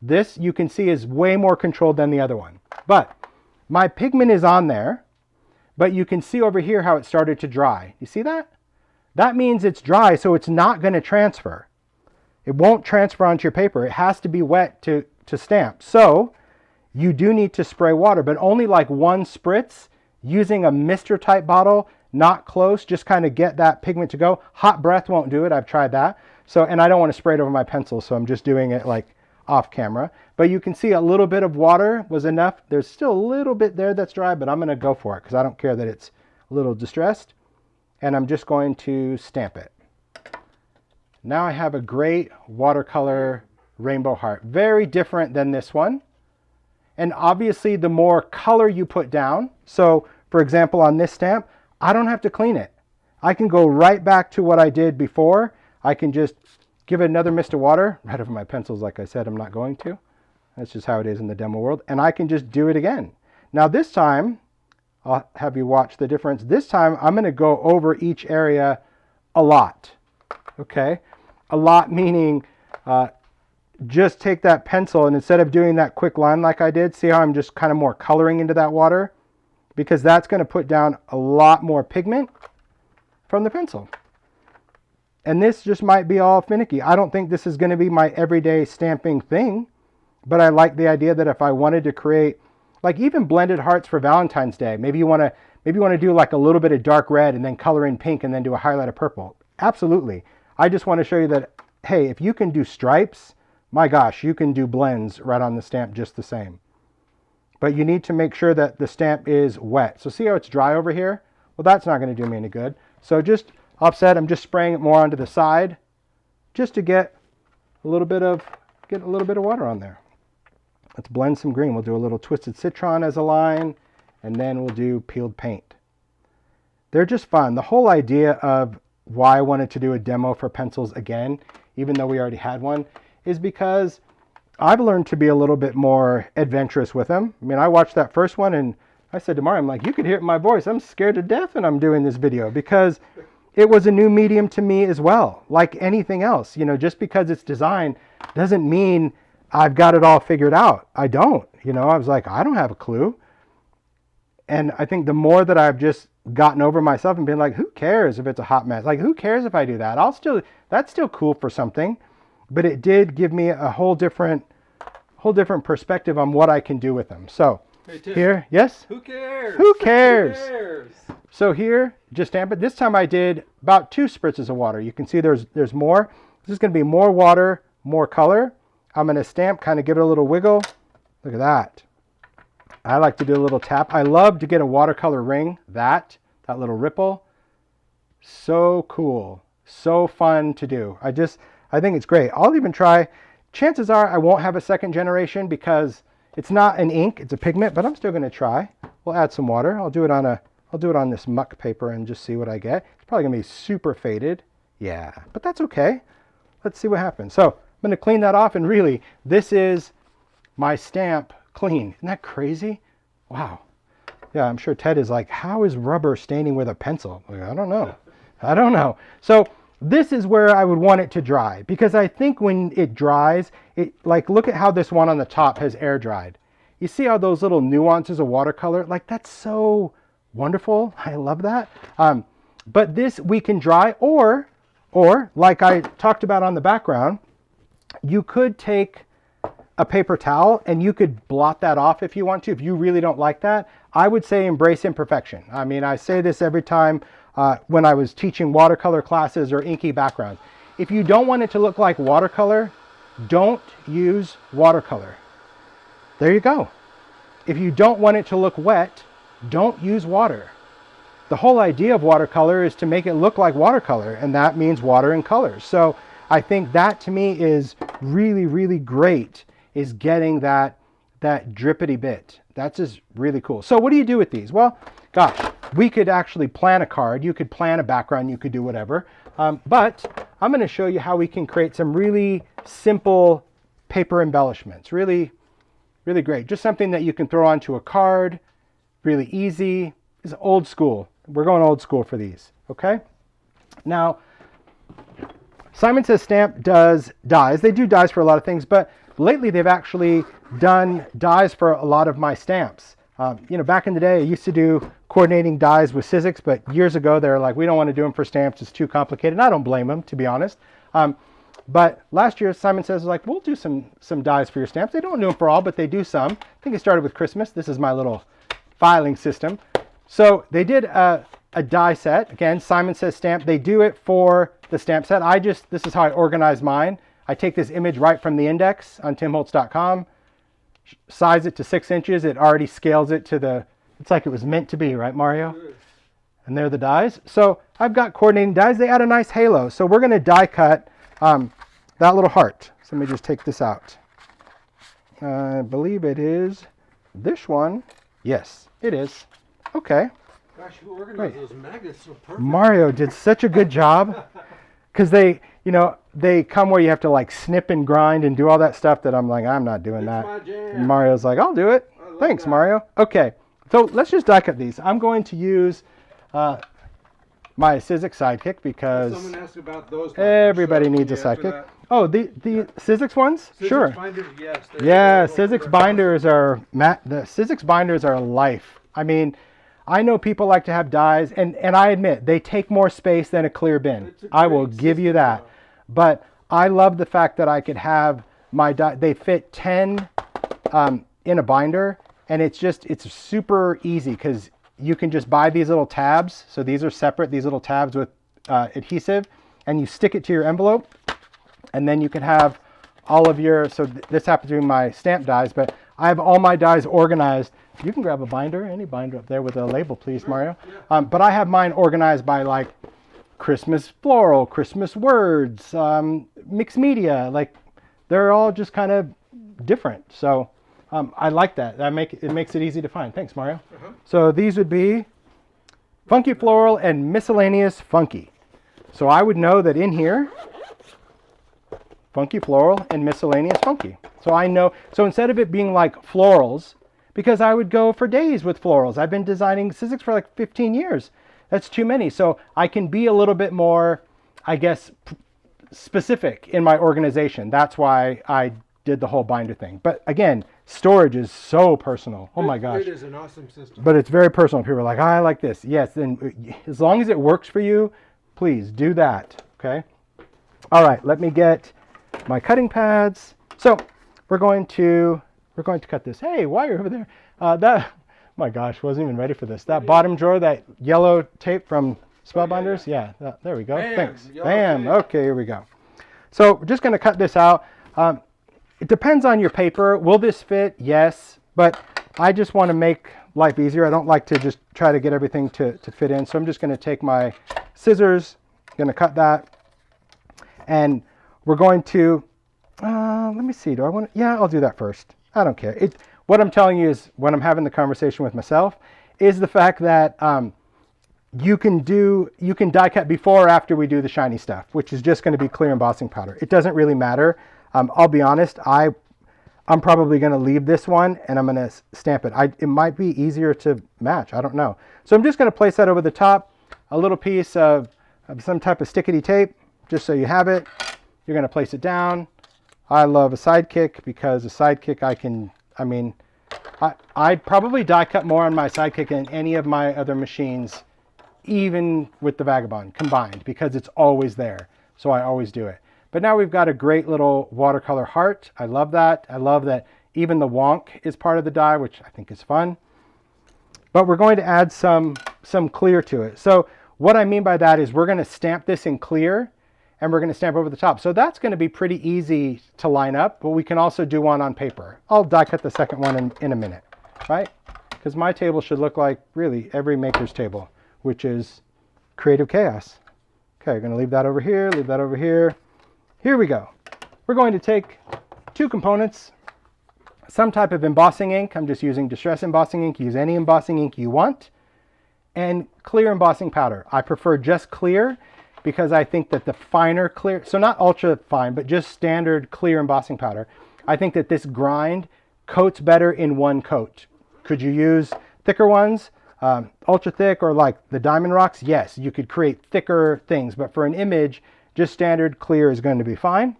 this you can see is way more controlled than the other one. But my pigment is on there, but you can see over here how it started to dry. You see that? That means it's dry, so it's not going to transfer. It won't transfer onto your paper. It has to be wet to stamp. So you do need to spray water, but only like one spritz using a mister type bottle, not close, just kind of get that pigment to go. Hot breath won't do it. I've tried that. So, and I don't want to spray it over my pencil, so I'm just doing it like off camera. But you can see a little bit of water was enough. There's still a little bit there that's dry, but I'm going to go for it because I don't care that it's a little distressed. And I'm just going to stamp it. Now I have a great watercolor rainbow heart. Very different than this one. And obviously the more color you put down, so for example on this stamp, I don't have to clean it. I can go right back to what I did before. I can just give it another mist of water, right over my pencils like I said I'm not going to. That's just how it is in the demo world. And I can just do it again. Now this time, I'll have you watch the difference. This time I'm going to go over each area a lot. Okay? A lot meaning just take that pencil and instead of doing that quick line like I did, see how I'm just kind of more coloring into that water? Because that's going to put down a lot more pigment from the pencil. And this just might be all finicky. I don't think this is going to be my everyday stamping thing, but I like the idea that if I wanted to create like even blended hearts for Valentine's Day, maybe you want to do like a little bit of dark red and then color in pink and then do a highlight of purple. Absolutely. I just want to show you that, hey, if you can do stripes, my gosh, you can do blends right on the stamp just the same. But you need to make sure that the stamp is wet. So see how it's dry over here? Well, that's not going to do me any good. So just offset, I'm just spraying it more onto the side just to get a little bit of water on there. Let's blend some green. We'll do a little Twisted Citron as a line, and then we'll do peeled paint. They're just fun. The whole idea of why I wanted to do a demo for pencils again, even though we already had one, is because I've learned to be a little bit more adventurous with them. I mean, I watched that first one and I said to Mario, I'm like, you could hear it in my voice. I'm scared to death when I'm doing this video because it was a new medium to me as well. Like anything else, you know, just because it's design doesn't mean I've got it all figured out. I don't, you know, I was like, I don't have a clue. And I think the more that I've just gotten over myself and been like, who cares if it's a hot mess? Like, who cares if I do that? That's still cool for something. But it did give me a whole different perspective on what I can do with them. So Hey, Tim, here, yes? who cares? Who cares? Who cares? So here, just stamp it. This time I did about 2 spritzes of water. You can see there's more. This is going to be more water, more color. I'm going to stamp, kind of give it a little wiggle. Look at that. I like to do a little tap. I love to get a watercolor ring, that little ripple. So cool. So fun to do. I think it's great. I'll even try. Chances are I won't have a second generation because it's not an ink, it's a pigment, but I'm still going to try. We'll add some water. I'll do it on this muck paper and just see what I get. It's probably going to be super faded. Yeah, but that's okay. Let's see what happens. So I'm going to clean that off, and really, this is my stamp clean. Isn't that crazy? Wow. Yeah, I'm sure Ted is like, how is rubber staining with a pencil? Like, I don't know. I don't know. So this is where I would want it to dry, because I think when it dries, like look at how this one on the top has air dried. You see how those little nuances of watercolor, like that's so wonderful. I love that. But this we can dry, or like I talked about on the background, you could take a paper towel and you could blot that off if you want to. If you really don't like that, I would say embrace imperfection. I mean, I say this every time when I was teaching watercolor classes or inky backgrounds. If you don't want it to look like watercolor, don't use watercolor. There you go. If you don't want it to look wet, don't use water. The whole idea of watercolor is to make it look like watercolor, and that means water and colors. So I think that to me is really, really great, is getting that drippity bit. That's just really cool. So what do you do with these? Well, gosh, we could actually plan a card. You could plan a background. You could do whatever. But I'm going to show you how we can create some really simple paper embellishments. Really, really great. Just something that you can throw onto a card. Really easy. It's old school. We're going old school for these. Okay. Now, Simon Says Stamp does dies. They do dies for a lot of things, but lately they've actually done dies for a lot of my stamps. You know, back in the day, I used to do coordinating dies with Sizzix, but years ago, they're like, we don't want to do them for stamps. It's too complicated. And I don't blame them, to be honest. But last year, Simon Says, like, we'll do some dies for your stamps. They don't do them for all, but they do some. I think it started with Christmas. This is my little filing system. So they did a die set. Again, Simon Says Stamp. They do it for the stamp set. This is how I organize mine. I take this image right from the index on timholtz.com, size it to 6 inches. It already scales it to it's like it was meant to be, right, Mario? And there are the dies. So I've got coordinating dies. They add a nice halo. So we're going to die cut that little heart. So let me just take this out. I believe it is this one. Yes, it is. Okay. Gosh, who organized those magnets so perfect? Mario did such a good job, because they come where you have to like snip and grind and do all that stuff that I'm like, I'm not doing that. My jam. And Mario's like, I'll do it. Thanks, that. Mario. Okay, so let's just die cut these. I'm going to use my Sizzix sidekick because someone asked about those. Everybody needs a sidekick. Oh, the Sizzix ones? Sizzix sure. Binders, yes. Yeah, Sizzix binders are the Sizzix binders are life. I mean, I know people like to have dies, and I admit they take more space than a clear bin. I will give you that. But I love the fact that I could have my die. They fit 10 in a binder, and it's super easy because you can just buy these little tabs. So these are separate, these little tabs with adhesive, and you stick it to your envelope, and then you can have all of your, so this happens to be my stamp dies, but I have all my dies organized. You can grab a binder, any binder up there with a label, please, Mario. But I have mine organized by like Christmas floral, Christmas words, mixed media. Like they're all just kind of different. So I like that. It makes it easy to find. Thanks, Mario. So these would be funky floral and miscellaneous funky. So I would know that in here, funky floral and miscellaneous funky. So I know, so instead of it being like florals, because I would go for days with florals. I've been designing Sizzix for like 15 years. That's too many. So I can be a little bit more, I guess, specific in my organization. That's why I did the whole binder thing. But again, storage is so personal. Oh my gosh. It is an awesome system. But it's very personal. People are like, I like this. Yes, then as long as it works for you, please do that. Okay. All right, let me get my cutting pads. So we're going to cut this. Hey, while you're over there, my gosh, wasn't even ready for this. That bottom drawer, that yellow tape from Spellbinders. Yeah, there we go. Bam, thanks. Bam. Tape. Okay, here we go. So we're just going to cut this out. It depends on your paper. Will this fit? Yes, but I just want to make life easier. I don't like to just try to get everything to fit in. So I'm just going to take my scissors, going to cut that, and we're going to, let me see, do I want to, yeah, I'll do that first. I don't care. What I'm telling you is, when I'm having the conversation with myself, is the fact that you can die cut before or after we do the shiny stuff, which is just going to be clear embossing powder. It doesn't really matter. I'll be honest, I'm probably going to leave this one and I'm going to stamp it. It might be easier to match. I don't know. So I'm just going to place that over the top, a little piece of some type of stickity tape, just so you have it. You're going to place it down. I love a sidekick because a sidekick I'd probably die cut more on my sidekick than any of my other machines, even with the Vagabond combined, because it's always there. So I always do it. But now we've got a great little watercolor heart. I love that. I love that even the wonk is part of the die, which I think is fun. But we're going to add some clear to it. So what I mean by that is we're going to stamp this in clear, and we're going to stamp over the top. So that's going to be pretty easy to line up, but we can also do one on paper. I'll die cut the second one in a minute, right? Because my table should look like really every maker's table, which is creative chaos. Okay, we're going to leave that over here, leave that over here. Here we go. We're going to take two components, some type of embossing ink. I'm just using Distress embossing ink. Use any embossing ink you want. And clear embossing powder. I prefer just clear because I think that the finer clear, so not ultra fine, but just standard clear embossing powder, I think that this grind coats better in one coat. Could you use thicker ones, ultra thick, or like the diamond rocks? Yes, you could create thicker things, but for an image, just standard clear is going to be fine.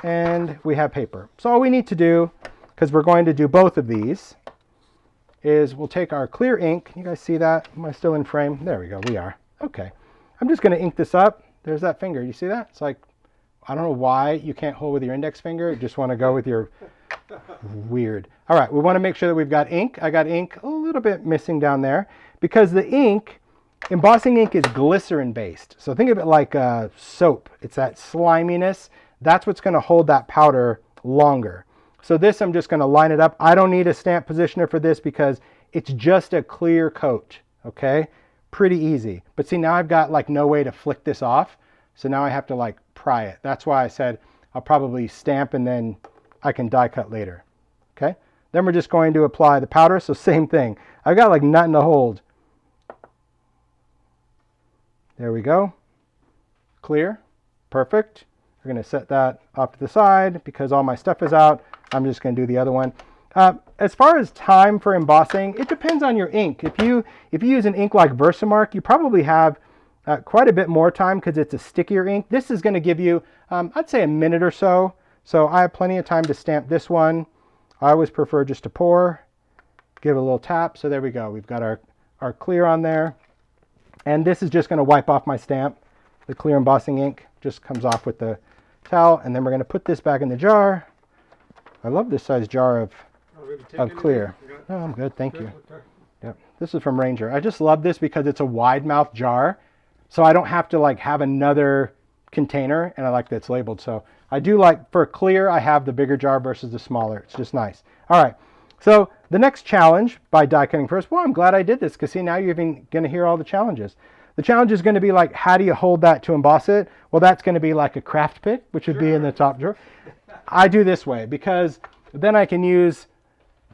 And we have paper. So all we need to do, because we're going to do both of these, is we'll take our clear ink. You guys see that? Am I still in frame? There we go, we are. Okay. I'm just going to ink this up. There's that finger. You see that? It's like, I don't know why you can't hold with your index finger. You just want to go with your weird. All right, we want to make sure that we've got ink. I got ink a little bit missing down there because the ink, embossing ink is glycerin based. So think of it like soap. It's that sliminess. That's what's going to hold that powder longer. So this, I'm just going to line it up. I don't need a stamp positioner for this because it's just a clear coat, okay? Pretty easy. But see, now I've got like no way to flick this off. So now I have to like pry it. That's why I said I'll probably stamp and then I can die cut later, okay? Then we're just going to apply the powder. So same thing. I've got like nothing to hold. There we go. Clear. Perfect. We're going to set that off to the side because all my stuff is out. I'm just going to do the other one. As far as time for embossing, it depends on your ink. If you use an ink like Versamark, you probably have quite a bit more time because it's a stickier ink. This is going to give you, I'd say, a minute or so. So I have plenty of time to stamp this one. I always prefer just to pour, give it a little tap. So there we go. We've got our clear on there. And this is just going to wipe off my stamp. The clear embossing ink just comes off with the towel. And then we're going to put this back in the jar. I love this size jar of clear. Oh, I'm good, thank you. Okay. Yep. This is from Ranger. I just love this because it's a wide mouth jar, so I don't have to like have another container, and I like that it's labeled. So I do like, for clear, I have the bigger jar versus the smaller. It's just nice. All right, so the next challenge by die cutting first, well, I'm glad I did this because see, now you're even going to hear all the challenges. The challenge is going to be like, how do you hold that to emboss it? Well, that's going to be like a craft pick, which would be in the top drawer. I do this way because then I can use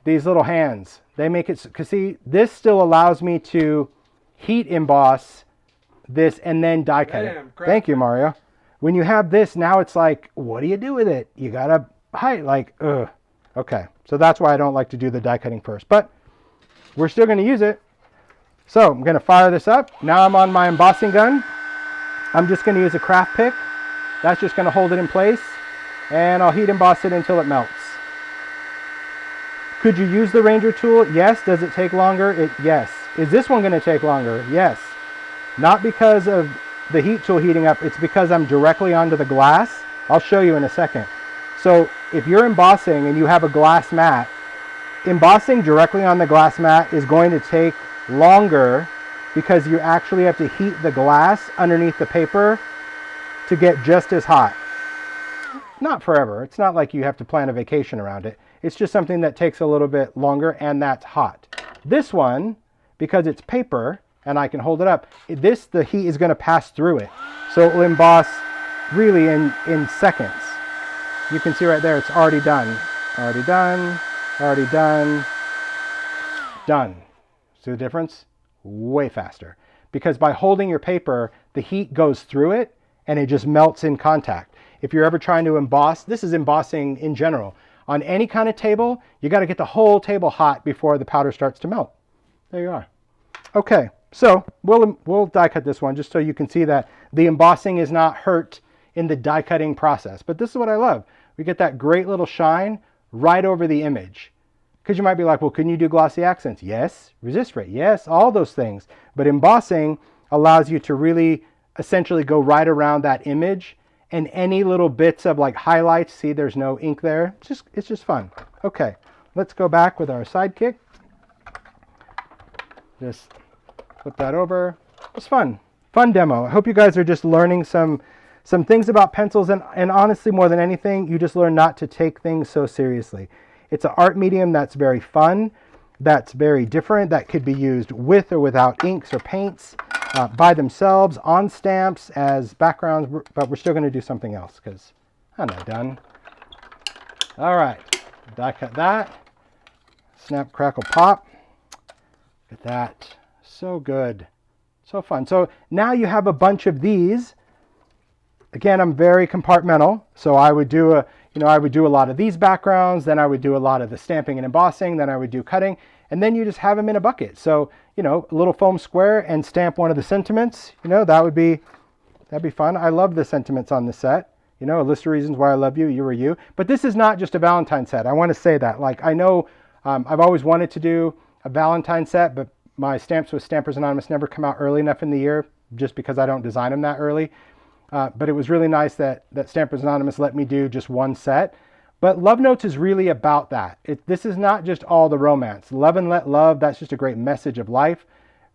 these little hands. They make it, because see, this still allows me to heat emboss this and then die cut it. Thank you, Mario. When you have this, now it's like, what do you do with it? You gotta hide, like, ugh. Okay, so that's why I don't like to do the die cutting first, but we're still gonna use it. So I'm gonna fire this up. Now I'm on my embossing gun. I'm just gonna use a craft pick. That's just gonna hold it in place. And I'll heat emboss it until it melts. Could you use the Ranger tool? Yes. Does it take longer? Yes. Is this one going to take longer? Yes. Not because of the heat tool heating up. It's because I'm directly onto the glass. I'll show you in a second. So if you're embossing and you have a glass mat, embossing directly on the glass mat is going to take longer because you actually have to heat the glass underneath the paper to get just as hot. Not forever. It's not like you have to plan a vacation around it. It's just something that takes a little bit longer, and that's hot. This one, because it's paper and I can hold it up, the heat is going to pass through it. So it will emboss really in seconds. You can see right there, it's already done. Already done, already done, done. See the difference? Way faster. Because by holding your paper, the heat goes through it and it just melts in contact. If you're ever trying to emboss, this is embossing in general. On any kind of table, you got to get the whole table hot before the powder starts to melt. There you are. Okay, so we'll die cut this one just so you can see that the embossing is not hurt in the die cutting process. But this is what I love. We get that great little shine right over the image. Because you might be like, well, couldn't you do glossy accents? Yes. Resist rate? Yes. All those things. But embossing allows you to really essentially go right around that image. And any little bits of like highlights, see there's no ink there. It's just fun. Okay, let's go back with our sidekick. Just flip that over. It's fun. Fun demo. I hope you guys are just learning some some things about pencils, and honestly, more than anything, you just learn not to take things so seriously. It's an art medium that's very fun, that's very different, that could be used with or without inks or paints, by themselves, on stamps, as backgrounds, but we're still going to do something else because I'm not done. All right, die cut that. Snap, crackle, pop. Look at that. So good. So fun. So now you have a bunch of these. Again, I'm very compartmental. So I would do a lot of these backgrounds, then I would do a lot of the stamping and embossing, then I would do cutting, and then you just have them in a bucket. So, a little foam square and stamp one of the sentiments, that'd be fun. I love the sentiments on the set. A list of reasons why I love you, you are you. But this is not just a Valentine set. I want to say that. Like, I know I've always wanted to do a Valentine set, but my stamps with Stampers Anonymous never come out early enough in the year just because I don't design them that early. But it was really nice that Stampers Anonymous let me do just one set. But Love Notes is really about that. This is not just all the romance. Love and let love, that's just a great message of life.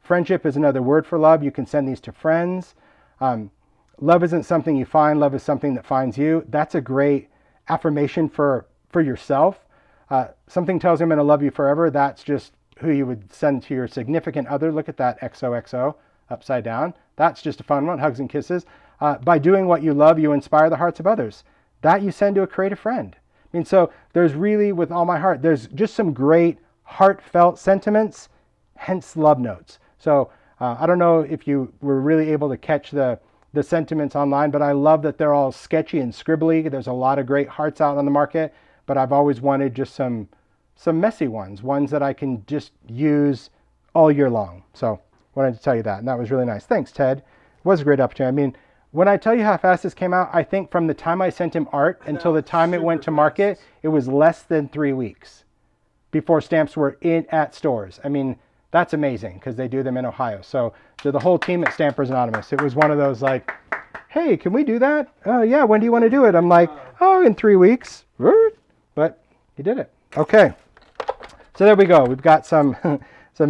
Friendship is another word for love. You can send these to friends. Love isn't something you find. Love is something that finds you. That's a great affirmation for yourself. Something tells you I'm going to love you forever. That's just who you would send to your significant other. Look at that XOXO upside down. That's just a fun one. Hugs and kisses. By doing what you love, you inspire the hearts of others. That you send to a creative friend. So there's really, with all my heart, there's just some great heartfelt sentiments, hence Love Notes. So I don't know if you were really able to catch the sentiments online, but I love that they're all sketchy and scribbly. There's a lot of great hearts out on the market, but I've always wanted just some messy ones that I can just use all year long. So wanted to tell you that, and that was really nice. Thanks, Ted. It was a great opportunity. When I tell you how fast this came out, I think from the time I sent him art until the time it went to market, it was less than 3 weeks before stamps were at stores. That's amazing because they do them in Ohio. So to the whole team at Stampers Anonymous, it was one of those like, hey, can we do that? Oh, yeah, when do you want to do it? I'm like, oh, in 3 weeks. But he did it. Okay. So there we go. We've got some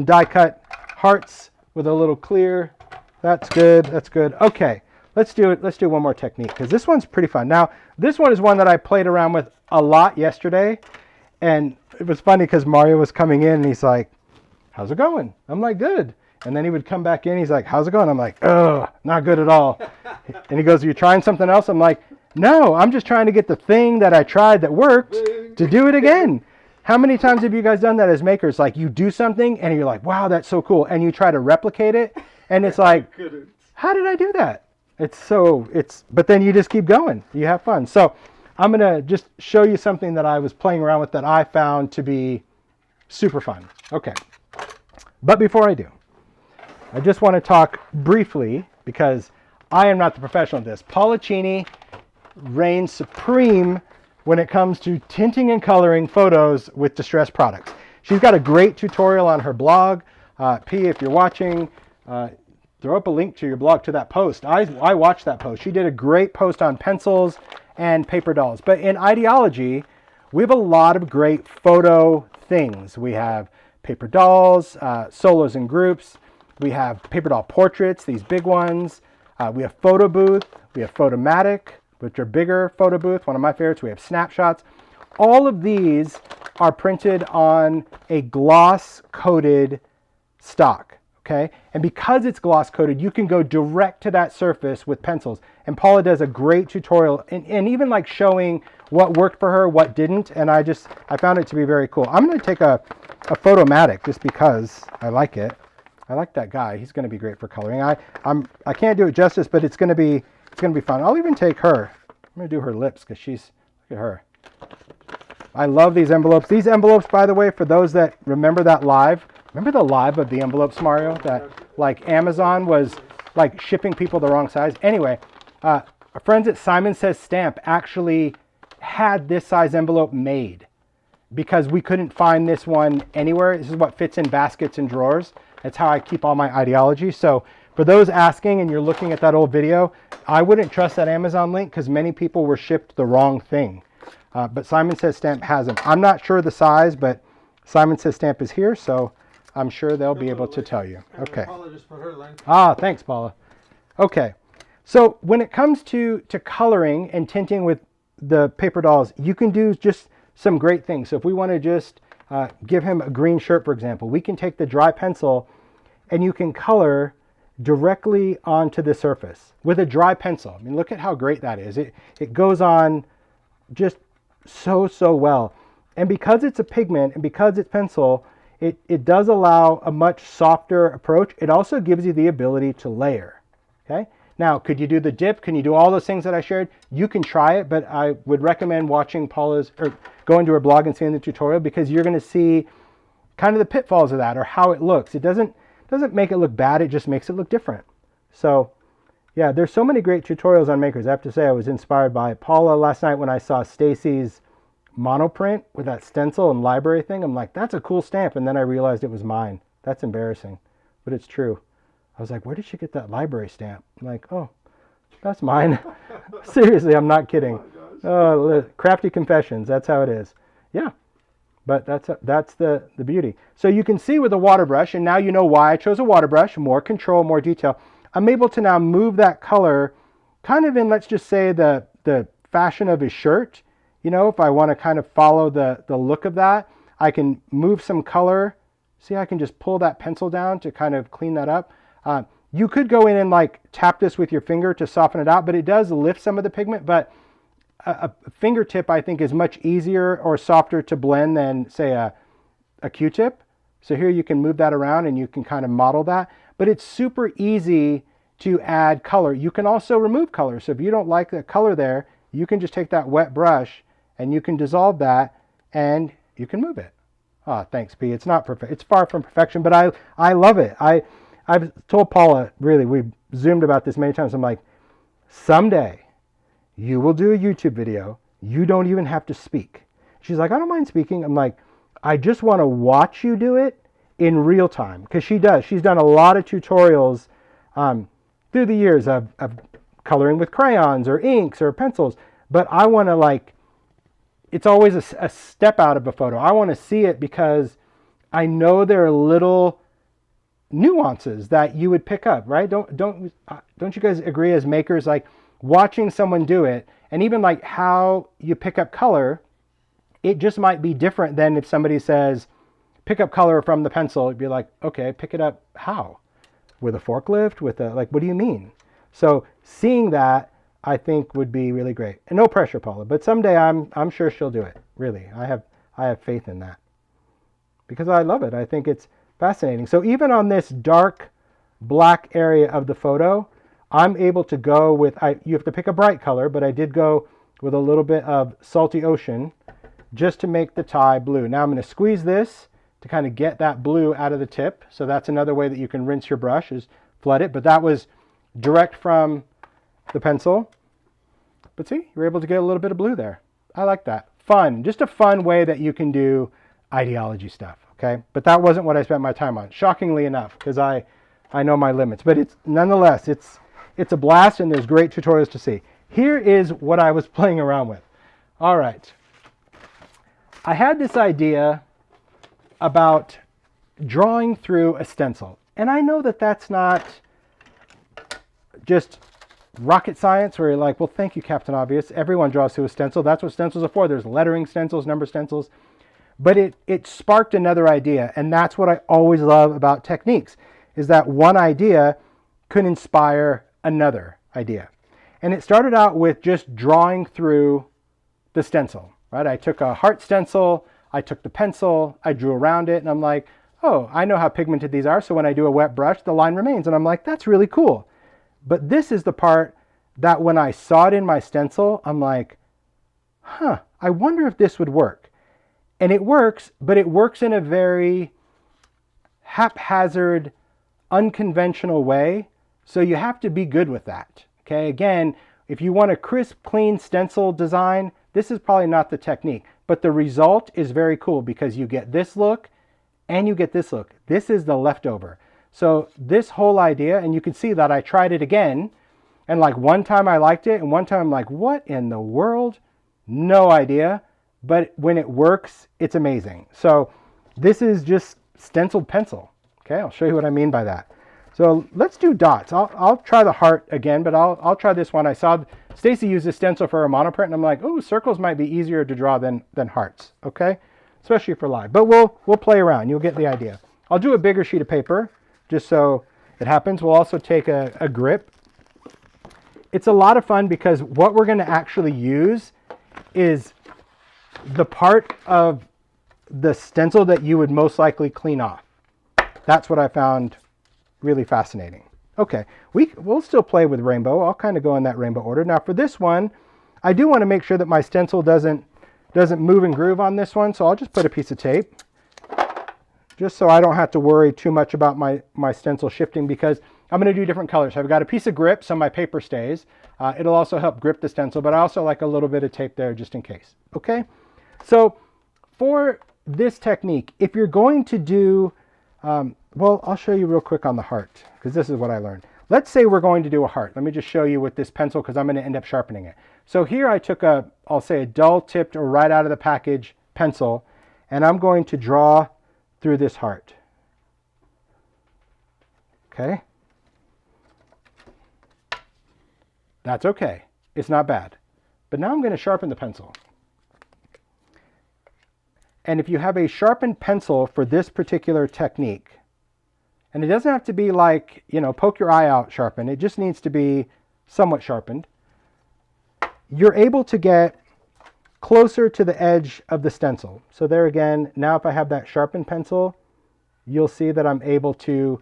die cut hearts with a little clear. That's good. That's good. Okay. Let's do it. Let's do one more technique because this one's pretty fun. Now, this one is one that I played around with a lot yesterday. And it was funny because Mario was coming in and he's like, how's it going? I'm like, good. And then he would come back in. He's like, how's it going? I'm like, oh, not good at all. And he goes, are you trying something else? I'm like, no, I'm just trying to get the thing that I tried that worked to do it again. How many times have you guys done that as makers? Like you do something and you're like, wow, that's so cool. And you try to replicate it. And it's like, how did I do that? But then you just keep going. You have fun. So I'm going to just show you something that I was playing around with that I found to be super fun. Okay. But before I do, I just want to talk briefly because I am not the professional at this. Paula Cheney reigns supreme when it comes to tinting and coloring photos with distressed products. She's got a great tutorial on her blog. P, if you're watching, throw up a link to your blog to that post. I watched that post. She did a great post on pencils and paper dolls. But in ideology, we have a lot of great photo things. We have paper dolls, solos and groups. We have paper doll portraits, these big ones. We have photo booth. We have Photomatic, which are bigger photo booth. One of my favorites. We have snapshots. All of these are printed on a gloss coated stock. Okay, and because it's gloss coated, you can go direct to that surface with pencils. And Paula does a great tutorial and even like showing what worked for her, what didn't. And I found it to be very cool. I'm going to take a Photomatic just because I like it. I like that guy. He's going to be great for coloring. I can't do it justice, but it's going to be fun. I'll even take her. I'm going to do her lips because look at her. I love these envelopes. These envelopes, by the way, for those that remember that live. Remember the live of the envelopes, Mario? That like Amazon was like shipping people the wrong size. Anyway, our friends at Simon Says Stamp actually had this size envelope made because we couldn't find this one anywhere. This is what fits in baskets and drawers. That's how I keep all my ideology. So for those asking and you're looking at that old video, I wouldn't trust that Amazon link because many people were shipped the wrong thing. But Simon Says Stamp has them. I'm not sure the size, but Simon Says Stamp is here, so I'm sure they'll be able to tell you. Okay. Paula just put her link. Ah, thanks, Paula. Okay. So when it comes to coloring and tinting with the paper dolls, you can do just some great things. So if we want to just give him a green shirt, for example, we can take the dry pencil and you can color directly onto the surface with a dry pencil. I mean, look at how great that is. It goes on just so well. And because it's a pigment and because it's pencil, it does allow a much softer approach. It also gives you the ability to layer, okay? Now, could you do the dip? Can you do all those things that I shared? You can try it, but I would recommend watching Paula's, or going to her blog and seeing the tutorial, because you're going to see kind of the pitfalls of that, or how it looks. It doesn't make it look bad, it just makes it look different. So yeah, there's so many great tutorials on makers. I have to say, I was inspired by Paula last night when I saw Stacy's monoprint with that stencil and library thing. I'm like, that's a cool stamp, and then I realized it was mine. That's embarrassing, but it's true. I was like, where did she get that library stamp? I'm like, oh, that's mine. Seriously, I'm not kidding. Oh, crafty confessions, that's how it is. Yeah, but that's the beauty. So you can see with a water brush, and now you know why I chose a water brush, more control, more detail. I'm able to now move that color kind of in, let's just say, the fashion of his shirt. You know, if I want to kind of follow the look of that, I can move some color. See, I can just pull that pencil down to kind of clean that up. You could go in and like tap this with your finger to soften it out, but it does lift some of the pigment. But a fingertip, I think, is much easier or softer to blend than, say, a Q-tip. So here you can move that around and you can kind of model that. But it's super easy to add color. You can also remove color. So if you don't like the color there, you can just take that wet brush and you can dissolve that and you can move it. Ah, thanks, P. It's not perfect. It's far from perfection, but I love it. I've told Paula, really, we've Zoomed about this many times. I'm like, someday you will do a YouTube video. You don't even have to speak. She's like, I don't mind speaking. I'm like, I just want to watch you do it in real time. Because she does. She's done a lot of tutorials through the years of coloring with crayons or inks or pencils. But I want to, like, it's always a step out of a photo. I want to see it because I know there are little nuances that you would pick up, right? Don't you guys agree as makers, like watching someone do it, and even like how you pick up color, it just might be different than if somebody says, pick up color from the pencil. It'd be like, okay, pick it up how? With a forklift? With a, like, what do you mean? So seeing that, I think, would be really great. And no pressure, Paula, but someday I'm sure she'll do it. Really, I have faith in that because I love it. I think it's fascinating. So even on this dark black area of the photo, I'm able to go with, you have to pick a bright color, but I did go with a little bit of Salty Ocean just to make the tie blue. Now I'm going to squeeze this to kind of get that blue out of the tip. So that's another way that you can rinse your brush, is flood it. But that was direct from the pencil. But see, you're able to get a little bit of blue there. I like that. Fun. Just a fun way that you can do ideology stuff. Okay, but that wasn't what I spent my time on, shockingly enough, because I know my limits. But it's nonetheless, it's a blast, and there's great tutorials to see. Here is what I was playing around with. All right, I had this idea about drawing through a stencil, and I know that that's not just rocket science where you're like, well, thank you, Captain Obvious. Everyone draws through a stencil. That's what stencils are for. There's lettering stencils, number stencils. But it sparked another idea, and that's what I always love about techniques, is that one idea could inspire another idea. And it started out with just drawing through the stencil, right? I took a heart stencil, I took the pencil, I drew around it, and I'm like, oh, I know how pigmented these are, so when I do a wet brush, the line remains. And I'm like, that's really cool. But this is the part that when I saw it in my stencil, I'm like, huh, I wonder if this would work. And it works, but it works in a very haphazard, unconventional way. So you have to be good with that. Okay, again, if you want a crisp, clean stencil design, this is probably not the technique. But the result is very cool because you get this look and you get this look. This is the leftover. So this whole idea, and you can see that I tried it again. And like one time I liked it, and one time I'm like, what in the world? No idea. But when it works, it's amazing. So this is just stenciled pencil. Okay, I'll show you what I mean by that. So let's do dots. I'll try the heart again, but I'll try this one. I saw Stacy use this stencil for a monoprint, and I'm like, oh, circles might be easier to draw than hearts, okay? Especially for live. But we'll play around. You'll get the idea. I'll do a bigger sheet of paper, just so it happens. We'll also take a grip. It's a lot of fun because what we're going to actually use is the part of the stencil that you would most likely clean off. That's what I found really fascinating. Okay, we'll still play with rainbow. I'll kind of go in that rainbow order. Now for this one, I do want to make sure that my stencil doesn't move and groove on this one, so I'll just put a piece of tape just so I don't have to worry too much about my stencil shifting, because I'm going to do different colors. So I've got a piece of grip so my paper stays. It'll also help grip the stencil, but I also like a little bit of tape there just in case. Okay, so for this technique, if you're going to do, well, I'll show you real quick on the heart, because this is what I learned. Let's say we're going to do a heart. Let me just show you with this pencil, because I'm going to end up sharpening it. So here I took I'll say a dull tipped or right out of the package pencil, and I'm going to draw through this heart. Okay. That's okay. It's not bad. But now I'm going to sharpen the pencil. And if you have a sharpened pencil for this particular technique, and it doesn't have to be like, you know, poke your eye out sharpened, it just needs to be somewhat sharpened, you're able to get closer to the edge of the stencil. So there again, now if I have that sharpened pencil, you'll see that I'm able to,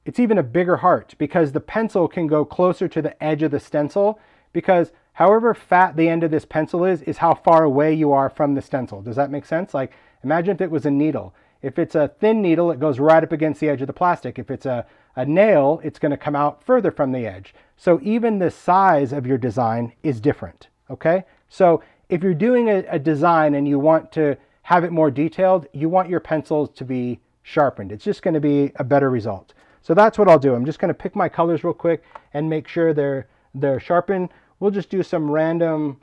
it's even a bigger heart because the pencil can go closer to the edge of the stencil, because however fat the end of this pencil is how far away you are from the stencil. Does that make sense? Like, imagine if it was a needle. If it's a thin needle, it goes right up against the edge of the plastic. If it's a nail, it's going to come out further from the edge. So even the size of your design is different, okay? So if you're doing a design and you want to have it more detailed, you want your pencils to be sharpened. It's just going to be a better result. So that's what I'll do. I'm just going to pick my colors real quick and make sure they're sharpened. We'll just do some random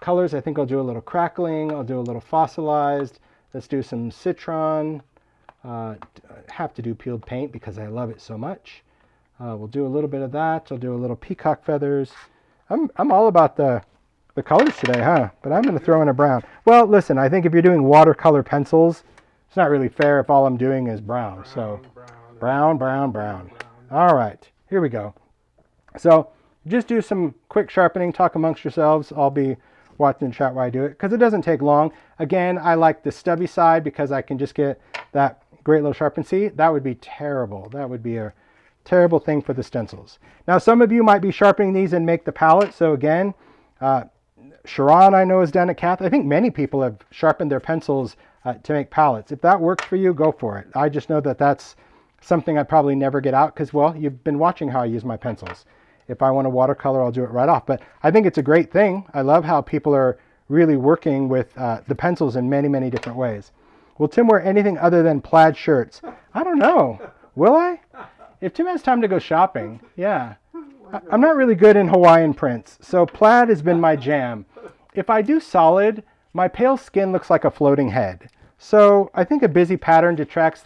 colors. I think I'll do a little crackling. I'll do a little fossilized. Let's do some citron. I have to do peeled paint because I love it so much. We'll do a little bit of that. I'll do a little peacock feathers. I'm all about the colors today, huh? But I'm going to throw in a brown. Well, listen, I think if you're doing watercolor pencils, it's not really fair if all I'm doing is brown. So brown. All right, here we go. So just do some quick sharpening, talk amongst yourselves. I'll be watching the chat while I do it because it doesn't take long. Again, I like the stubby side because I can just get that great little sharpen. See, that would be terrible. That would be a terrible thing for the stencils. Now, some of you might be sharpening these and make the palette. So again, Sharon, I know, has done it. Kath, I think many people have sharpened their pencils to make palettes. If that works for you, go for it. I just know that that's something I'd probably never get out because, well, you've been watching how I use my pencils. If I want to watercolor, I'll do it right off. But I think it's a great thing. I love how people are really working with the pencils in many, many different ways. Will Tim wear anything other than plaid shirts? I don't know. Will I? If Tim has time to go shopping, yeah. I'm not really good in Hawaiian prints, so plaid has been my jam. If I do solid, my pale skin looks like a floating head. So I think a busy pattern detracts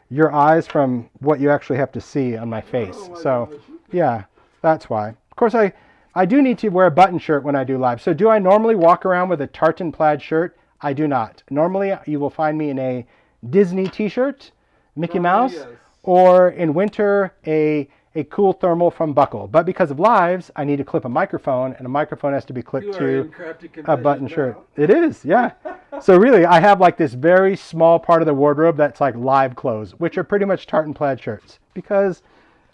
your eyes from what you actually have to see on my face. Yeah, that's why. Of course, I do need to wear a button shirt when I do live. So do I normally walk around with a tartan plaid shirt? I do not. Normally, you will find me in a Disney t-shirt, Mickey Mouse, yes. Or in winter, a cool thermal from Buckle. But because of lives, I need to clip a microphone, and a microphone has to be clipped to a button shirt. It is, yeah. So really, I have like this very small part of the wardrobe that's like live clothes, which are pretty much tartan plaid shirts. Because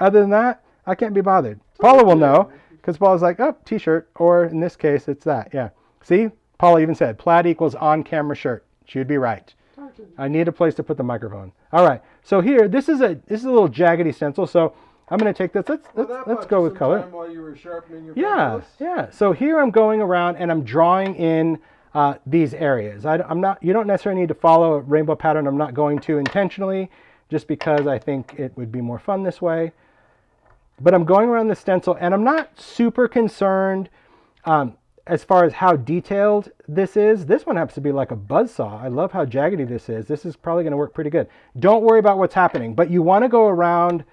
other than that, I can't be bothered. Paula will know, because Paula's like, oh, t-shirt, or in this case, it's that, yeah. See, Paula even said, plaid equals on-camera shirt. She would be right. I need a place to put the microphone. All right, so here, this is a little jaggedy stencil, so I'm going to take this. Let's go with color. While you were sharpening your pencils. Yeah. So here I'm going around and I'm drawing in these areas. You don't necessarily need to follow a rainbow pattern. I'm not going to intentionally, just because I think it would be more fun this way. But I'm going around the stencil, and I'm not super concerned as far as how detailed this is, this one happens to be like a buzzsaw. I love how jaggedy this is. This is probably going to work pretty good. Don't worry about what's happening, but you want to go around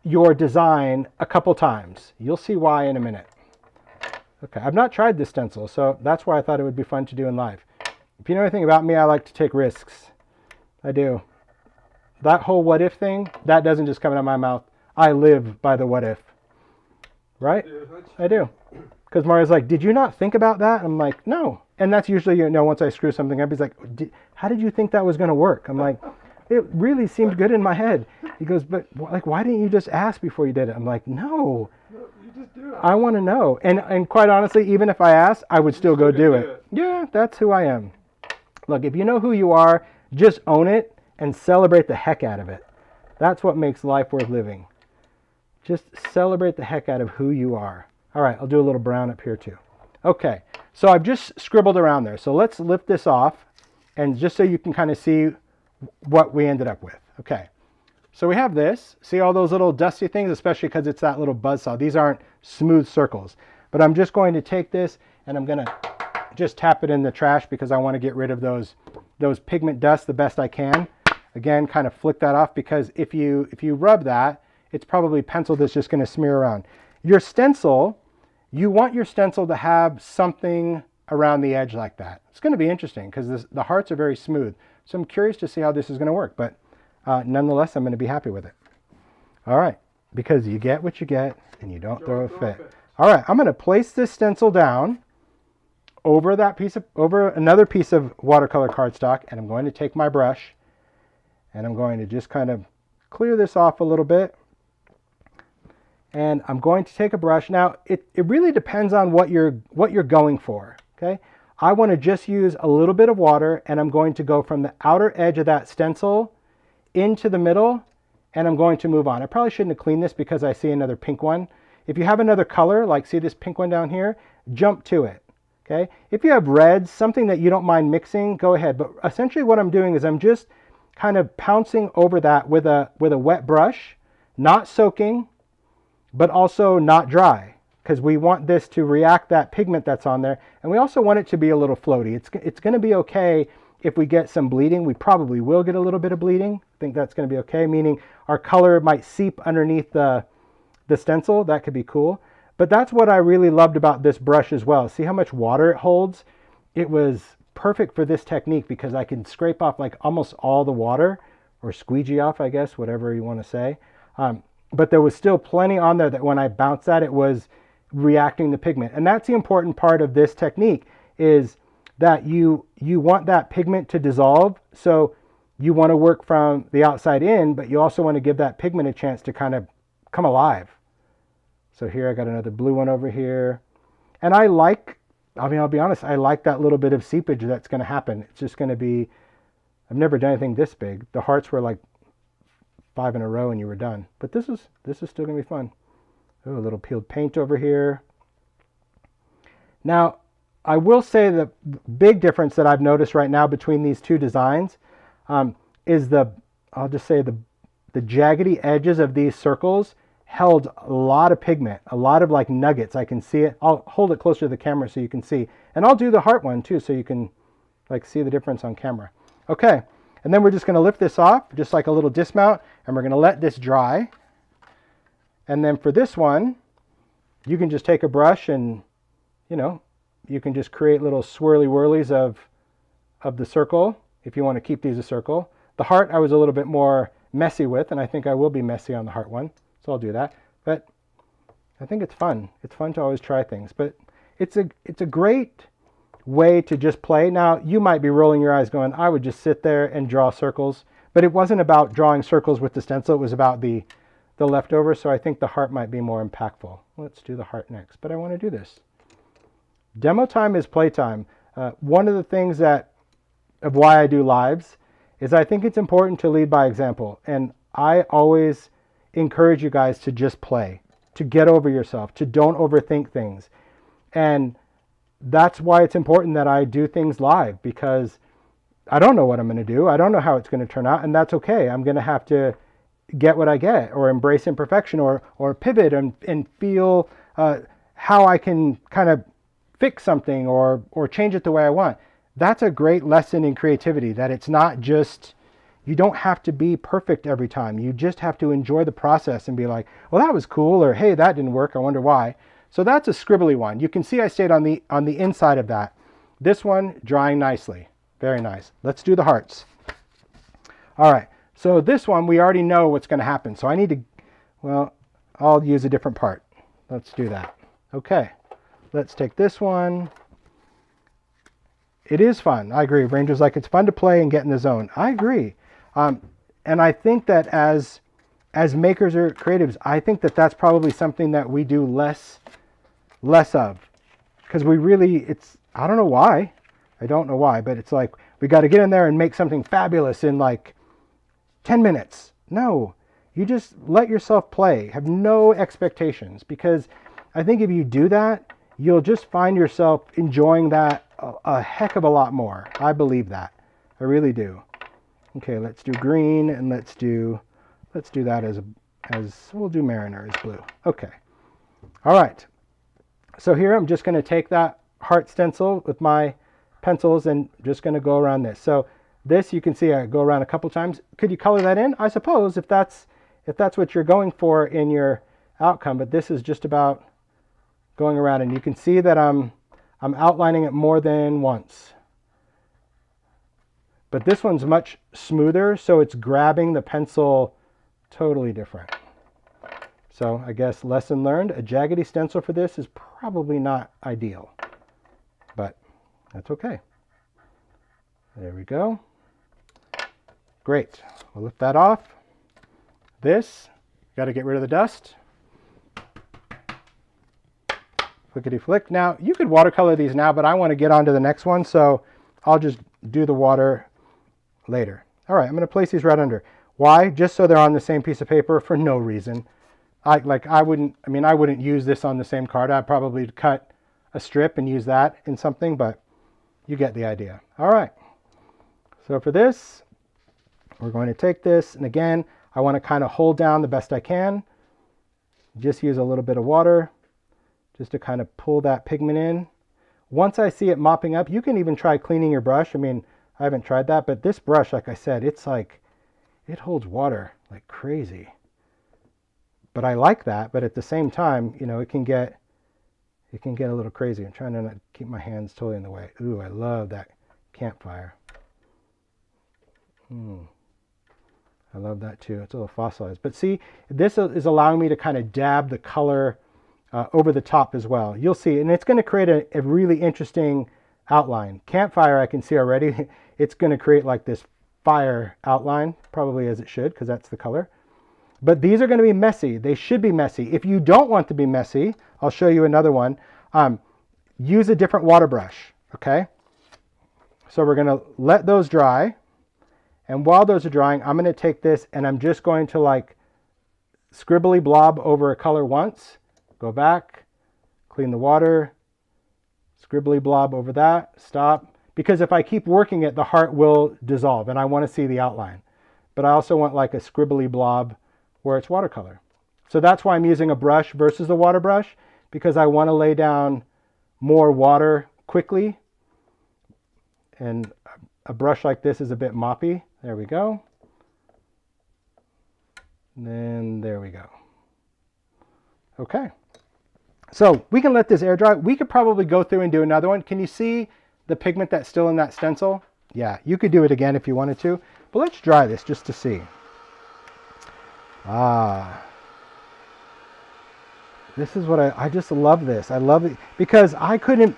your design a couple times. You'll see why in a minute. Okay, I've not tried this stencil, so that's why I thought it would be fun to do in live. If you know anything about me, I like to take risks. I do. That whole what if thing, that doesn't just come out of my mouth. I live by the what if. Right? I do. Because Mario's like, did you not think about that? I'm like, no. And that's usually, you know, once I screw something up, he's like, how did you think that was going to work? I'm like, it really seemed good in my head. He goes, but like, why didn't you just ask before you did it? I'm like, no. You just do it. I want to know. And quite honestly, even if I asked, I would still go do it. Yeah, that's who I am. Look, if you know who you are, just own it and celebrate the heck out of it. That's what makes life worth living. Just celebrate the heck out of who you are. All right, I'll do a little brown up here too. Okay, so I've just scribbled around there. So let's lift this off, and just so you can kind of see what we ended up with. Okay, so we have this. See all those little dusty things, especially because it's that little buzzsaw. These aren't smooth circles. But I'm just going to take this, and I'm going to just tap it in the trash because I want to get rid of those pigment dust the best I can. Again, kind of flick that off, because if you rub that, it's probably pencil that's just going to smear around. Your stencil, you want your stencil to have something around the edge like that. It's going to be interesting because the hearts are very smooth. So I'm curious to see how this is going to work, but nonetheless, I'm going to be happy with it. All right, because you get what you get and you don't throw a fit. All right, I'm going to place this stencil down over another piece of watercolor cardstock, and I'm going to take my brush and I'm going to just kind of clear this off a little bit. And I'm going to take a brush. Now, it really depends on what you're going for, okay? I want to just use a little bit of water, and I'm going to go from the outer edge of that stencil into the middle, and I'm going to move on. I probably shouldn't have cleaned this because I see another pink one. If you have another color, like see this pink one down here, jump to it, okay? If you have reds, something that you don't mind mixing, go ahead. But essentially what I'm doing is I'm just kind of pouncing over that with a wet brush, not soaking, but also not dry, because we want this to react that pigment that's on there, and we also want it to be a little floaty. It's going to be okay if we get some bleeding. We probably will get a little bit of bleeding. I think that's going to be okay, meaning our color might seep underneath the stencil. That could be cool. But that's what I really loved about this brush as well. See how much water it holds? It was perfect for this technique because I can scrape off like almost all the water, or squeegee off, I guess, whatever you want to say. But there was still plenty on there that when I bounced at it was reacting the pigment. And that's the important part of this technique, is that you want that pigment to dissolve. So you want to work from the outside in, but you also want to give that pigment a chance to kind of come alive. So here I got another blue one over here. And I'll be honest, I like that little bit of seepage that's going to happen. It's just going to be, I've never done anything this big. The hearts were like 5 in a row and you were done. But this is still going to be fun. Oh, a little peeled paint over here. Now, I will say the big difference that I've noticed right now between these two designs is I'll just say the jaggedy edges of these circles held a lot of pigment, a lot of like nuggets. I can see it. I'll hold it closer to the camera so you can see. And I'll do the heart one too so you can like see the difference on camera. Okay, and then we're just going to lift this off, just like a little dismount, and we're going to let this dry. And then for this one, you can just take a brush and, you can just create little swirly whirlies of the circle if you want to keep these a circle. The heart I was a little bit more messy with, and I think I will be messy on the heart one. So I'll do that. But I think it's fun. It's fun to always try things. But it's a great way to just play. Now, you might be rolling your eyes going, I would just sit there and draw circles. But it wasn't about drawing circles with the stencil. It was about the leftover. So I think the heart might be more impactful. Let's do the heart next. But I want to do this. Demo time is playtime. One of the things of why I do lives is I think it's important to lead by example. And I always encourage you guys to just play, to get over yourself, to don't overthink things. And that's why it's important that I do things live, because I don't know what I'm going to do. I don't know how it's going to turn out, and that's okay. I'm going to have to get what I get, or embrace imperfection, or pivot and feel how I can kind of fix something or change it the way I want. That's a great lesson in creativity, that it's not just, you don't have to be perfect every time. You just have to enjoy the process and be like, well, that was cool, or hey, that didn't work, I wonder why. So that's a scribbly one. You can see I stayed on the inside of that. This one drying nicely. Very nice. Let's do the hearts. All right, so this one we already know what's going to happen. So I need to, well, I'll use a different part. Let's do that. Okay, let's take this one. It is fun. I agree. Ranger's like, it's fun to play and get in the zone. I agree. And I think that as makers or creatives, I think that that's probably something that we do less of. Because we really, I don't know why. I don't know why, but it's like, we got to get in there and make something fabulous in like 10 minutes. No, you just let yourself play. Have no expectations. Because I think if you do that, you'll just find yourself enjoying that a heck of a lot more. I believe that. I really do. Okay, let's do green, and let's do that as we'll do Mariner as blue. Okay. All right. So here I'm just going to take that heart stencil with my pencils and just going to go around this. So this, you can see I go around a couple times. Could you color that in? I suppose if that's what you're going for in your outcome, but this is just about going around, and you can see that I'm outlining it more than once. But this one's much smoother, so it's grabbing the pencil totally different. So I guess lesson learned, a jaggedy stencil for this is probably not ideal, but that's okay. There we go. Great. We'll lift that off. This, got to get rid of the dust. Flickety flick. Now, you could watercolor these now, but I want to get on to the next one, so I'll just do the water later. All right, I'm going to place these right under. Why? Just so they're on the same piece of paper for no reason. I wouldn't use this on the same card. I'd probably cut a strip and use that in something, but you get the idea. All right. So for this, we're going to take this, and again, I want to kind of hold down the best I can. Just use a little bit of water just to kind of pull that pigment in. Once I see it mopping up, you can even try cleaning your brush. I mean, I haven't tried that, but this brush, like I said, it's like, it holds water like crazy. But I like that, but at the same time, you know, it can get a little crazy. I'm trying to not keep my hands totally in the way. Ooh, I love that campfire. I love that too. It's a little fossilized. But see, this is allowing me to kind of dab the color over the top as well. You'll see, and it's going to create a really interesting outline. Campfire, I can see already, it's going to create like this fire outline, probably as it should, because that's the color. But these are going to be messy. They should be messy. If you don't want to be messy, I'll show you another one. Use a different water brush, okay? So we're going to let those dry. And while those are drying, I'm going to take this and I'm just going to like scribbly blob over a color once. Go back, clean the water, scribbly blob over that, stop. Because if I keep working it, the heart will dissolve and I want to see the outline. But I also want like a scribbly blob where it's watercolor. So that's why I'm using a brush versus the water brush, because I want to lay down more water quickly. And a brush like this is a bit moppy. There we go. And then there we go. Okay. So we can let this air dry. We could probably go through and do another one. Can you see the pigment that's still in that stencil? Yeah, you could do it again if you wanted to. But let's dry this just to see. This is what I just love this. I love it because I couldn't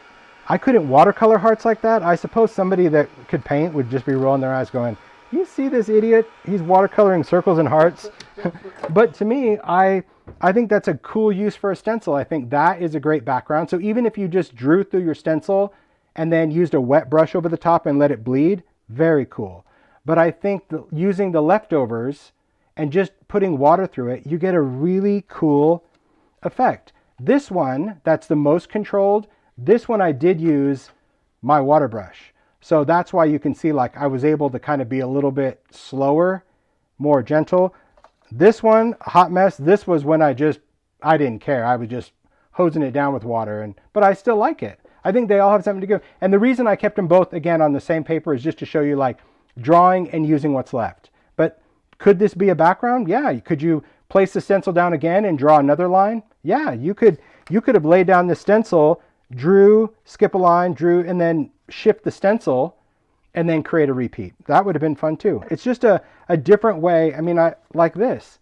watercolor hearts like that. I suppose somebody that could paint would just be rolling their eyes going, you see this idiot? He's watercoloring circles and hearts. But to me, I think that's a cool use for a stencil. I think that is a great background. So even if you just drew through your stencil and then used a wet brush over the top and let it bleed, very cool. But I think using the leftovers and just putting water through it, you get a really cool effect. This one, that's the most controlled. This one I did use my water brush. So that's why you can see like I was able to kind of be a little bit slower, more gentle. This one, hot mess, this was when I didn't care. I was just hosing it down with water, but I still like it. I think they all have something to give. And the reason I kept them both, again, on the same paper is just to show you like drawing and using what's left. But could this be a background? Yeah. Could you place the stencil down again and draw another line? Yeah, you could have laid down the stencil, drew, skip a line, drew, and then shift the stencil and then create a repeat. That would have been fun too. It's just a different way. I mean, I like this.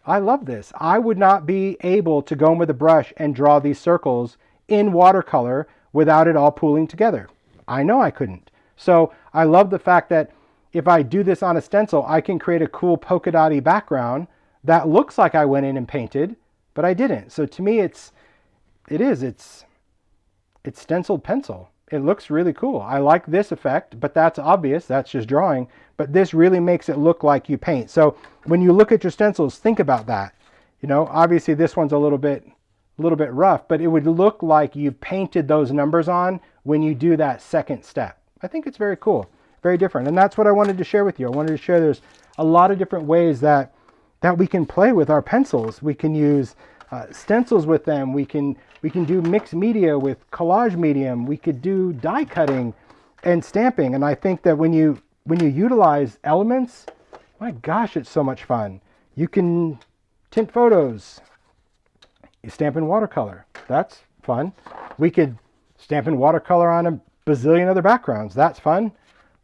I love this. I would not be able to go in with a brush and draw these circles in watercolor without it all pooling together. I know I couldn't. So I love the fact that if I do this on a stencil, I can create a cool polka dotty background that looks like I went in and painted, but I didn't. So to me, it's stenciled pencil. It looks really cool. I like this effect, but that's obvious. That's just drawing. But this really makes it look like you paint. So when you look at your stencils, think about that. You know, obviously this one's a little bit rough, but it would look like you painted those numbers on when you do that second step. I think it's very cool, very different. And that's what I wanted to share with you. I wanted to share there's a lot of different ways that we can play with our pencils. We can use stencils with them. We can do mixed media with collage medium. We could do die cutting and stamping. And I think that when you utilize elements, my gosh, it's so much fun. You can tint photos. You stamp in watercolor. That's fun. We could stamp in watercolor on a bazillion other backgrounds. That's fun.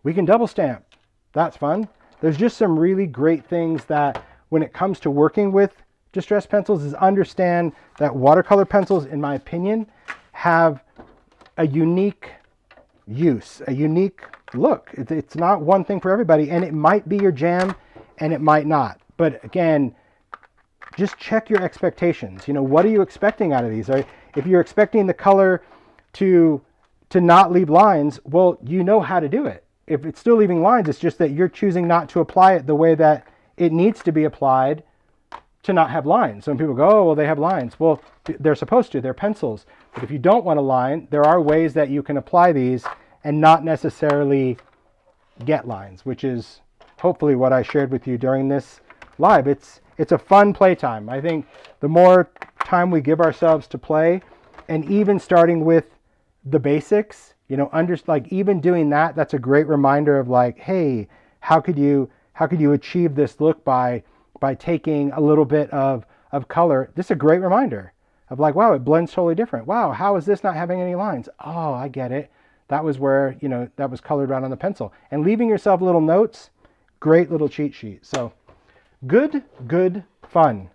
We can double stamp. That's fun. There's just some really great things that when it comes to working with Distress pencils is understand that watercolor pencils, in my opinion, have a unique use, a unique look. It's not one thing for everybody, and it might be your jam and it might not. But again, just check your expectations. You know, what are you expecting out of these? If you're expecting the color to not leave lines, well, you know how to do it. If it's still leaving lines, it's just that you're choosing not to apply it the way that it needs to be applied to not have lines. Some people go, oh, well, they have lines. Well, they're supposed to. They're pencils. But if you don't want a line, there are ways that you can apply these and not necessarily get lines, which is hopefully what I shared with you during this live. It's a fun playtime. I think the more time we give ourselves to play, and even starting with the basics, you know, like even doing that, that's a great reminder of like, hey, how could you achieve this look by taking a little bit of color? This is a great reminder of like, wow, it blends totally different. Wow, how is this not having any lines? Oh, I get it. That was where, you know, that was colored around on the pencil. And leaving yourself little notes, great little cheat sheet. So good fun.